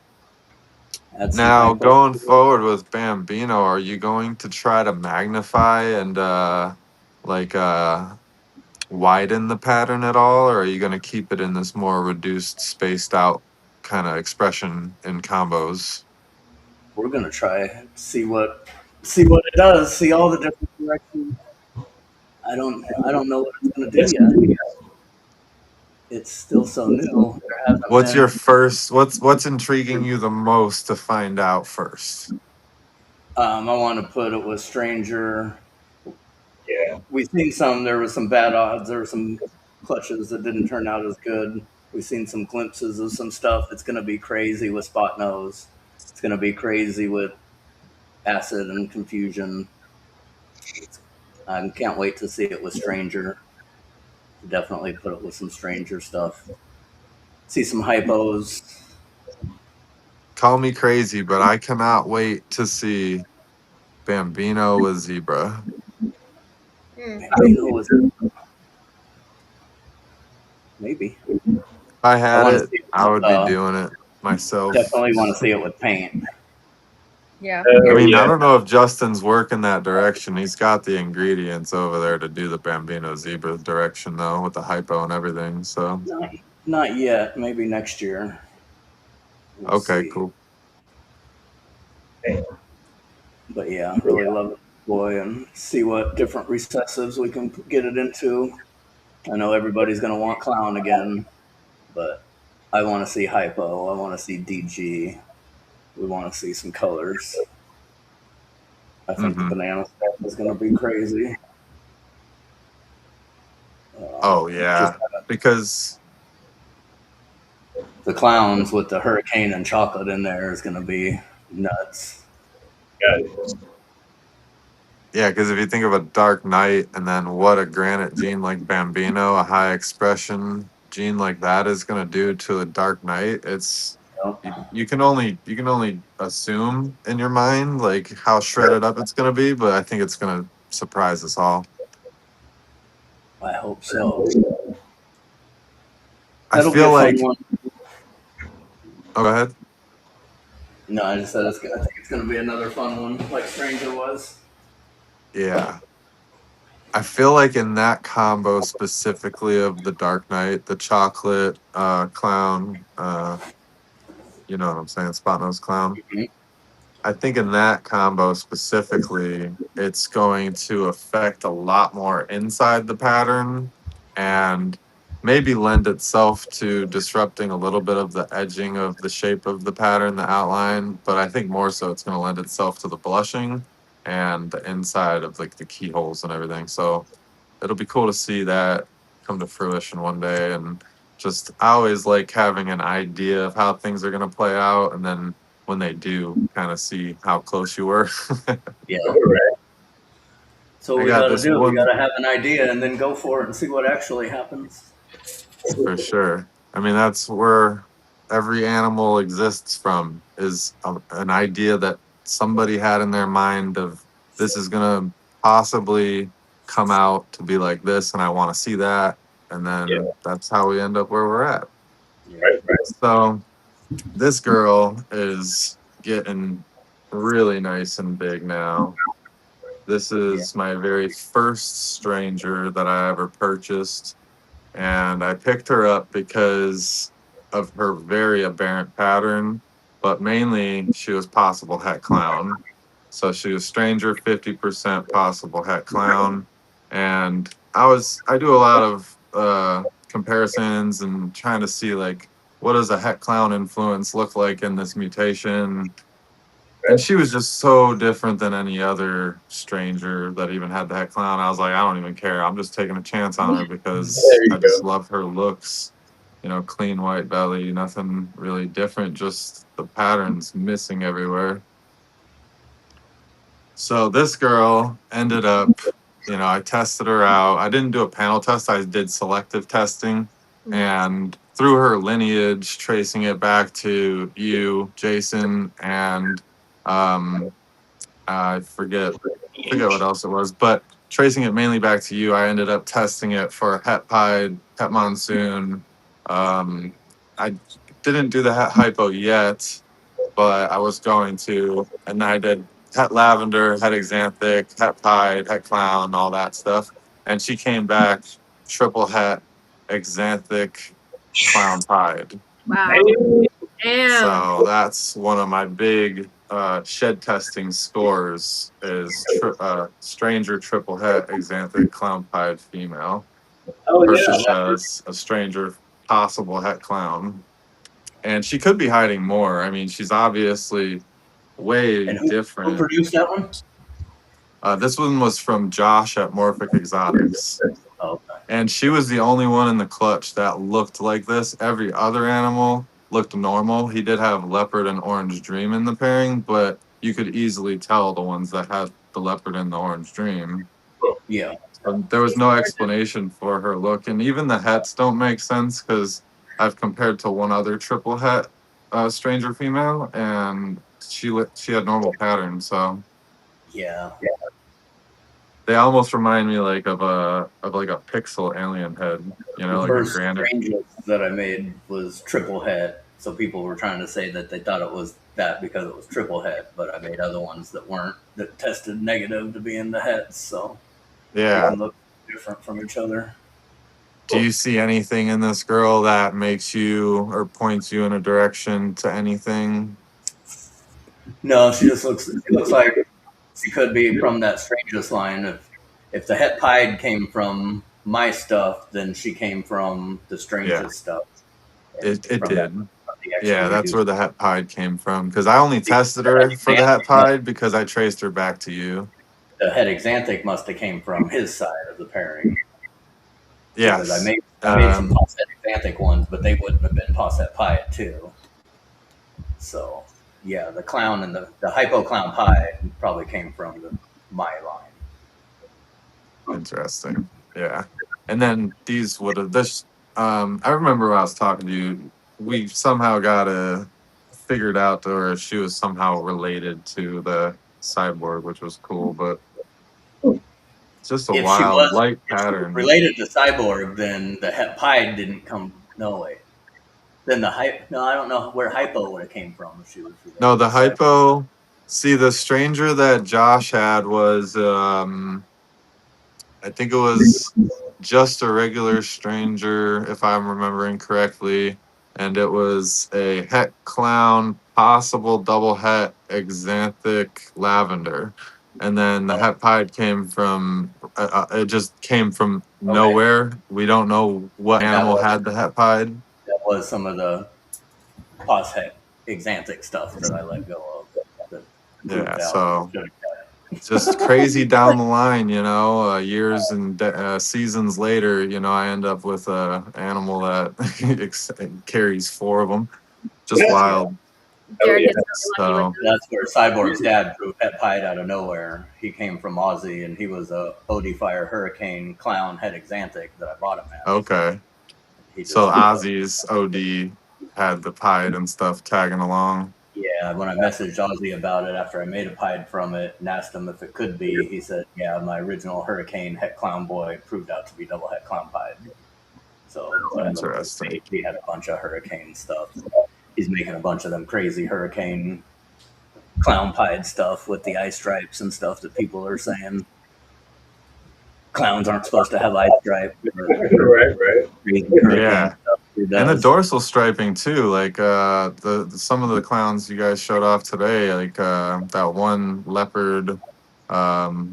Add some Now, hypo. going forward with Bambino, are you going to try to magnify and like widen the pattern at all, or are you going to keep it in this more reduced, spaced out kind of expression in combos? We're gonna try see what it does. See all the different directions. I don't know what it's gonna do yet. It's still so new. There hasn't What's your been. first? What's intriguing you the most to find out first? I want to put it with Stranger. Yeah. We've seen some. There was some bad odds. There were some clutches that didn't turn out as good. We've seen some glimpses of some stuff. It's going to be crazy with Spot Nose. It's going to be crazy with Acid and Confusion. I can't wait to see it with Stranger. Definitely put it with some Stranger stuff. See some hypos. Call me crazy, but I cannot wait to see Bambino with Zebra. Bambino was maybe. If I I had want to it, see it I with, would be doing it myself. definitely want to see it with paint. Yeah. I mean, I Yeah. don't know if Justin's working that direction. He's got the ingredients over there to do the Bambino Zebra direction, though, with the hypo and everything. So, Not yet. Maybe next year. We'll okay, see. cool. But yeah, really love it, boy, and see what different recessives we can get it into. I know everybody's gonna want clown again, but I want to see hypo. I want to see DG. We want to see some colors. I think the Hmm. banana stuff is gonna be crazy. Oh, Just yeah. Because, the clowns with the hurricane and chocolate in there is gonna be nuts. yeah, because if you think of a Dark Knight and then what a granite gene like Bambino, a high expression gene like that is going to do to a Dark Knight, it's You know? you can only assume in your mind like how shredded up it's going to be, but I think it's going to surprise us all. I hope so. I That'll be feel a fun like. one. Oh, go ahead. No, I just said I think it's gonna be another fun one, like Stranger was. Yeah. I feel like in that combo specifically of the Dark Knight, the chocolate clown, you know what I'm saying, Spot Nose Clown. Mhm. I think in that combo specifically, it's going to affect a lot more inside the pattern and maybe lend itself to disrupting a little bit of the edging of the shape of the pattern, the outline. But I think more so it's going to lend itself to the blushing and the inside of like the keyholes and everything. So it'll be cool to see that come to fruition one day. And just, I always like having an idea of how things are going to play out. And then when they do, kind of see how close you were. Yeah. Right. So what I we got gotta this do, we one gotta have an idea and then go for it and see what actually happens. for sure. I mean, that's where every animal exists from, is an idea that somebody had in their mind of this is going to possibly come out to be like this, and I want to see that. And Yeah. then that's how we end up where we're at. Right. So this girl is getting really nice and big now. This Yeah. is my very first Stranger that I ever purchased, and I picked her up because of her very aberrant pattern, but mainly she was possible het clown. So she was Stranger 50% possible het clown, and I do a lot of comparisons and trying to see like what does a het clown influence look like in this mutation. And she was just so different than any other Stranger that even had the het clown. I was like, I don't even care. I'm just taking a chance on her because There you I just go. love her looks. You know, clean white belly, nothing really different, just the patterns missing everywhere. So this girl ended up, I tested her out. I didn't do a panel test, I did selective testing. And through her lineage, tracing it back to you, Jason, and I forget what else it was, but tracing it mainly back to you, I ended up testing it for Het Pied, Het Monsoon. I didn't do the Het Hypo yet, but I was going to. And I did Het Lavender, Het Xanthic, Het Pied, Het Clown, all that stuff. And she came back triple Het, Xanthic, Clown Pied. Wow. Damn. So that's one of my big shed testing scores is stranger triple het Xanthic clown pied female Oh yeah. versus a stranger possible het clown. And she could be hiding more. I mean, she's obviously way And who different. produced that one? This one was from Josh at Morphic Exotics. Oh, okay. And she was the only one in the clutch that looked like this. Every other animal looked normal. He did have leopard and orange dream in the pairing, but you could easily tell the ones that had the leopard and the orange dream. Yeah. So there was no explanation for her look. And even the hets don't make sense because I've compared to one other triple het stranger female, and she had normal patterns. So Yeah. they almost remind me like of a pixel alien head, you know, The like a first granite. Stranger that I made was triple het, so people were trying to say that they thought it was that because it was triple het, but I made other ones that weren't, that tested negative to be in the hets, so they Yeah. can look different from each other. Do you see anything in this girl that makes you or points you in a direction to anything? No, she looks like she could be from that Strangest line. If the het pied came from my stuff, then she came from the Strangest stuff. It From did. from the Yeah, actual that's reduced- where the het pied came from. Because I only tested her for the het pied because I traced her back to you. The het Xanthic must have came from his side of the pairing. Because Yes. I made some Posset Xanthic ones, but they wouldn't have been Posset Pied too. So, yeah, the clown and the Hypo Clown Pied probably came from my line. Interesting. Yeah. And then these would have this I remember when I was talking to you, we somehow got figured out or she was somehow related to the cyborg, which was cool, but it's just a If she wild was light pattern. related to Cyborg, then the het Pied didn't come. No way. Then the hype. No, I don't know where Hypo would have came from if she was related. No, the to Cyborg. hypo. See, the stranger that Josh had was, I think it was just a regular stranger, if I'm remembering correctly, and it was a het clown, possible double het, Xanthic lavender, and then the het pied came from. It just came from nowhere. We don't know what animal had the het pied. That was some of the Posset Xanthic stuff that I let go of. that proved Yeah, out so should've got it. just crazy down the line, you know, years and seasons later, you know, I end up with a animal that carries 4 of them. Just wild. Jared yeah. gets really lucky with That's where Cyborg's dad proved het Pied out of nowhere. He came from Aussie, and he was a OD Fire Hurricane Clown Het Xanthic that I bought him at. Okay. He just- So Ozzy's OD had the pied and stuff tagging along. Yeah, when I messaged Ozzy about it after I made a pied from it and asked him if it could be, he said, yeah, my original Hurricane Het Clown Boy proved out to be double Het Clown Pied. So Interesting. he had a bunch of Hurricane stuff. He's making a bunch of them crazy Hurricane Clown Pied stuff with the eye stripes and stuff that people are saying clowns aren't supposed to have eye stripe. Right. Yeah. And the dorsal striping too, like some of the clowns you guys showed off today, like that one leopard,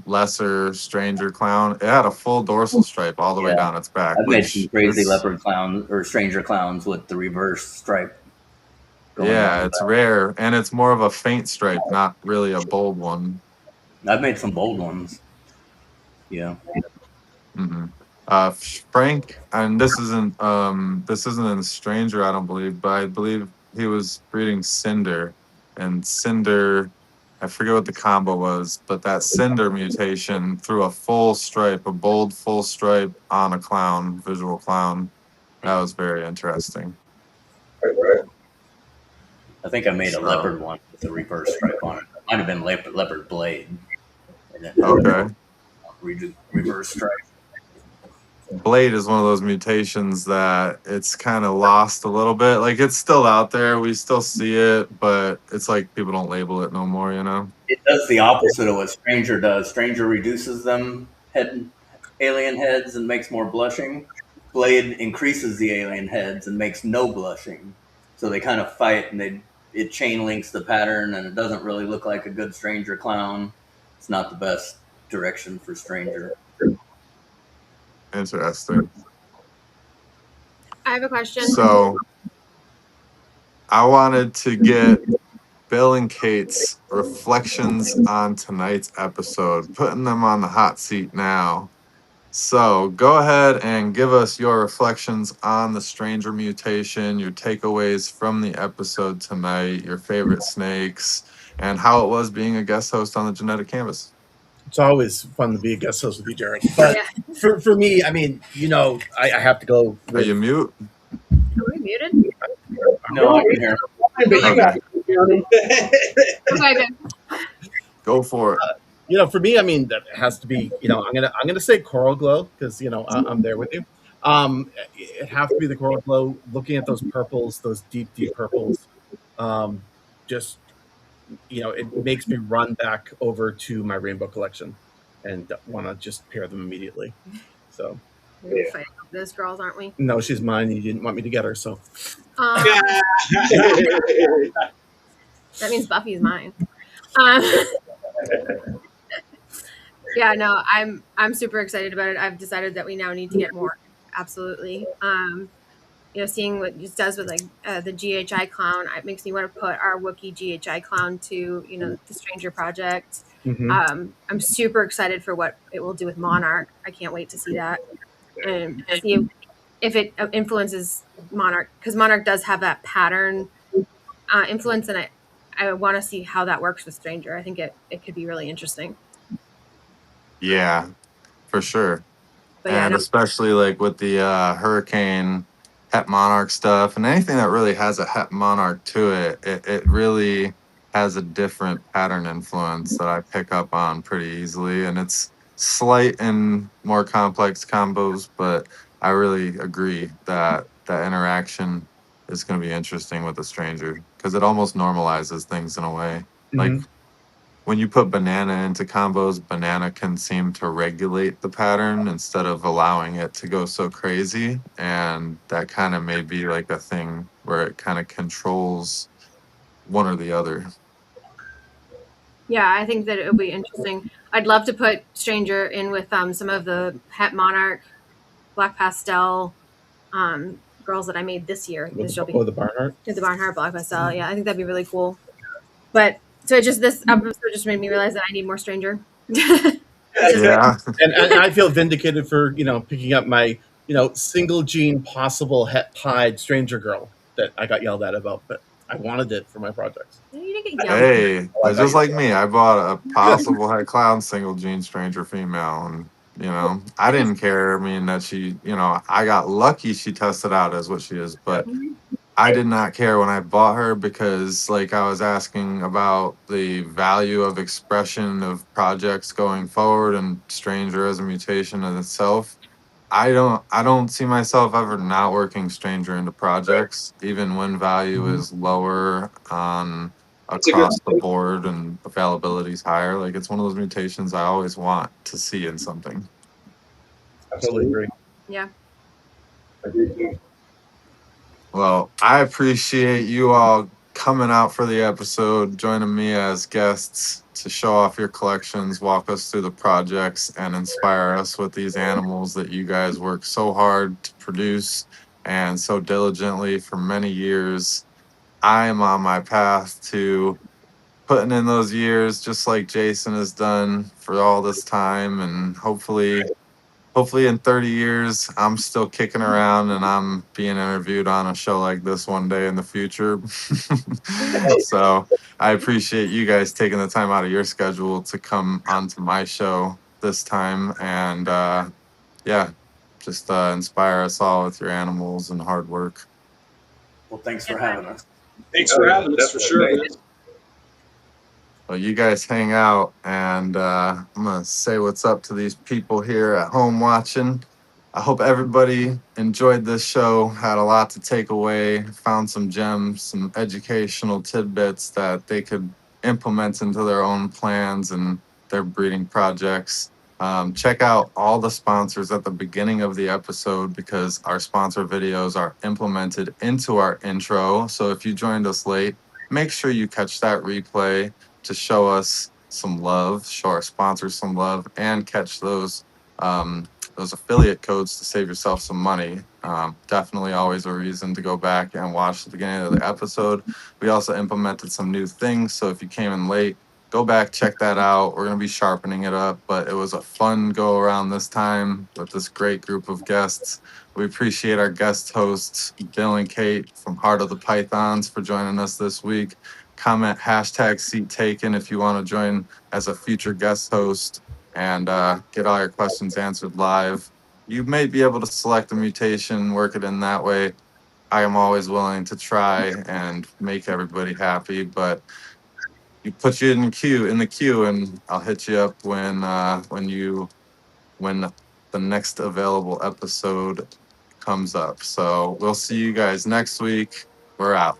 lesser stranger clown, it had a full dorsal stripe all the way down its back. I've made some crazy is- leopard clowns or stranger clowns with the reverse stripe. going Yeah, down it's the back. rare, and it's more of a faint stripe, not really a bold one. I've made some bold ones. Yeah. hmm Frank, and this isn't in Stranger, I don't believe, but I believe he was breeding Cinder, and Cinder, I forget what the combo was, but that Cinder mutation threw a full stripe, a bold full stripe on a clown, visual clown. That was very interesting. Right. I think I made a So- leopard one with a reverse stripe on it. It might have been leopard blade. And it Okay. reverse stripe. Blade is one of those mutations that it's kind of lost a little bit. Like it's still out there, we still see it, but it's like people don't label it no more, you know? It does the opposite of what Stranger does. Stranger reduces them alien heads and makes more blushing. Blade increases the alien heads and makes no blushing. So they kind of fight, and it chain links the pattern, and it doesn't really look like a good Stranger clown. It's not the best direction for Stranger. Interesting. I have a question. So I wanted to get Bill and Kate's reflections on tonight's episode, putting them on the hot seat now. So go ahead and give us your reflections on the Stranger mutation, your takeaways from the episode tonight, your favorite snakes, and how it was being a guest host on the Genetic Canvas. It's always fun to be a guest host with you, Jared. But for me, I mean, you know, I have to go with... Are you mute? Are we muted? No, I can hear. But you got to hear him. Okay, good. Go for it. You know, for me, I mean, that has to be, you know, I'm gonna say Coral Glow because, you know, I'm there with you. It has to be the Coral Glow. Looking at those purples, those deep purples, just, you know, it makes me run back over to my rainbow collection and want to just pair them immediately. So We're fighting over those girls, aren't we? no, she's mine. You didn't want me to get her, so That means Buffy's mine. Yeah, no, I'm super excited about it. I've decided that we now need to get more. Absolutely. You know, seeing what it does with like the GHI clown, it makes me want to put our Wookiee GHI clown to, you know, the Stranger project. I'm super excited for what it will do with Monarch. I can't wait to see that and see if it influences Monarch, because Monarch does have that pattern influence, and I want to see how that works with Stranger. I think it could be really interesting. Yeah, for sure. But yeah, And especially like with the Hurricane Het Monarch stuff and anything that really has a Het Monarch to it, it really has a different pattern influence that I pick up on pretty easily. And it's slight and more complex combos, but I really agree that that interaction is going to be interesting with the Stranger because it almost normalizes things in a way. Like when you put Banana into combos, Banana can seem to regulate the pattern instead of allowing it to go so crazy. And that kind of may be like a thing where it kind of controls one or the other. yeah, I think that it'll be interesting. I'd love to put Stranger in with some of the Het Monarch, Black Pastel girls that I made this year. the Barnhart. The Barnhart Black Pastel. Yeah, I think that'd be really cool. But so this episode just made me realize that I need more Stranger. Yeah. And I feel vindicated for, you know, picking up my, you know, single gene possible het pied Stranger girl that I got yelled at about, but I wanted it for my projects. You didn't get yelled. Hey, just like me, I bought a possible Het Clown single gene Stranger female, and you know, I didn't care. I mean, that she, you know, I got lucky she tested out as what she is, but I did not care when I bought her because, like, I was asking about the value of expression of projects going forward, and Stranger as a mutation in itself. I don't see myself ever not working Stranger into projects, even when value is lower on across the board and availability is higher. Like, it's one of those mutations I always want to see in something. I totally agree. Yeah. Well, I appreciate you all coming out for the episode, joining me as guests to show off your collections, walk us through the projects, and inspire us with these animals that you guys work so hard to produce and so diligently for many years. I am on my path to putting in those years just like Jason has done for all this time, and hopefully in 30 years, I'm still kicking around and I'm being interviewed on a show like this one day in the future. So I appreciate you guys taking the time out of your schedule to come onto my show this time. And yeah, just inspire us all with your animals and hard work. Well, thanks for having us. Thanks for having us, for sure. Well, you guys hang out, and I'm going to say what's up to these people here at home watching. I hope everybody enjoyed this show, had a lot to take away, found some gems, some educational tidbits that they could implement into their own plans and their breeding projects. Check out all the sponsors at the beginning of the episode because our sponsor videos are implemented into our intro. So if you joined us late, make sure you catch that replay to show us some love, show our sponsors some love, and catch those affiliate codes to save yourself some money. Definitely always a reason to go back and watch the beginning of the episode. We also implemented some new things, so if you came in late, go back, check that out. We're going to be sharpening it up, but it was a fun go around this time with this great group of guests. We appreciate our guest hosts, Bill and Kate from Heart of the Pythons, for joining us this week. Comment hashtag seat taken if you want to join as a future guest host and get all your questions answered live. You may be able to select a mutation, work it in that way. I am always willing to try and make everybody happy, but you put you in the queue, and I'll hit you up when the next available episode comes up. So we'll see you guys next week. We're out.